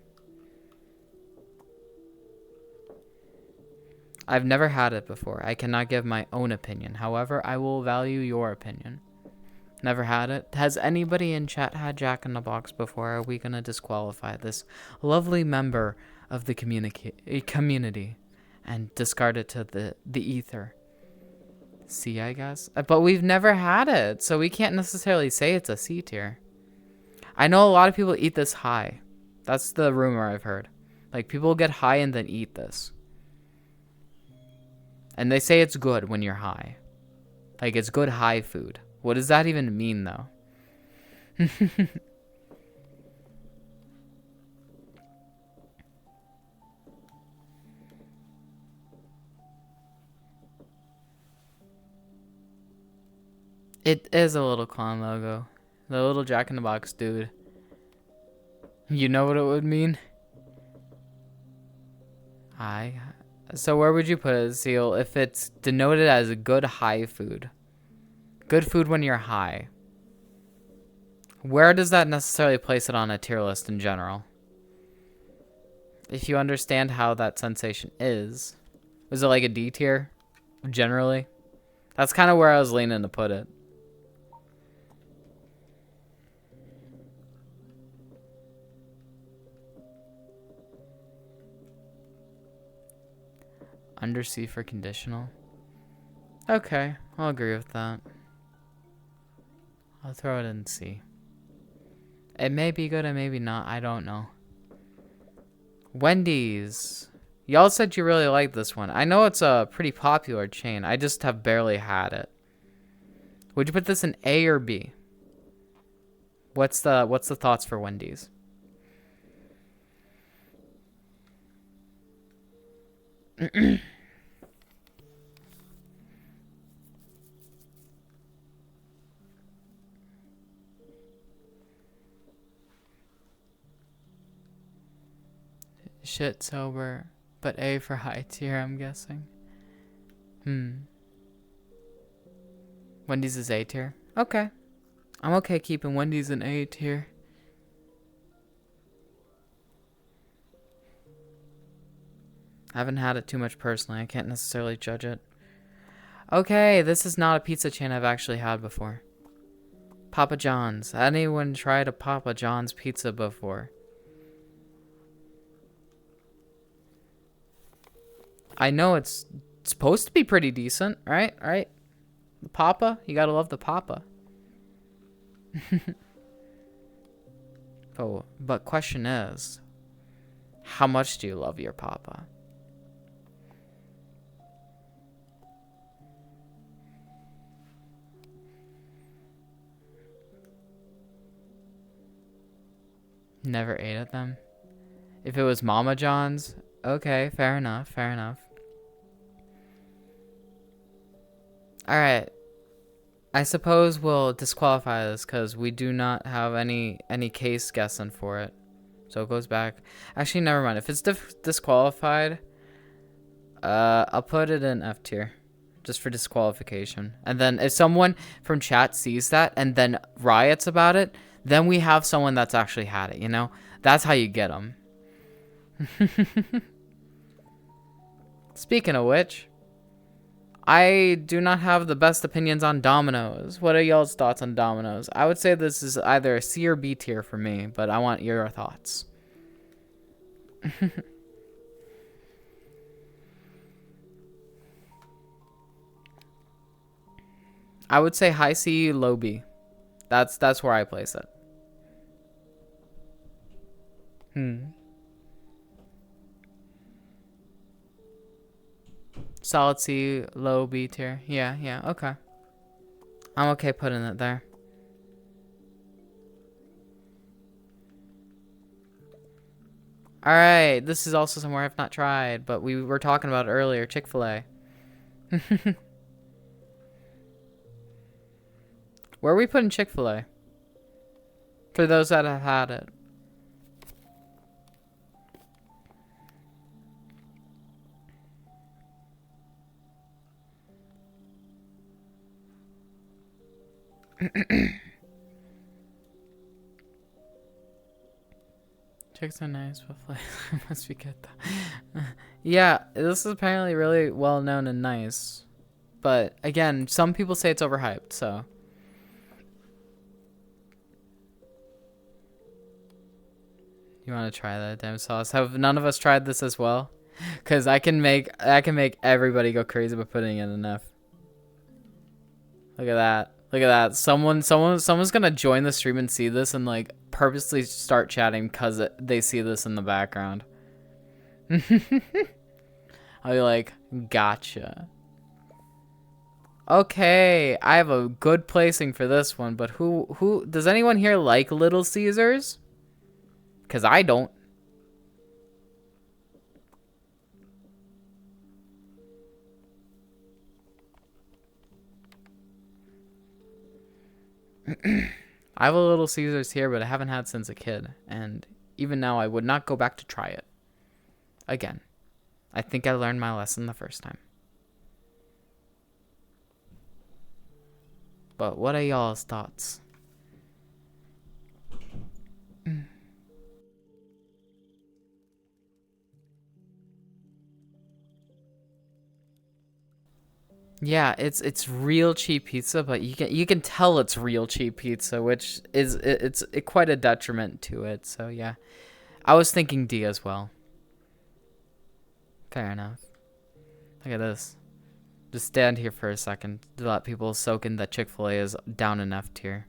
I've never had it before. I cannot give my own opinion. However, I will value your opinion. Never had it. Has anybody in chat had Jack in the Box before? Are we going to disqualify this lovely member of the community and discard it to the ether? C, I guess. But we've never had it, so we can't necessarily say it's a C tier. I know a lot of people eat this high. That's the rumor I've heard. Like, people get high and then eat this. And they say it's good when you're high. Like, it's good high food. What does that even mean, though? It is a little clown logo. The little Jack in the Box dude. You know what it would mean? So where would you put it, Seal, if it's denoted as good high food? Good food when you're high. Where does that necessarily place it on a tier list in general? If you understand how that sensation is it like a D tier, generally? That's kind of where I was leaning to put it. Under C for conditional. Okay, I'll agree with that. I'll throw it in C. It may be good and maybe not. I don't know. Wendy's. Y'all said you really liked this one. I know it's a pretty popular chain. I just have barely had it. Would you put this in A or B? What's the thoughts for Wendy's? Shit sober, but A for high tier, I'm guessing. Wendy's is A tier? Okay. I'm okay keeping Wendy's in A tier. I haven't had it too much personally. I can't necessarily judge it. Okay, this is not a pizza chain I've actually had before. Papa John's. Anyone tried a Papa John's pizza before? I know it's supposed to be pretty decent, right? Right? The Papa? You gotta love the Papa. But question is, how much do you love your Papa? Never ate at them. If it was Mama John's, okay, fair enough, fair enough. Alright. I suppose we'll disqualify this because we do not have any case guessing for it. So it goes back. Actually, never mind. If it's disqualified, I'll put it in F tier. Just for disqualification. And then if someone from chat sees that and then riots about it, then we have someone that's actually had it, you know? That's how you get them. Speaking of which, I do not have the best opinions on Domino's. What are y'all's thoughts on Domino's? I would say this is either a C or B tier for me, but I want your thoughts. I would say high C, low B. That's where I place it. Solid C, low B tier. Yeah, okay. I'm okay putting it there. Alright, this is also somewhere I've not tried, but we were talking about it earlier, Chick-fil-A. Where are we putting Chick-fil-A? For those that have had it. Chicks are nice, but flavor must be good though. Yeah, this is apparently really well known and nice. But again, some people say it's overhyped, so. You want to try that damn sauce? Have none of us tried this as well? Cause I can make everybody go crazy by putting in enough. Look at that. Look at that. Someone's gonna join the stream and see this and like purposely start chatting because they see this in the background. I'll be like, gotcha. Okay, I have a good placing for this one, but who does anyone here like Little Caesars? Cause I don't. I have a Little Caesars here, but I haven't had since a kid, and even now I would not go back to try it again. I think I learned my lesson the first time. But what are y'all's thoughts? Yeah, it's real cheap pizza, but you can tell it's real cheap pizza, which is it's quite a detriment to it. So yeah, I was thinking D as well. Fair enough. Look at this. Just stand here for a second to let people soak in that Chick-fil-A is down in F tier.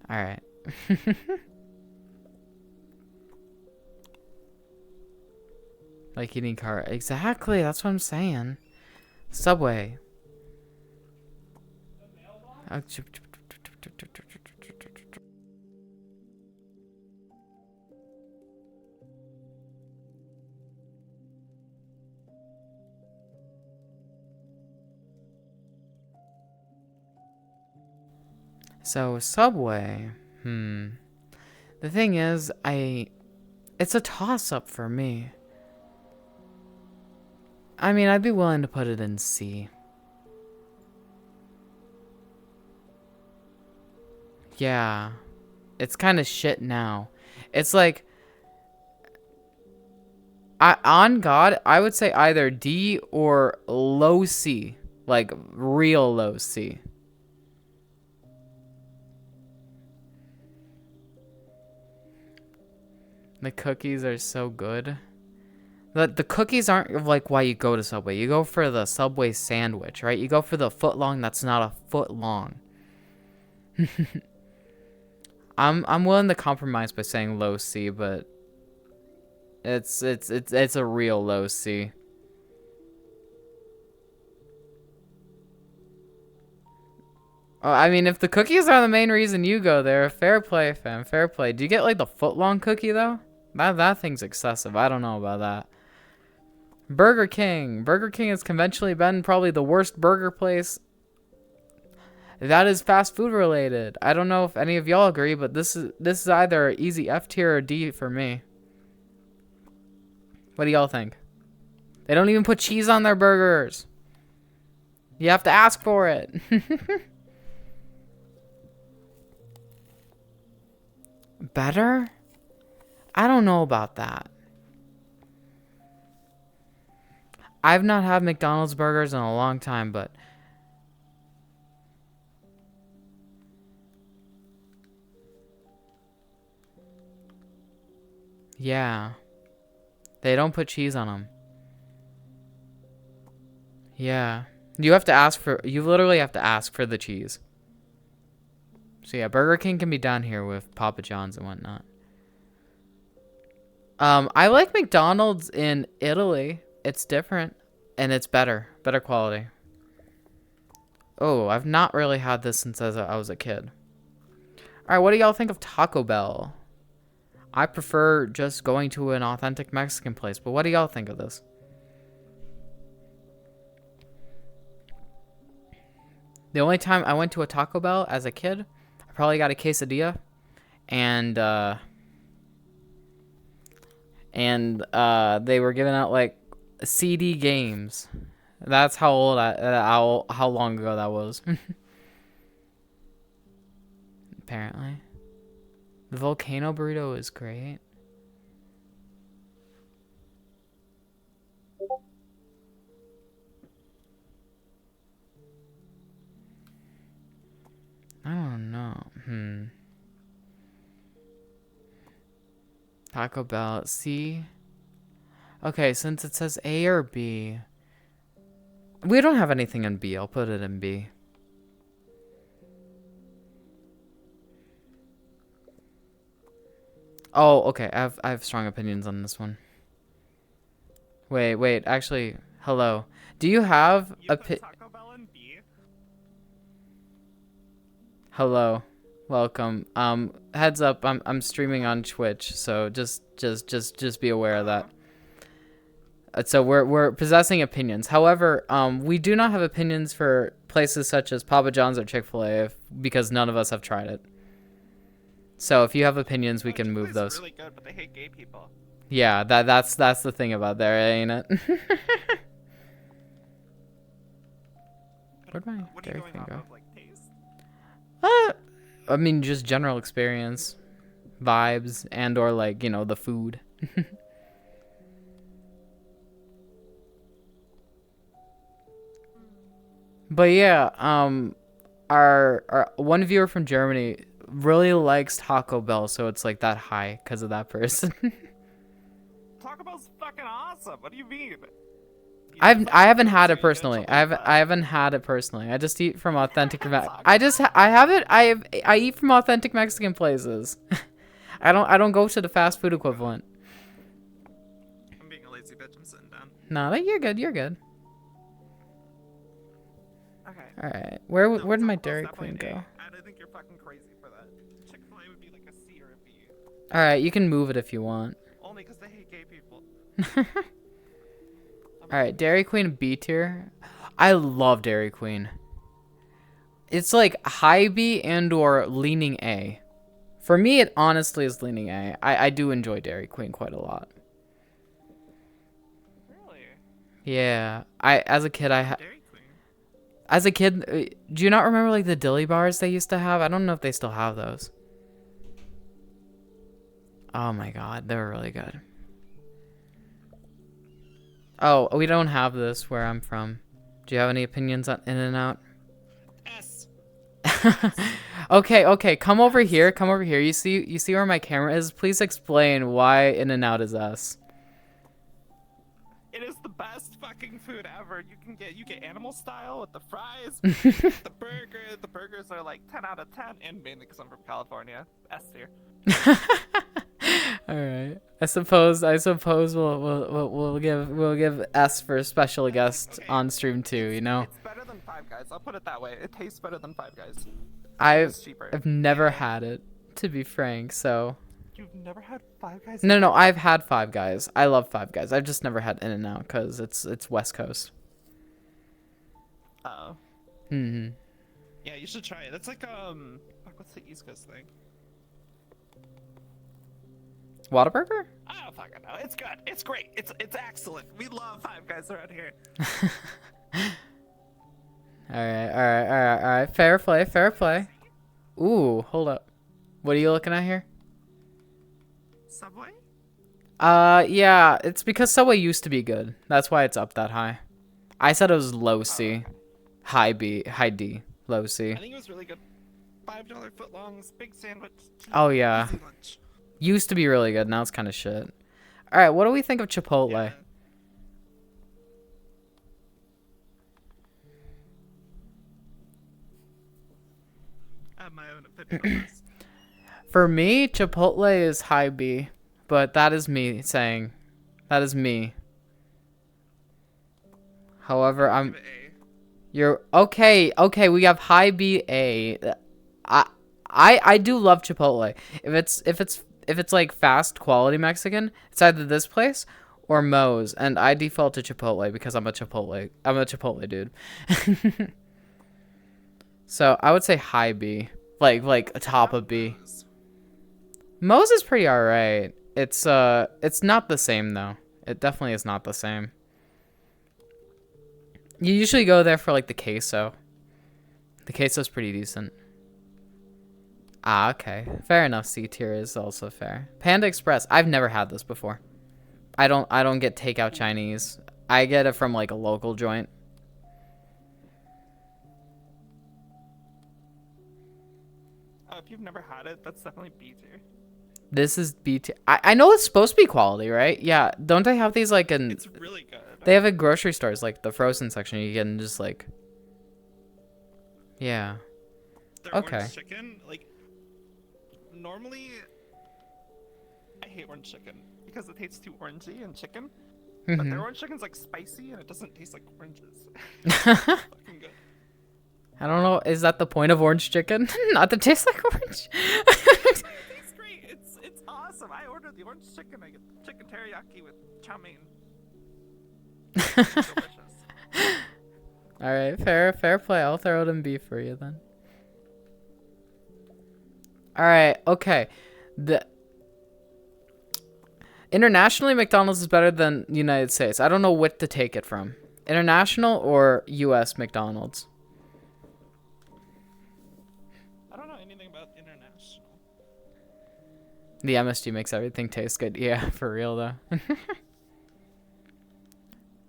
All right. Like eating car. Exactly. That's what I'm saying. Subway. So Subway. The thing is, it's a toss-up for me. I mean, I'd be willing to put it in C. Yeah. It's kind of shit now. It's like, on God, I would say either D or low C. Like, real low C. The cookies are so good. The cookies aren't like why you go to Subway. You go for the Subway sandwich, right? You go for the foot long that's not a foot long. I'm willing to compromise by saying low C, but it's a real low C. I mean, if the cookies are the main reason you go there, fair play, fam, fair play. Do you get like the foot long cookie though? That thing's excessive. I don't know about that. Burger King. Burger King has conventionally been probably the worst burger place that is fast food related. I don't know if any of y'all agree, but this is either easy F tier or D for me. What do y'all think? They don't even put cheese on their burgers. You have to ask for it. Better? I don't know about that. I've not had McDonald's burgers in a long time, but yeah. They don't put cheese on them. Yeah. You literally have to ask for the cheese. So yeah, Burger King can be down here with Papa John's and whatnot. I like McDonald's in Italy. It's different, and it's better quality. Oh, I've not really had this since I was a kid. All right, what do y'all think of Taco Bell? I prefer just going to an authentic Mexican place, but what do y'all think of this? The only time I went to a Taco Bell as a kid, I probably got a quesadilla, and they were giving out like CD games. That's how old how long ago that was. Apparently, the volcano burrito is great. I don't know. Taco Bell. C. Okay, since it says A or B, we don't have anything in B. I'll put it in B. Oh, okay. I have strong opinions on this one. Wait. Actually, hello. Do you have a Taco Bell in B? Hello. Welcome. Heads up, I'm streaming on Twitch, so just be aware of that. So we're possessing opinions. However, we do not have opinions for places such as Papa John's or Chick-fil-A because none of us have tried it. So if you have opinions, we can move those. Really good, but they hate gay people. Yeah, that's the thing about there, ain't it? Where'd my Dairy Queen go? Of, like, taste? I mean, just general experience, vibes, and or like, you know, the food. But yeah, our one viewer from Germany really likes Taco Bell, so it's like that high because of that person. Taco Bell's fucking awesome. What do you mean? I haven't had it personally. I haven't had it personally. I just eat from authentic. I eat from authentic Mexican places. I don't go to the fast food equivalent. I'm being a lazy bitch. I'm sitting down. No, you're good. You're good. Okay. All right. Where did my Dairy Queen go? I think you're fucking crazy for that. Chick-fil-A would be like a C or a B. All right, you can move it if you want. Only because they hate gay people. All right, Dairy Queen B tier. I love Dairy Queen. It's like high B and or leaning A. For me, it honestly is leaning A. I do enjoy Dairy Queen quite a lot. Really? Yeah. As a kid, Dairy Queen. As a kid, do you not remember like the dilly bars they used to have? I don't know if they still have those. Oh my god, they were really good. Oh, we don't have this where I'm from. Do you have any opinions on In-N-Out? S. Okay, come over here. Come over here. You see where my camera is? Please explain why In-N-Out is S. It is the best fucking food ever. You get animal style with the fries, the burger. The burgers are like 10 out of 10, and mainly because I'm from California, S tier. All right. I suppose we'll give S for a special guest on stream too. You know. It's better than Five Guys. I'll put it that way. It tastes better than Five Guys. I've never had it, to be frank. So. You've never had Five Guys? No, I've had Five Guys. I love Five Guys. I've just never had In-N-Out because it's West Coast. Oh. Mm-hmm. Yeah, you should try it. That's like fuck, what's the East Coast thing? Whataburger? I don't fucking know. It's good. It's great. It's excellent. We love Five Guys around here. All right. Fair play. Ooh, hold up. What are you looking at here? Subway? Yeah, it's because Subway used to be good. That's why it's up that high. I said it was low C, high B, high D, low C. I think it was really good. $5 footlongs, big sandwich. Oh yeah. Easy lunch. Used to be really good. Now it's kind of shit. All right, what do we think of Chipotle? Yeah. I have my own opinion on this. For me, Chipotle is high B, but that is me saying. That is me. However, Give it A. You're okay. Okay, we have high B A. I do love Chipotle. If it's like fast quality Mexican, it's either this place or Moe's, and I default to Chipotle because I'm a Chipotle dude. So I would say high B, like a top of B. Moe's. Moe's is pretty alright. It's not the same though. It definitely is not the same. You usually go there for like the queso. The queso's pretty decent. Ah, okay. Fair enough. C tier is also fair. Panda Express. I've never had this before. I don't get takeout Chinese. I get it from like a local joint. If you've never had it, that's definitely B tier. This is B tier. I know it's supposed to be quality, right? Yeah. Don't they have these like in? It's really good. They have at grocery stores, like the frozen section. You can just like. Yeah. Their Okay. orange chicken, like, normally, I hate orange chicken because it tastes too orangey and chicken. But their Mhm. orange chicken's like spicy and it doesn't taste like oranges. It's fucking good. I don't know. Is that the point of orange chicken? Not to taste like orange. It tastes great. It's awesome. I ordered the orange chicken. I get chicken teriyaki with chow mein. Delicious. All right, fair play. I'll throw it in B for you then. All right, okay. The internationally, McDonald's is better than United States. I don't know what to take it from. International or U.S. McDonald's? I don't know anything about international. The MSG makes everything taste good. Yeah, for real though.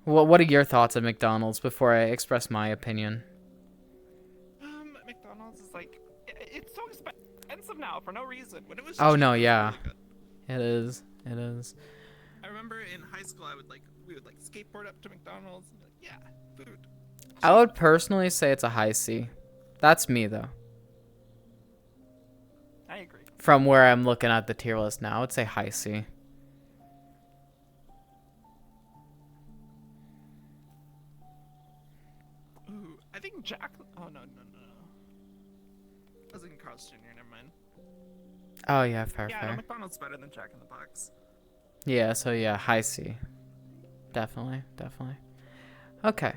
What are your thoughts on McDonald's before I express my opinion? McDonald's is like, it's so expensive now for no reason. When it was Oh cheap, no, it was yeah. really good. It is. It is. I remember in high school, we would like skateboard up to McDonald's and be like, yeah, food. I would personally say it's a high C. That's me though. I agree. From where I'm looking at the tier list now, I would say high C. Ooh, I think Jack. Oh no. I was thinking Carl's Jr. Never mind. Oh yeah, fair. Yeah, no, McDonald's better than Jack in the Box. Yeah, so yeah, high C. Definitely. Okay.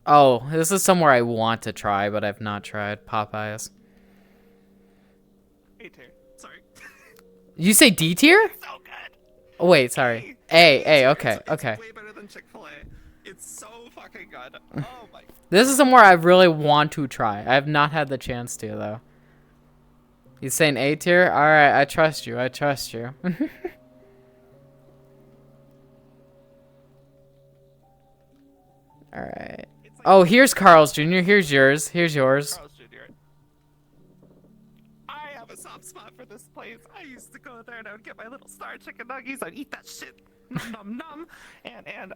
Oh, this is somewhere I want to try, but I've not tried. Popeyes. A tier. Sorry. You say D tier? So good. Oh, wait, sorry. A, okay, It's okay. way better than Chick-fil-A. It's so fucking good. Oh my. This is somewhere I really want to try. I have not had the chance to, though. You saying A tier? Alright, I trust you. Alright. It's like Oh, here's Carl's Jr. Here's yours. Carl's Jr. I have a soft spot for this place. I used to go there and I would get my little star chicken nuggies. I'd eat that shit. Nom nom nom. And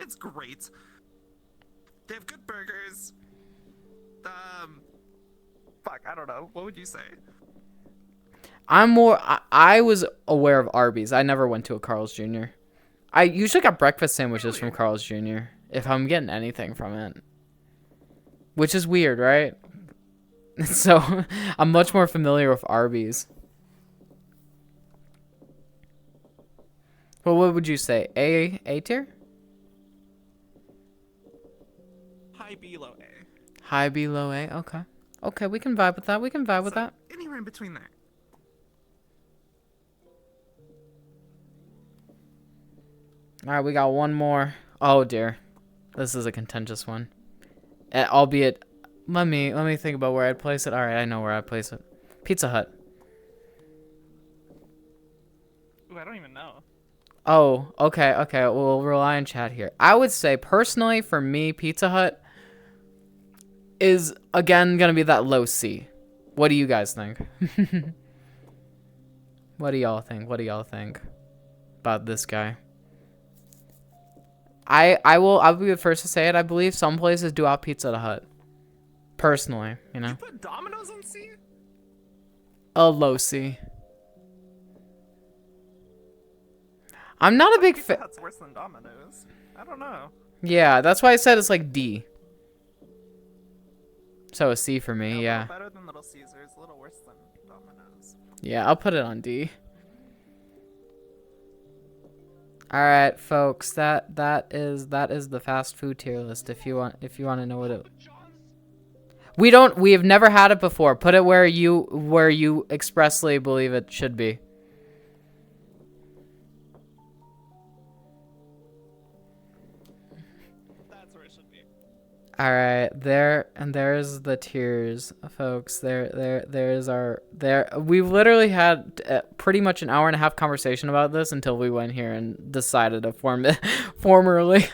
it's great. They have good burgers. Fuck, I don't know. What would you say? I was aware of Arby's. I never went to a Carl's Jr. I usually got breakfast sandwiches from Carl's Jr. if I'm getting anything from it. Which is weird, right? So, I'm much more familiar with Arby's. Well, what would you say? A tier? High B, low A. High B, low A. Okay. Okay, we can vibe with that. So, anywhere in between there. All right, we got one more. Oh dear, this is a contentious one. Albeit, let me think about where I'd place it. All right, I know where I'd place it. Pizza Hut. Ooh, I don't even know. Oh, okay. We'll rely on chat here. I would say personally, for me, Pizza Hut is again gonna be that low C. What do you guys think? What do y'all think about this guy? I'll be the first to say it. I believe some places do out Pizza Hut. Personally, you know. You put Domino's on C? A low C. I'm not a big fan. That's worse than Domino's. I don't know. Yeah, that's why I said it's like D. So a C for me, yeah. Better than Little Caesars, a little worse than Domino's. Yeah, I'll put it on D. All right, folks. That is the fast food tier list. If you want to know what it. We have never had it before. Put it where you expressly believe it should be. That's where it should be. All right, there's the tiers, folks. There's our there. We've literally had pretty much an hour and a half conversation about this until we went here and decided to form it formally.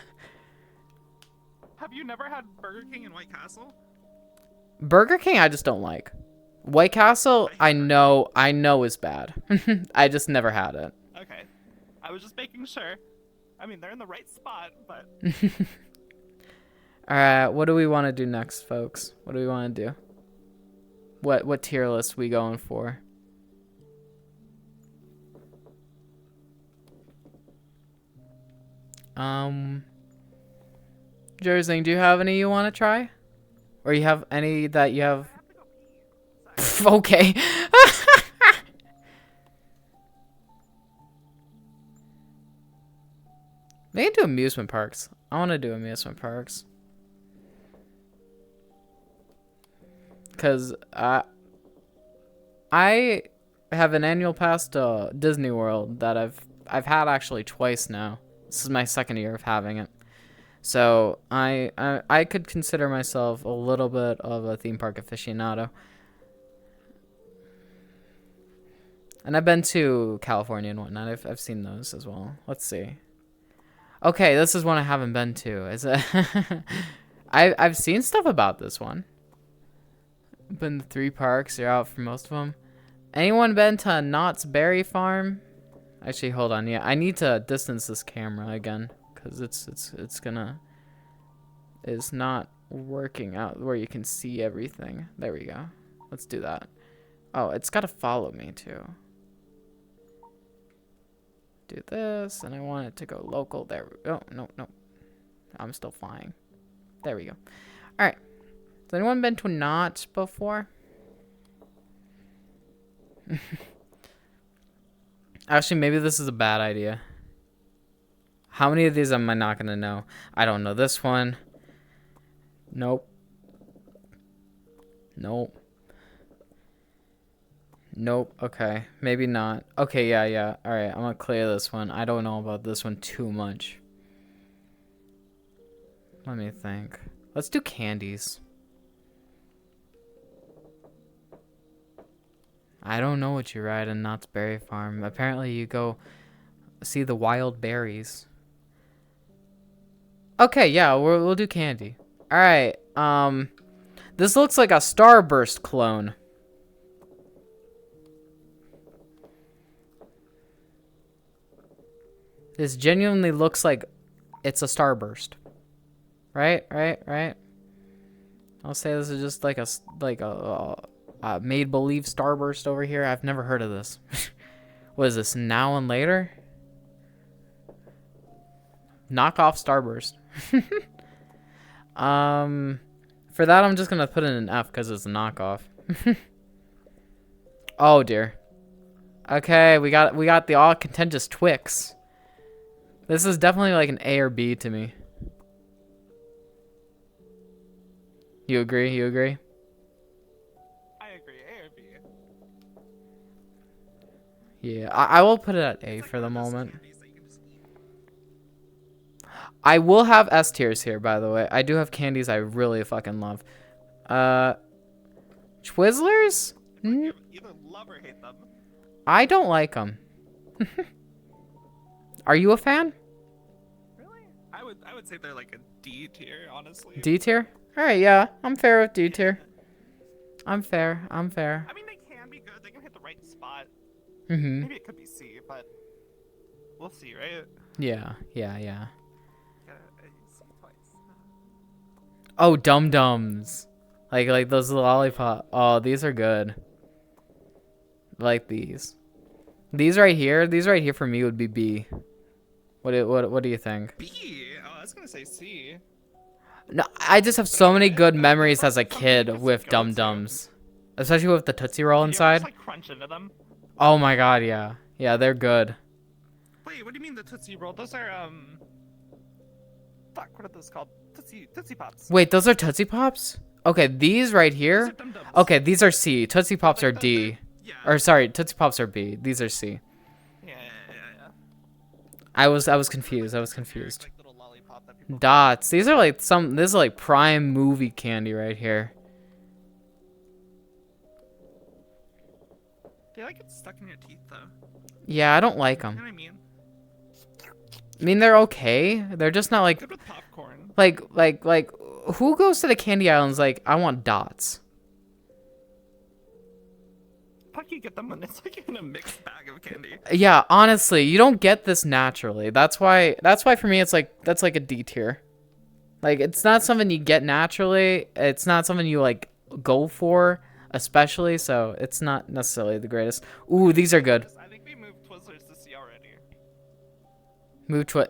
Have you never had Burger King in White Castle? Burger King, I just don't like. White Castle, I know is bad. I just never had it. Okay, I was just making sure. I mean, they're in the right spot, but. All right, what do we want to do next, folks? What do we want to do? What tier list we going for? Jersey, do you have any you want to try? Or you have any that you have? I have to go pee. Sorry. Okay. They can do amusement parks. I want to do amusement parks. Because I have an annual pass to Disney World that I've had actually twice now. This is my second year of having it. So I could consider myself a little bit of a theme park aficionado. And I've been to California and whatnot. I've seen those as well. Let's see. Okay, this is one I haven't been to. Is it? I've seen stuff about this one. Been to 3 parks. You're out for most of them. Anyone been to Knott's Berry Farm? Actually, hold on. Yeah, I need to distance this camera again because it's not working out where you can see everything. There we go. Let's do that. Oh, it's got to follow me too. Do this, and I want it to go local. There we go. Oh, no. I'm still flying. There we go. All right. Has anyone been to Knott's before? Actually, maybe this is a bad idea. How many of these am I not going to know? I don't know this one. Nope. Okay. Maybe not. Okay, yeah. All right, I'm going to clear this one. I don't know about this one too much. Let me think. Let's do candies. I don't know what you ride in Knott's Berry Farm. Apparently you go see the wild berries. Okay, yeah, we'll do candy. All right. This looks like a Starburst clone. This genuinely looks like it's a Starburst. Right? I'll say this is just like a made-believe Starburst over here. I've never heard of this. What is this, Now and Later? Knockoff Starburst. For that, I'm just gonna put in an F because it's a knockoff. Oh dear. Okay, we got the all contentious Twix. This is definitely like an A or B to me. You agree? I agree. A or B. Yeah, I will put it at A for the moment. I will have S tiers here, by the way. I do have candies I really fucking love. Twizzlers? You either love or hate them. I don't like them. Are you a fan? Really? I would say they're like a D tier, honestly. D tier? All right, yeah, I'm fair with D tier. I'm fair. I mean, they can be good. They can hit the right spot. Maybe it could be C, but we'll see, right? Yeah. C twice. Oh, Dum Dums. Like those lollipop. Oh, these are good. Like these. These right here for me would be B. What do you think? B? Oh, I was gonna say C. No, I just have so many good memories as a kid with Dum Dums, especially with the Tootsie Roll inside. Just, like, crunch into them. Oh my god, yeah, they're good. Wait, what do you mean the Tootsie Roll? Those are fuck, what are those called? Tootsie Pops. Wait, those are Tootsie Pops? Okay, these right These here. are Dum Dums. Okay, these are C. Tootsie Pops are They're- D. yeah. Or sorry, Tootsie Pops are B. These are C. Yeah. I was confused. I was confused. Like little lollipop that people Dots. These are like this is like prime movie candy right here. They like get stuck in your teeth though. Yeah, I don't like You know them. what I mean? I mean, they're okay. They're just not like Good with popcorn. like who goes to the candy islands like I want dots? How can you get them when it's like in a mixed bag of candy? Yeah, honestly, you don't get this naturally. That's why for me it's like that's like a D tier. Like it's not something you get naturally. It's not something you like go for especially, so it's not necessarily the greatest. Ooh, these are good. I think we moved Twizzlers to C already.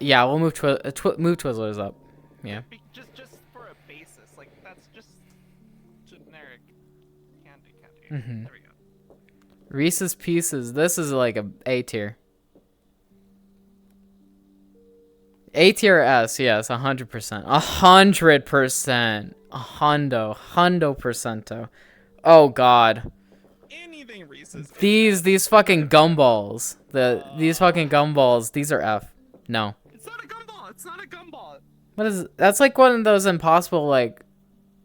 Yeah, we'll move move Twizzlers up. Yeah. Just for a basis, like that's just generic candy. Mhm. There we go. Reese's Pieces. This is like A tier. A tier or S, yes, 100%. 100%. Hundo percento. Oh god. Anything Reese's. These fucking gumballs. These fucking gumballs, these are F. No. It's not a gumball. It's not a gumball. What is that's like one of those impossible like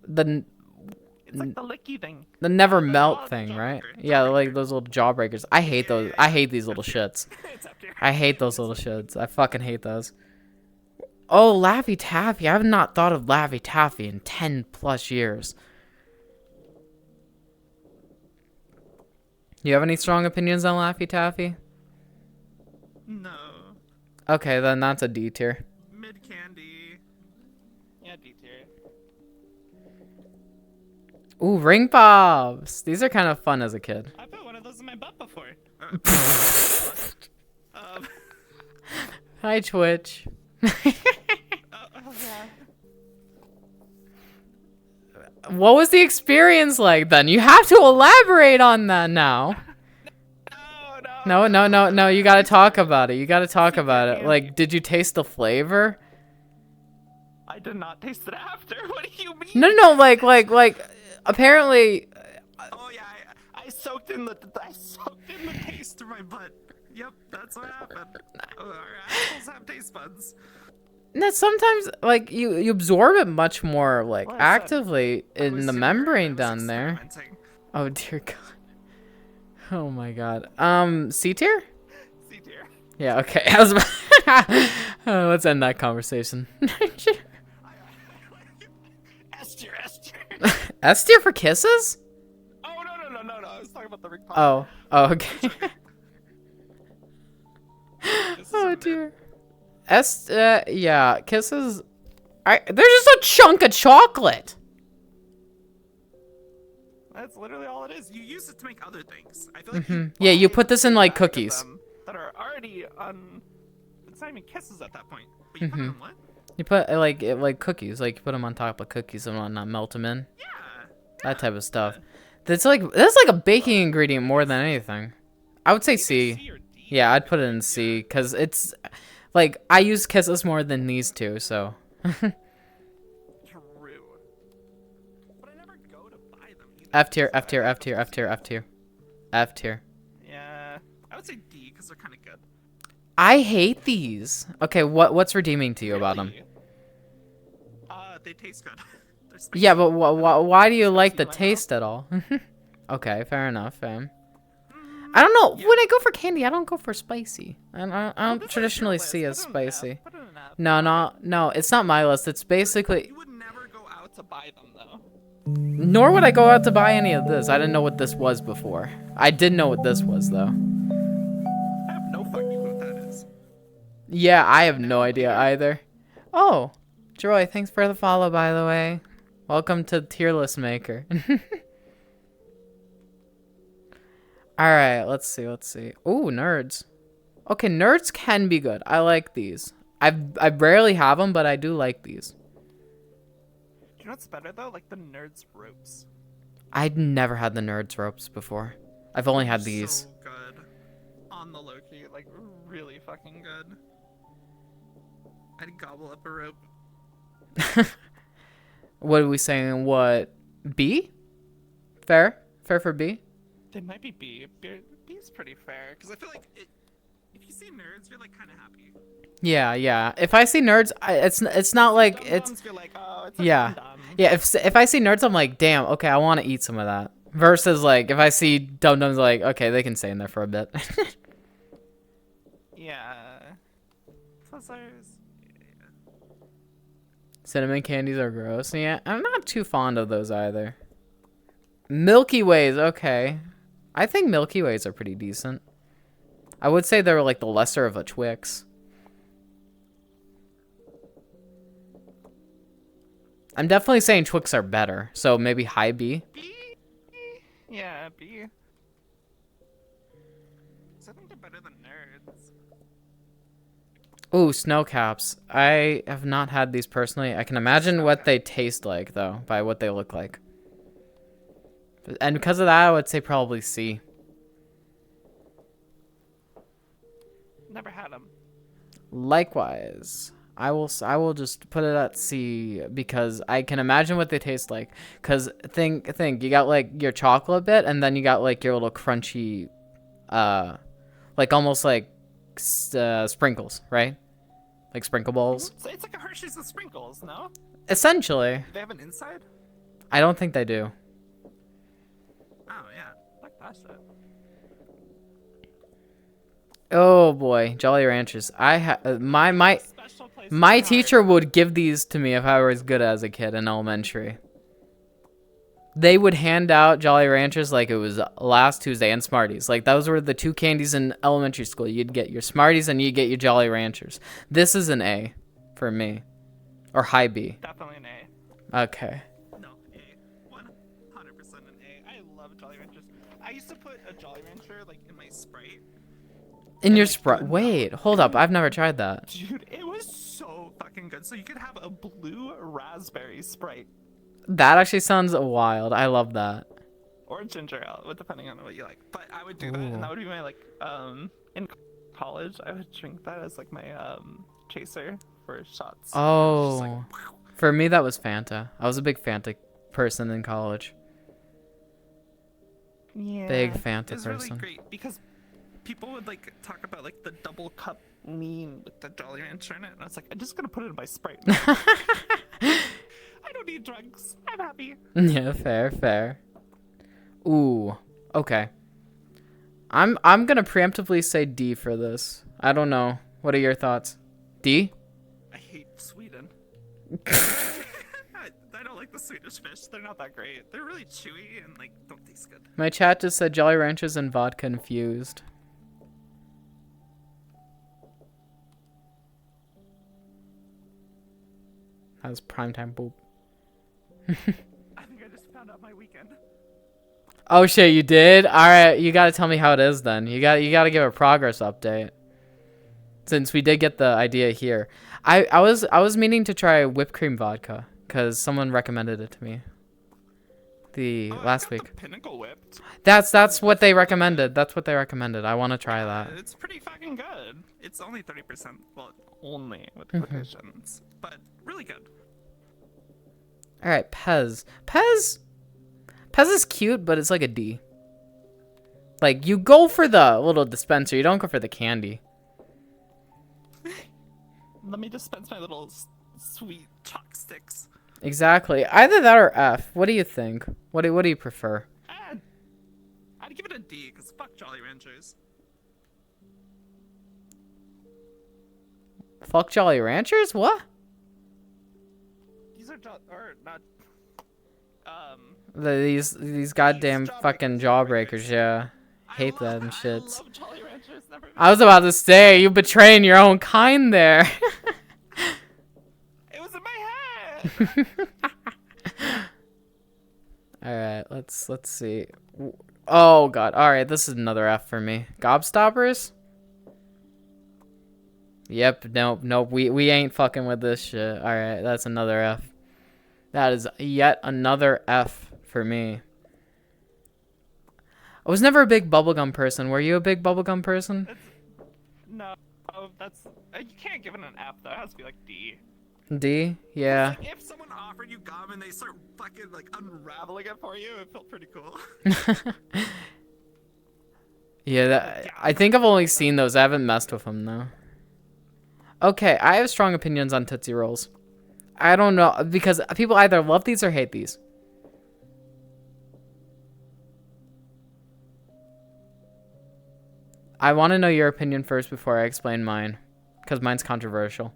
It's like the licky thing. the never The melt jaw- thing, right? jawbreaker. Yeah, like those little jawbreakers. I hate those. I hate these little shits. It's up here. I hate those little shits. I fucking hate those. Oh, Laffy Taffy. I have not thought of Laffy Taffy in 10 plus years. You have any strong opinions on Laffy Taffy? No. Okay, then that's a D tier. Mid candy. Yeah, D tier. Ooh, Ring Pops. These are kind of fun as a kid. I put one of those in my butt before. Hi, Twitch. Yeah. What was the experience like then? You have to elaborate on that now. No, you gotta talk about it. You gotta talk about it. Like, did you taste the flavor? I did not taste it after. What do you mean? No, like, apparently, Oh yeah, I soaked in the taste of my butt. Yep, that's what happened. Our assholes have taste buds. no, sometimes, like, you absorb it much more, like, Well, I said, actively I in was the super- membrane I was down there. experimenting. Oh, dear God. Oh, my God. C tier? C tier. Yeah, okay. I was about let's end that conversation. S tier. S tier for kisses? Oh no! I was talking about the Ring Pop. Oh, okay. This is a Oh, mid. dear. Yeah, kisses. They're just a chunk of chocolate. That's literally all it is. You use it to make other things. I feel like Yeah, you buy put this in, a like, bag of cookies. them that are already on. It's not even kisses at that point. But you put them in what? You put like cookies, like you put them on top of cookies and whatnot, melt them in, Yeah. that type of stuff. That's like a baking ingredient more than anything. I would say Either C. C or D. Yeah, I'd put it in C because it's like I use kisses more than these two, so. True. But I never go to buy them either. F tier, F tier, F tier, F tier, F tier, F tier. Yeah. I would say D because they're kind of good. I hate these. Okay, what's redeeming to you about them? Really? They taste good. They're spicy. Yeah, but why do you like the in my mouth. taste at all? Okay, fair enough, fam. I don't know. When I go for candy, I don't go for spicy. I don't This is traditionally your list. see as Put it in an F. spicy. Put it in an F. No, it's not my list. It's basically. You would never go out to buy them though. Nor would I go out to buy any of this. I didn't know what this was before. I did know what this was, though. I have no fucking clue what that is. Yeah, I have no idea either. Oh, Joy, thanks for the follow, by the way. Welcome to Tier List Maker. Alright, let's see. Ooh, nerds. Okay, nerds can be good. I like these. I rarely have them, but I do like these. Do you know what's better though? Like the Nerds ropes. I'd never had the nerds ropes before. I've only had They're these. So good. on the low key, like really fucking good. I'd gobble up a rope. What are we saying? What? B? Fair? Fair for B? They might be B. B is pretty fair because I feel like if you see nerds, you're like kind of happy. Yeah, yeah. If I see nerds, it's not like it's You're like, oh, it's yeah, dum-dum. yeah. If I see nerds, I'm like, damn, okay, I want to eat some of that. Versus like if I see dum dums, like, okay, they can stay in there for a bit. Yeah. Fuzzers. Yeah. Cinnamon candies are gross. Yeah, I'm not too fond of those either. Milky Ways, okay. I think Milky Ways are pretty decent. I would say they're like the lesser of a Twix. I'm definitely saying Twix are better, so maybe high B. B? Yeah, B. So I think they're better than nerds. Ooh, snow caps. I have not had these personally. I can imagine what they taste like, though, by what they look like. And because of that, I would say probably C. Never had them. Likewise. I will just put it at C because I can imagine what they taste like. Cause think you got like your chocolate bit and then you got like your little crunchy, like almost like sprinkles, right? Like sprinkle balls. So it's like a Hershey's with sprinkles, no? Essentially. Do they have an inside? I don't think they do. Oh yeah, like that shit. Oh boy, Jolly Ranchers. My teacher would give these to me if I was good as a kid in elementary. They would hand out Jolly Ranchers like it was last Tuesday and Smarties. Like those were the two candies in elementary school. You'd get your Smarties and you'd get your Jolly Ranchers. This is an A for me. Or high B. Definitely an A. Okay. No, A. 100% an A. I love Jolly Ranchers. I used to put a Jolly Rancher like in my Sprite. In your Sprite? Wait, hold up. I've never tried that. Dude, it was so fucking good. So you could have a blue raspberry Sprite. That actually sounds wild. I love that. Or ginger ale, depending on what you like. But I would do that, and that would be my like in college I would drink that as like my chaser for shots. Oh. Like, for me that was Fanta. I was a big Fanta person in college. yeah. Big Fanta it's person. Really great because people would like talk about like the double cup lean with the Jolly Rancher in it, and I was like, I'm just gonna put it in my Sprite. I don't need drugs. I'm happy. Yeah, fair. Ooh, okay. I'm gonna preemptively say D for this. I don't know. What are your thoughts? D? I hate Sweden. I don't like the Swedish fish. They're not that great. They're really chewy and like don't taste good. My chat just said Jolly Ranchers and vodka infused. That was primetime boop. I think I just found out my weekend. Oh shit, you did? Alright, you gotta tell me how it is then. You gotta give a progress update. Since we did get the idea here. I was meaning to try whipped cream vodka, because someone recommended it to me. Last week. The Pinnacle whipped. That's what they recommended. That's what they recommended. I wanna try that. It's pretty fucking good. It's only 30%. Well, only with quotations. But really good. Alright, Pez. Pez is cute, but it's like a D. Like, you go for the little dispenser. You don't go for the candy. Let me dispense my little sweet chalk sticks. Exactly. Either that or F. What do you think? What do you prefer? I'd give it a D, because fuck Jolly Ranchers. Fuck Jolly Ranchers? What? These are not. These goddamn fucking jawbreakers, yeah. Hate them shits. I love Jolly Ranchers. Never I was about to say, you betraying your own kind there. It was in my head. Alright, let's see. Oh god. Alright, this is another F for me. Gobstoppers? Yep, nope, we ain't fucking with this shit. Alright, that's another F. That is yet another F for me. I was never a big bubblegum person. Were you a big bubblegum person? It's no. That's you can't give it an F though. It has to be like D. D? 'Cause, Yeah. like, if someone offered you gum and they start fucking like unraveling it for you, it felt pretty cool. Yeah, I think I've only seen those. I haven't messed with them though. Okay, I have strong opinions on Tootsie Rolls. I don't know because people either love these or hate these. I want to know your opinion first before I explain mine, because mine's controversial.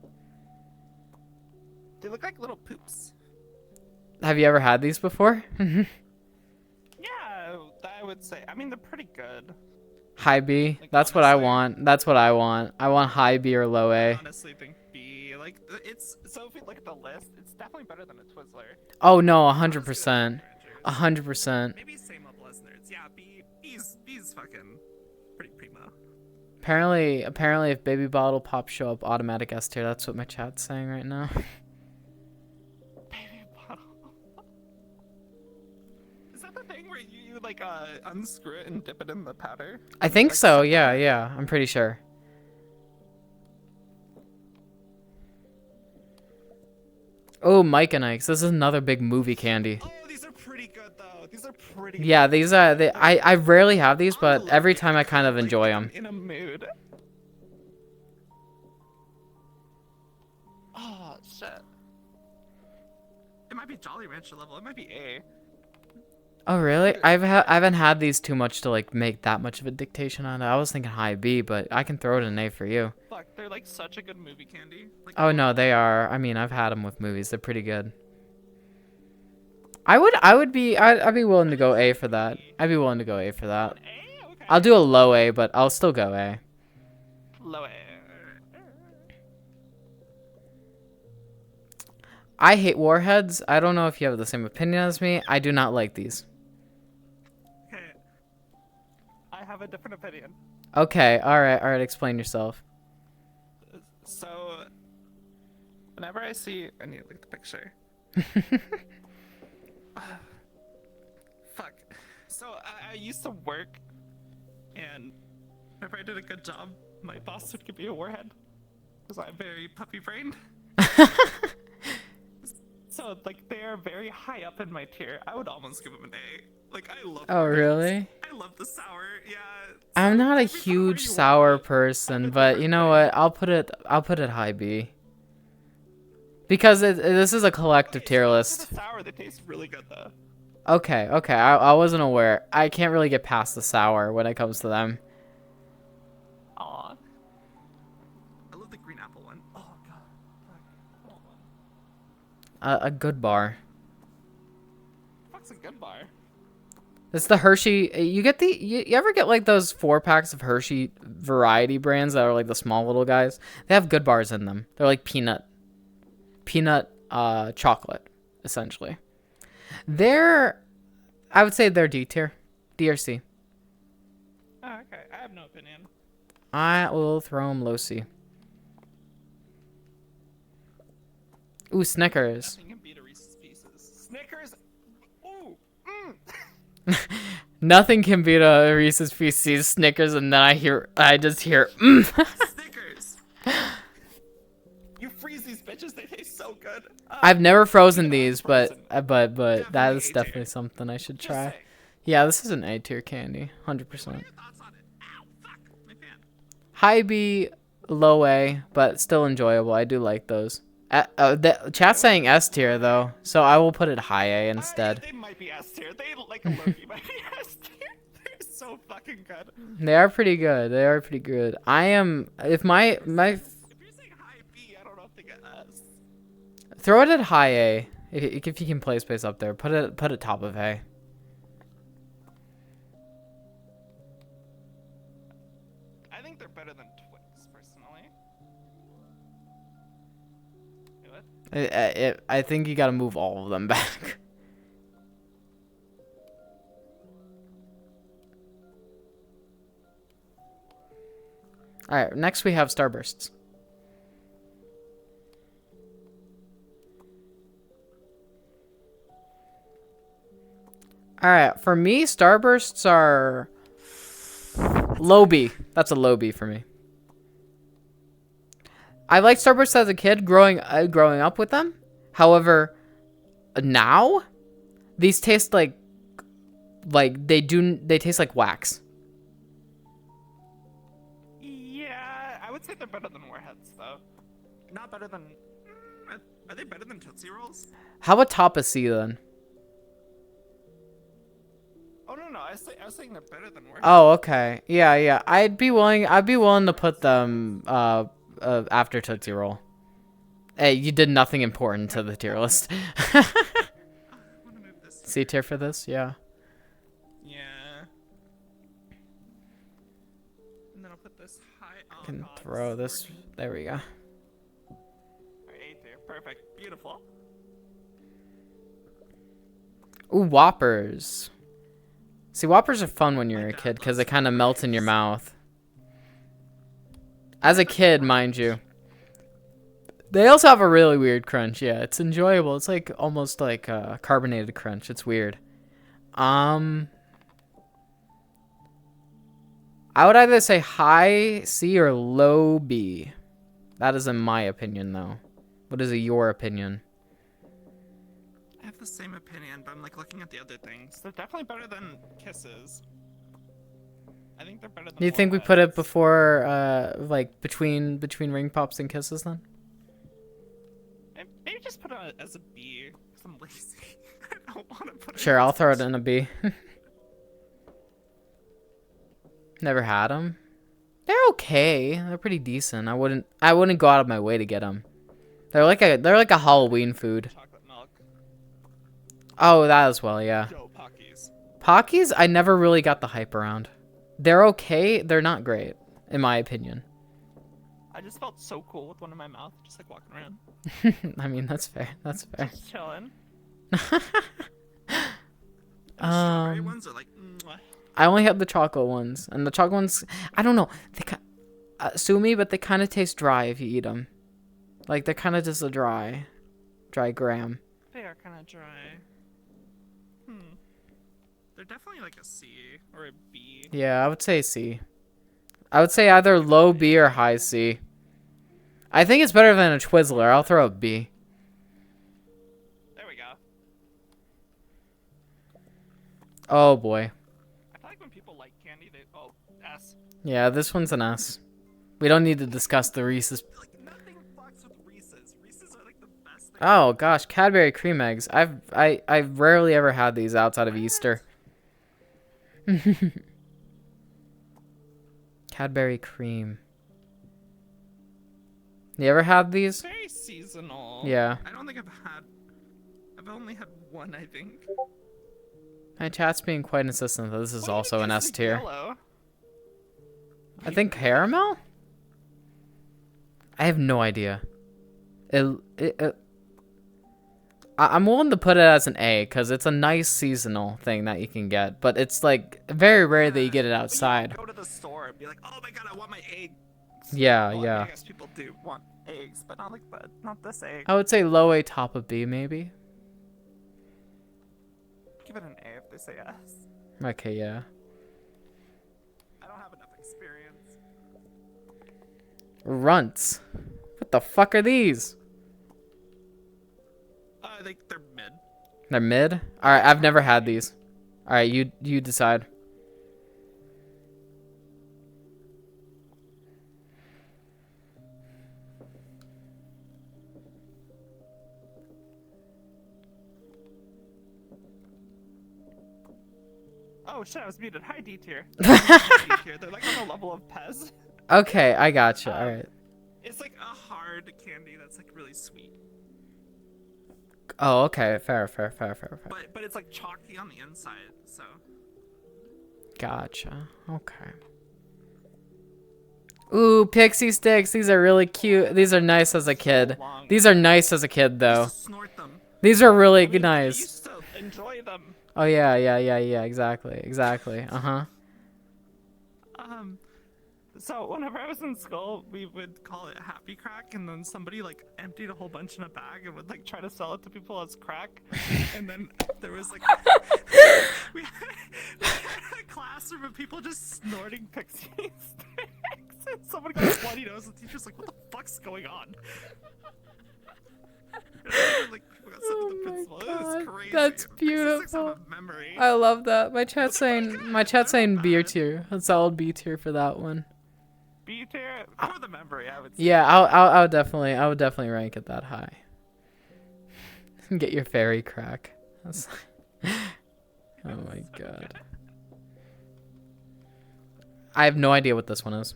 They look like little poops. Have you ever had these before? Yeah, I would say. I mean, they're pretty good. High B. Like, That's what I honestly, want. That's what I want. I want high B or low I A. honestly think B. Like, it's so if you look at the list, it's definitely better than a Twizzler. Oh no, Honestly, 100%. like, 100%. maybe same up listeners. Yeah, B's fucking pretty primo. Apparently, if Baby Bottle Pops show up, automatic S tier. That's what my chat's saying right now. Baby bottle. Is that the thing where you like unscrew it and dip it in the powder? I think Like, so. suck Yeah, on it? yeah. I'm pretty sure. Oh, Mike and Ike's. This is another big movie candy. Oh, these are pretty good though. These are pretty. Yeah, good. these are. I rarely have these, On but the every low time I kind of like, enjoy if I'm them. in a mood. Oh shit. It might be Jolly Rancher level. It might be A. Oh really? I haven't had these too much to like make that much of a dictation on it. I was thinking high B, but I can throw it in A for you. Fuck, they're like such a good movie candy. Like, Oh no, they are. I mean, I've had them with movies. They're pretty good. I'd be willing to go A for that. I'd be willing to go A for that. A? Okay. I'll do a low A, but I'll still go A. Low A. I hate warheads. I don't know if you have the same opinion as me. I do not like these. Okay. I have a different opinion. Okay, alright, explain yourself. So, whenever I see, I need to look at the picture. Fuck. So I used to work, and whenever I did a good job, my boss would give me a warhead because I'm very puppy brained. So like they are very high up in my tier. I would almost give them an A. Like I love. Oh, warheads. really? I love the sour. Yeah. I'm not a every time huge you sour want it, person, a but different you know thing. what? I'll put it high B. Because this is a collective Okay, tier so list. for the sour, they taste really good though. Okay, I wasn't aware. I can't really get past the sour when it comes to them. Aw. I love the green apple one. Oh god. Fuck. Hold on. A good bar. Fuck's a good bar. It's the Hershey. You get you ever get like those 4-packs of Hershey variety brands that are like the small little guys? They have good bars in them. They're like peanut chocolate, essentially. I would say they're D tier. D or C. Oh, okay. I have no opinion. I will throw them low C. Ooh, Snickers. Nothing can beat a Reese's Pieces. Snickers. Ooh. Nothing can beat a Reese's Pieces Snickers, and then I just hear. Snickers. You freeze these bitches. They taste so good. I've never frozen Dude, these, frozen. but that Definitely is A definitely tier. something I should Just try. saying. Yeah, this is an A tier candy, 100%. What are your thoughts on it? Ow, fuck. My fan. High B, low A, but still enjoyable. I do like those. The chat's saying S tier though, so I will put it high A instead. They might be S tier. They like a Loki might be S tier. They're so fucking good. They are pretty good. They are pretty good. I am if my If you're saying high B, I don't know if they get S. throw it at high A if you can play space up there. Put it top of A. I think they're better than Twix, personally. Wait, what? I think you got to move all of them back. All right, next we have Starbursts. All right, for me, Starbursts are Low B. That's a low B for me. I liked Starburst as a kid, growing up with them. However, now these taste like they taste like wax. Yeah, I would say they're better than Warheads, though. Not better than. Are they better than Tootsie Rolls? How about top of C then? Oh no, I was saying they're better than Warheads. Oh, okay. Yeah. I'd be willing to put them after Tootsie Roll. Hey, you did nothing important to the tier list. I want to move this. C tier for this, yeah. Yeah. And then I'll put this high. Oh, Can God, throw this. There we go. Alright, A tier. Perfect. Beautiful. Ooh, Whoppers. See, Whoppers are fun when you're a kid because they kind of melt in your mouth. As a kid, mind you. They also have a really weird crunch. Yeah, it's enjoyable. It's like almost like a carbonated crunch. It's weird. I would either say high C or low B. That is in my opinion, though. What is your opinion? I have the same opinion, but I'm like looking at the other things. They're definitely better than Kisses. I think they're better than. Do you think we put it before, like between Ring Pops and Kisses then? Maybe just put it as a B, because I'm lazy. I don't want to put it. Sure, I'll throw it in a B. Never had them. They're okay. They're pretty decent. I wouldn't go out of my way to get them. They're like a Halloween food. Chocolate milk. Oh, that as well, yeah. Joe Pockies. Pockies, I never really got the hype around. They're okay. They're not great, in my opinion. I just felt so cool with one in my mouth, just like walking around. I mean, that's fair. That's fair. Just chilling. Strawberry ones are like. Mwah. I only have the chocolate ones, and the chocolate ones, I don't know. They sue me, but they kind of taste dry if you eat them. Like they're kind of just a dry graham. They are kind of dry. They're definitely like a C or a B. Yeah, I would say C. I would say either low B or high C. I think it's better than a Twizzler. I'll throw a B. There we go. Oh boy. I feel like when people like candy, they S. Yeah, this one's an S. We don't need to discuss the Reese's. Like nothing fucks with Reese's. Reese's are like the best thing. Oh gosh, Cadbury cream eggs. I've rarely ever had these outside of Easter. Cadbury cream. You ever had these? Very seasonal. Yeah. I don't think I've only had one, I think. My chat's being quite insistent that this is What do you also an guess S is tier. yellow? I think caramel? I have no idea. I'm willing to put it as an A because it's a nice seasonal thing that you can get, but it's like very rare that you get it But outside. you go to the store and be like, oh my god, I want my eggs. Yeah, Well, I mean, yeah. I guess people do want eggs, but not like that. Not this egg. I would say low A, top of B, maybe. Give it an A if they say yes. Okay, yeah. I don't have enough experience. Runts. What the fuck are these? I think they're mid. They're mid? Alright, I've never had these. Alright, you decide. Oh shit, I was muted. Hi, D tier. Hi, D tier. They're like on the level of Pez. Okay, I gotcha. Alright. It's like a hard candy that's like really sweet. Oh, okay. Fair. But it's like chalky on the inside, so. Gotcha. Okay. Ooh, pixie sticks. These are really cute. These are nice as a kid. Long. These are nice as a kid, I though. used to snort them. These are really I mean, I nice. used to enjoy them. Oh, yeah. Exactly. Uh-huh. So whenever I was in school, we would call it Happy Crack, and then somebody like emptied a whole bunch in a bag and would like try to sell it to people as crack. And then there was like we had a class classroom of people just snorting pixie sticks, and someone got a bloody nose, and the teacher's like, "What the fuck's going on?" Like, people got sent to the principal. It was crazy. That's Pixie sticks have beautiful. a memory. I love that. My chat's saying B tier. A solid B tier for that one. B tier for the memory, I would say. Yeah, I would definitely rank it that high. Get your fairy crack. That's oh my god. I have no idea what this one is.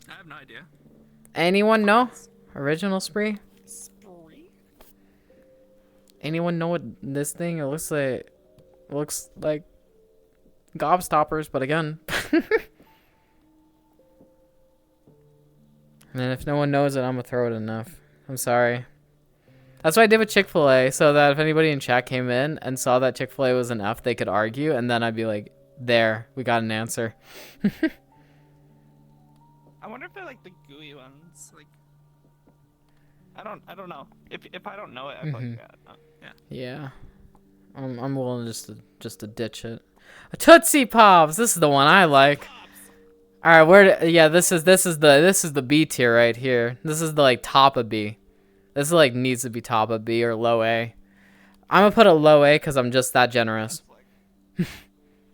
I have no idea. Anyone know? Original Spree? Spree? Anyone know what this thing? It looks like gobstoppers, but again. And if no one knows it, I'm gonna throw it enough. I'm sorry. That's what I did with Chick-fil-A, so that if anybody in chat came in and saw that Chick-fil-A was an F, they could argue, and then I'd be like, there, we got an answer. I wonder if they're like the gooey ones. Like, I don't know. If I don't know it, I'm like, yeah. Yeah. I'm willing just to ditch it. Tootsie Pops. This is the one I like. All right, this is the B tier right here. This is the like top of B. This is like needs to be top of B or low A. I'm gonna put it low A because I'm just that generous.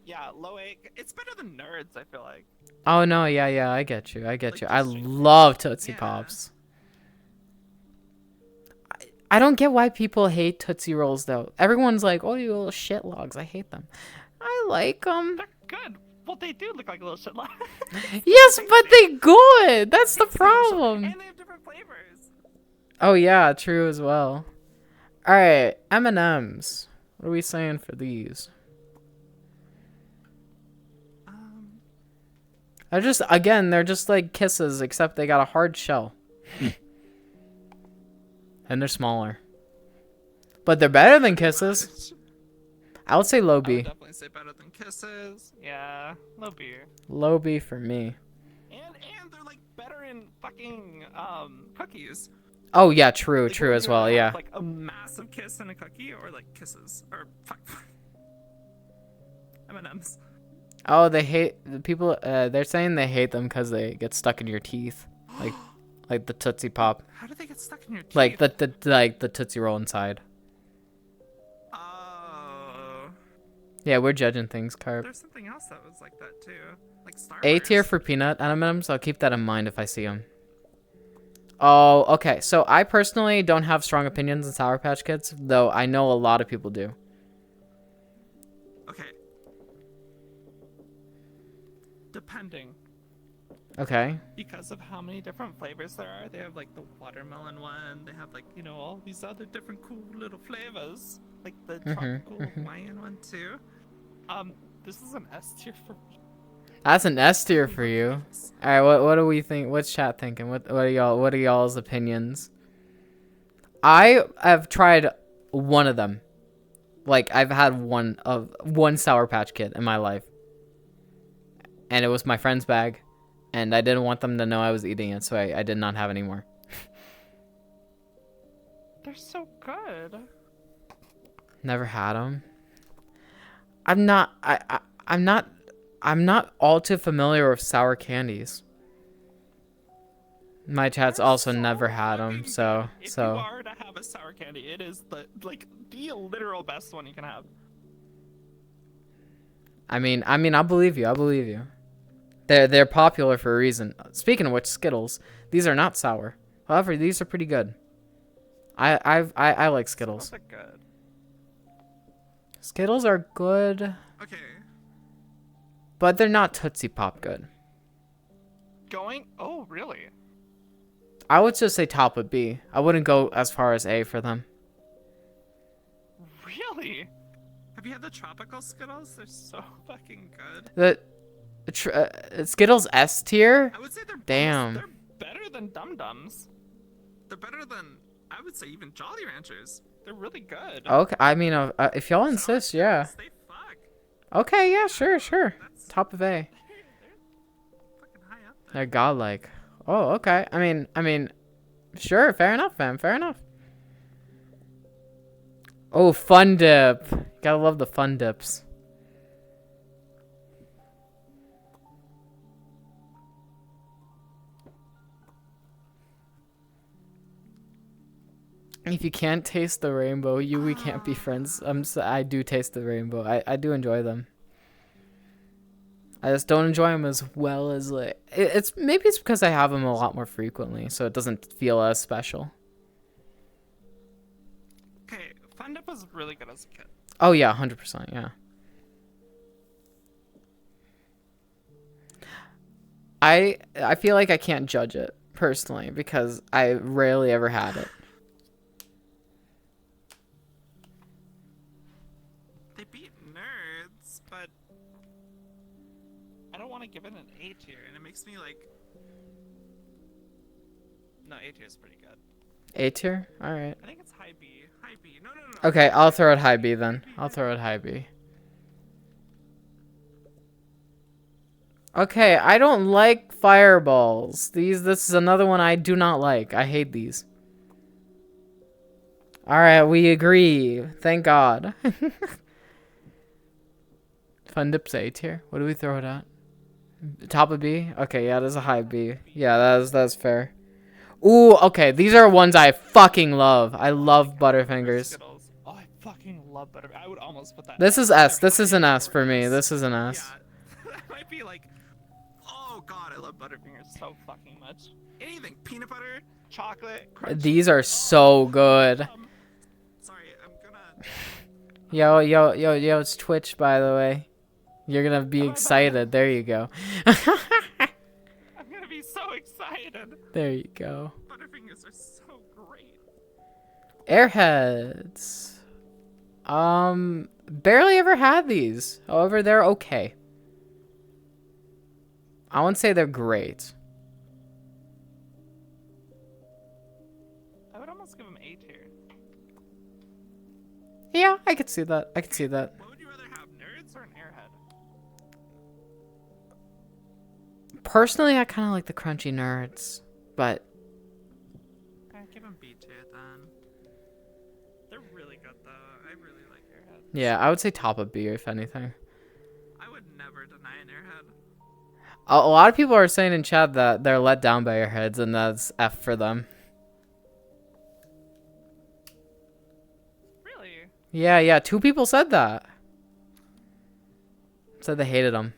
Yeah, low A. It's better than Nerds, I feel like. Oh no, yeah, I get you. I love Tootsie Pops. I don't get why people hate Tootsie Rolls though. Everyone's like, "Oh, you little shit logs." I hate them. I like them. They're good. Well, they do look like little shit logs. Yes, but they good. That's the problem. And they have different flavors. Oh yeah, true as well. All right, M&Ms. What are we saying for these? They're just like Kisses, except they got a hard shell. And they're smaller. But they're better than Kisses. I would say low B. I would definitely say better than Kisses. Yeah, low B. Low B for me. And they're like better in fucking cookies. Oh yeah, true Like, as well, yeah. Like a massive kiss in a cookie, or like Kisses, or M&Ms. Oh, they hate the people. They're saying they hate them because they get stuck in your teeth, like the Tootsie Pop. How do they get stuck in your teeth? Like the Tootsie Roll inside. Oh. Yeah, we're judging things, Carp. There's something else that was like that too, like Star A tier Wars. for peanut M&Ms. I'll keep that in mind if I see them. Oh, okay. So I personally don't have strong opinions on Sour Patch Kids, though I know a lot of people do. Okay. Depending. Okay. Because of how many different flavors there are, they have like the watermelon one. They have like, you know, all these other different cool little flavors, like the tropical Hawaiian one too. This is an S tier for me. That's an S tier for you. All right, what do we think? What's chat thinking? What are y'all's opinions? I have tried one of them. Like I've had one Sour Patch Kid in my life, and it was my friend's bag, and I didn't want them to know I was eating it, so I did not have any more. They're so good. Never had them. I'm not all too familiar with sour candies. My chat's also never had them, so If you are to have a sour candy, it is the literal best one you can have. I mean, I believe you. They're popular for a reason. Speaking of which, Skittles, these are not sour. However, these are pretty good. I like Skittles. Skittles are good. Skittles are good. Okay. But they're not Tootsie Pop good. Oh, really? I would just say top of B. I wouldn't go as far as A for them. Really? Have you had the tropical Skittles? They're so fucking good. Skittles S tier? I would say Damn. They're better than Dum Dums. They're better than, I would say, even Jolly Ranchers. They're really good. Okay, I mean, if y'all insist, yeah. They fuck. Okay, yeah, sure. That's Top of A. they're fucking high up there. They're godlike. Oh, okay. I mean, sure. Fair enough, fam. Fair enough. Oh, Fun Dip. Gotta love the Fun Dips. If you can't taste the rainbow, we can't be friends. I do taste the rainbow. I do enjoy them. I just don't enjoy them as well as like maybe it's because I have them a lot more frequently, so it doesn't feel as special. Okay, Fun Dip was really good as a kid. Oh yeah, 100%, yeah. I feel like I can't judge it personally because I rarely ever had it. They beat Nerds, but I don't want to give it an A tier, and it makes me like. No, A tier is pretty good. A tier? All right. I think it's high B. High B. No, no, no. Okay, I'll throw it high B then. I'll throw it high B. Okay, I don't like fireballs. This is another one I do not like. I hate these. All right, we agree. Thank God. Fun Dip's A tier. What do we throw it at? Top of B? Okay, yeah, there's a high B. Yeah, that's fair. Ooh, okay, these are ones I fucking love. I love Butterfingers. Skittles. Oh, I fucking love Butterfingers. I would almost put that. This is S. This is an S for me. This is an S. Yeah, that might be like. Oh God, I love Butterfingers so fucking much. Anything, peanut butter, chocolate. Crunchy. These are so good. Sorry, I'm gonna. Yo, it's Twitch, by the way. You're gonna be excited. There you go. I'm gonna be so excited. There you go. Butterfingers are so great. Airheads. Barely ever had these. However, they're okay. I wouldn't say they're great. I would almost give them A tier. Yeah, I could see that. I could see that. What would you rather have, Nerds or an Airhead? Personally, I kind of like the crunchy Nerds, but Give them B tier then. They're really good though. I really like Airheads. yeah, I would say top of B if anything. I would never deny an Airhead. A lot of people are saying in chat that they're let down by Airheads, and that's F for them. Really? Yeah, 2 people said that. Said they hated them.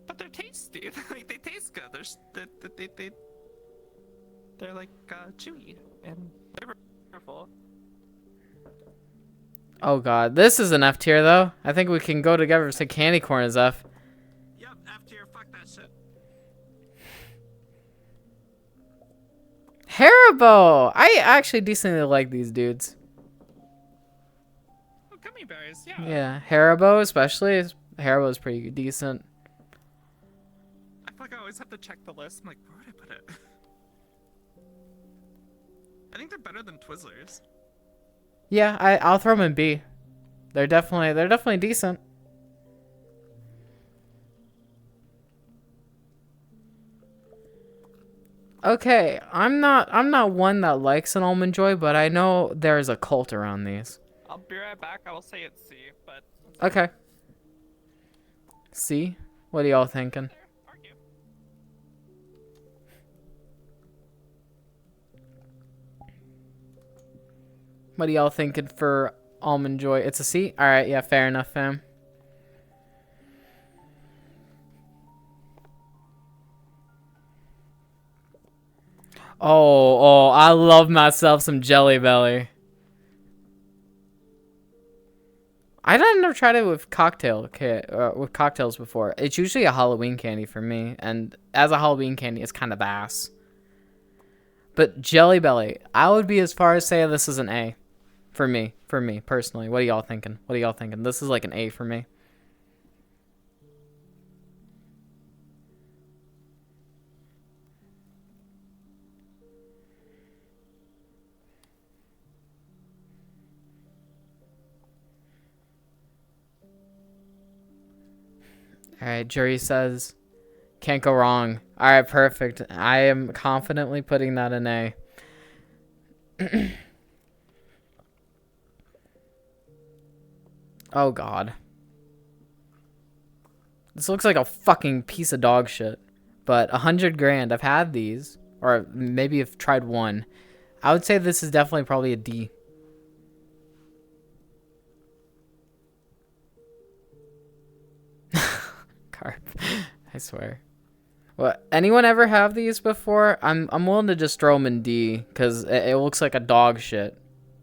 But they're tasty. Like they taste good. They're like chewy and flavorful. Oh god, this is an F tier though. I think we can go together and say candy corn is F. Yep, F tier. Fuck that shit. Haribo! I actually decently like these dudes. Oh, gummy bears. Yeah. Yeah, Haribo especially. Haribo is pretty decent. I feel like I always have to check the list. I'm like, where would I put it? I think they're better than Twizzlers. Yeah, I'll throw them in B. They're definitely decent. Okay, I'm not one that likes an Almond Joy, but I know there's a cult around these. I'll be right back. I will say it's C, but. Okay. C? What are y'all thinking? There, argue. What are y'all thinking for Almond Joy? It's a C? Alright, yeah, fair enough, fam. Oh, I love myself some Jelly Belly. I never tried it with cocktails before. It's usually a Halloween candy for me, and as a Halloween candy, it's kind of ass. But Jelly Belly, I would be as far as say this is an A, for me personally. What are y'all thinking? This is like an A for me. Alright, jury says, can't go wrong. Alright, perfect. I am confidently putting that in A. Oh, God. This looks like a fucking piece of dog shit. But 100 grand. I've had these. Or maybe I've tried one. I would say this is definitely probably a D. Carp. I swear. What? Anyone ever have these before? I'm willing to just throw them in D because it looks like a dog shit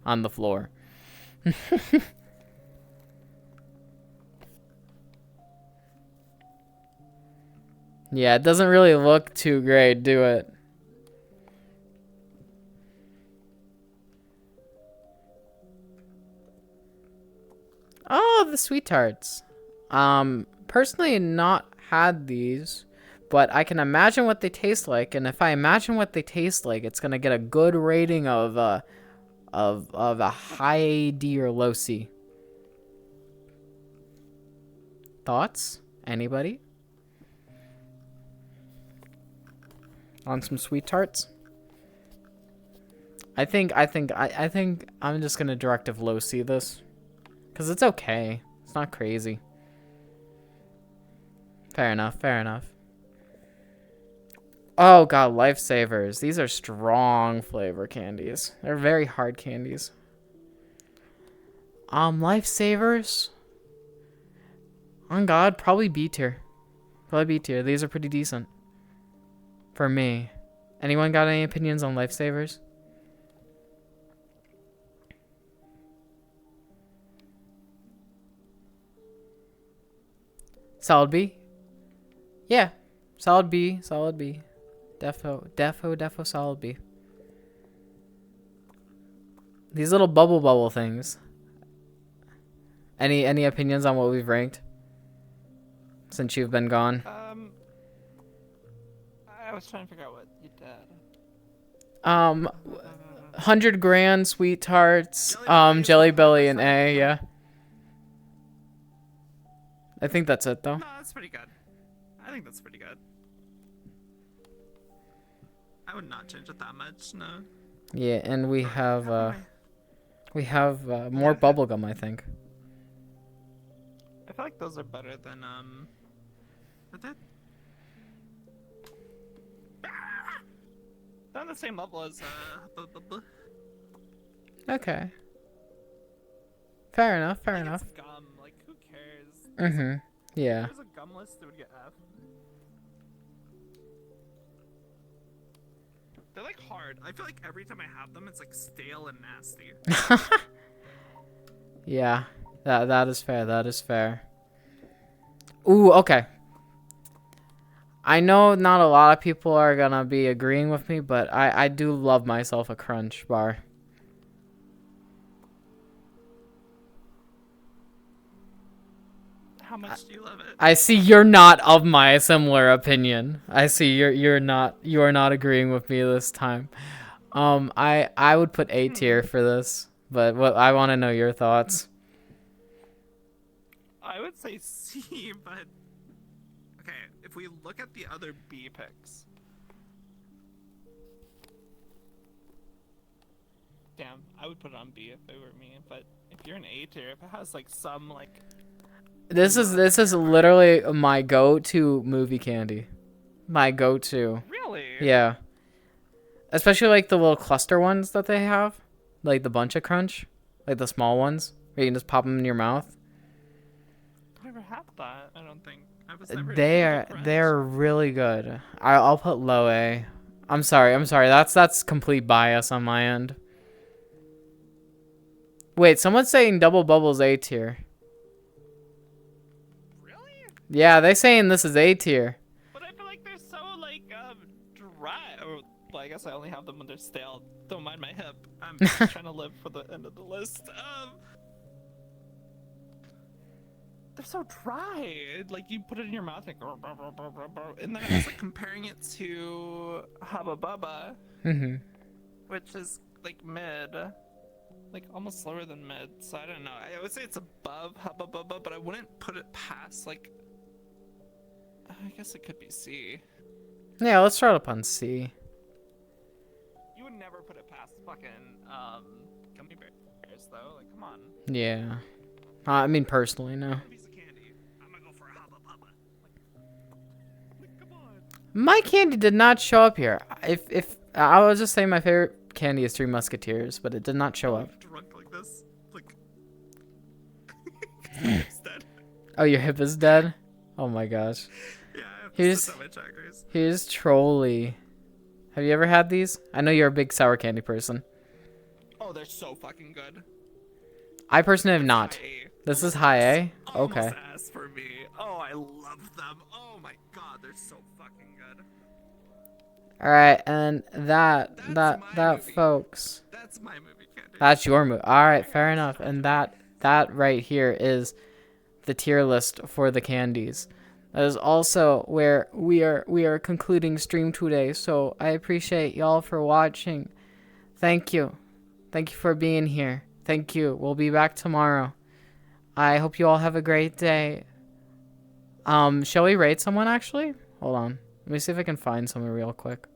on the floor. Yeah, it doesn't really look too great, do it? Oh, the sweet tarts. Personally not had these, but I can imagine what they taste like, and if I imagine what they taste like, it's gonna get a good rating of a high D or low C. Thoughts? Anybody? On some sweet tarts? I think I'm just gonna directive low C this. Cause it's okay. It's not crazy. Fair enough, fair enough. Oh god, lifesavers. These are strong flavor candies. They're very hard candies. Lifesavers. On God, probably B tier. Probably B tier. These are pretty decent. For me. Anyone got any opinions on lifesavers? Solid B? Yeah. Solid B. Solid B. Defo, solid B. These little bubble things. Any opinions on what we've ranked? Since you've been gone? I was trying to figure out what you did. 100 grand sweet tarts, Jelly Belly and A, yeah. I think that's it though. No, that's pretty good. I think that's pretty good. I would not change it that much, no. Yeah, and we have more bubblegum, I think. I feel like those are better than are they? They're on the same level as Okay. Fair enough, fair enough. It's gum, like who cares? Mhm. Yeah. If there's a gum list, it would get F. They're like hard. I feel like every time I have them, it's like stale and nasty. Yeah. That is fair. That is fair. Ooh, okay. I know not a lot of people are gonna be agreeing with me, but I do love myself a crunch bar. How much do you love it? I see you're not of my similar opinion. I see you are not agreeing with me this time. I would put A tier for this, but what I want to know your thoughts. I would say C, but okay, if we look at the other B picks. Damn, I would put it on B if it were me, but if you're an A tier, if it has like some like This is literally my go-to movie candy. My go-to. Really? Yeah. Especially like the little cluster ones that they have, like the bunch of crunch, like the small ones where you can just pop them in your mouth. I've never had that. I don't think. I was never They're really good. I'll put low A. I'm sorry. That's complete bias on my end. Wait, someone's saying double bubbles A tier. Really? Yeah, they saying this is A tier. But I feel like they're so like dry. Or, well, I guess I only have them when they're stale. Don't mind my hip. I'm just trying to live for the end of the list. They're so dry. Like you put it in your mouth like, and then I was like comparing it to Hubba Bubba, which is like mid, like almost lower than mid. So I don't know. I would say it's above Hubba Bubba, but I wouldn't put it past like. I guess it could be C. Yeah, let's start up on C. You would never put it past fucking gummy bears though. Like come on. Yeah. I mean personally, no. My candy did not show up here. If I was just saying my favorite candy is Three Musketeers, but it did not show up. I'm drunk like this. Like, it's dead. Oh, your hip is dead? Oh my gosh. Yeah, I have to Here's sit on my chakras. here's Trolly. Have you ever had these? I know you're a big sour candy person. Oh, they're so fucking good. I personally have not. High A. This is high A? Almost Okay. S for me. Oh, I love them. Oh my god, they're so fucking good. Alright, and that That's my movie. folks. That's my movie, candy. That's your move. Alright, fair enough. And that right here is the tier list for the candies. That is also where we are concluding stream today. So I appreciate y'all for watching. Thank you. Thank you for being here. Thank you. We'll be back tomorrow. I hope you all have a great day. Shall we rate someone actually? Hold on. Let me see if I can find someone real quick.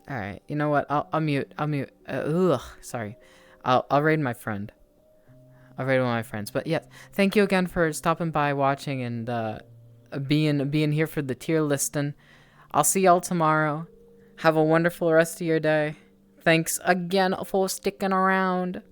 All right. You know what? I'll mute. Sorry. I'll raid my friend. I'll raid one of my friends. But yes, thank you again for stopping by, watching, and being here for the tier listing. I'll see y'all tomorrow. Have a wonderful rest of your day. Thanks again for sticking around.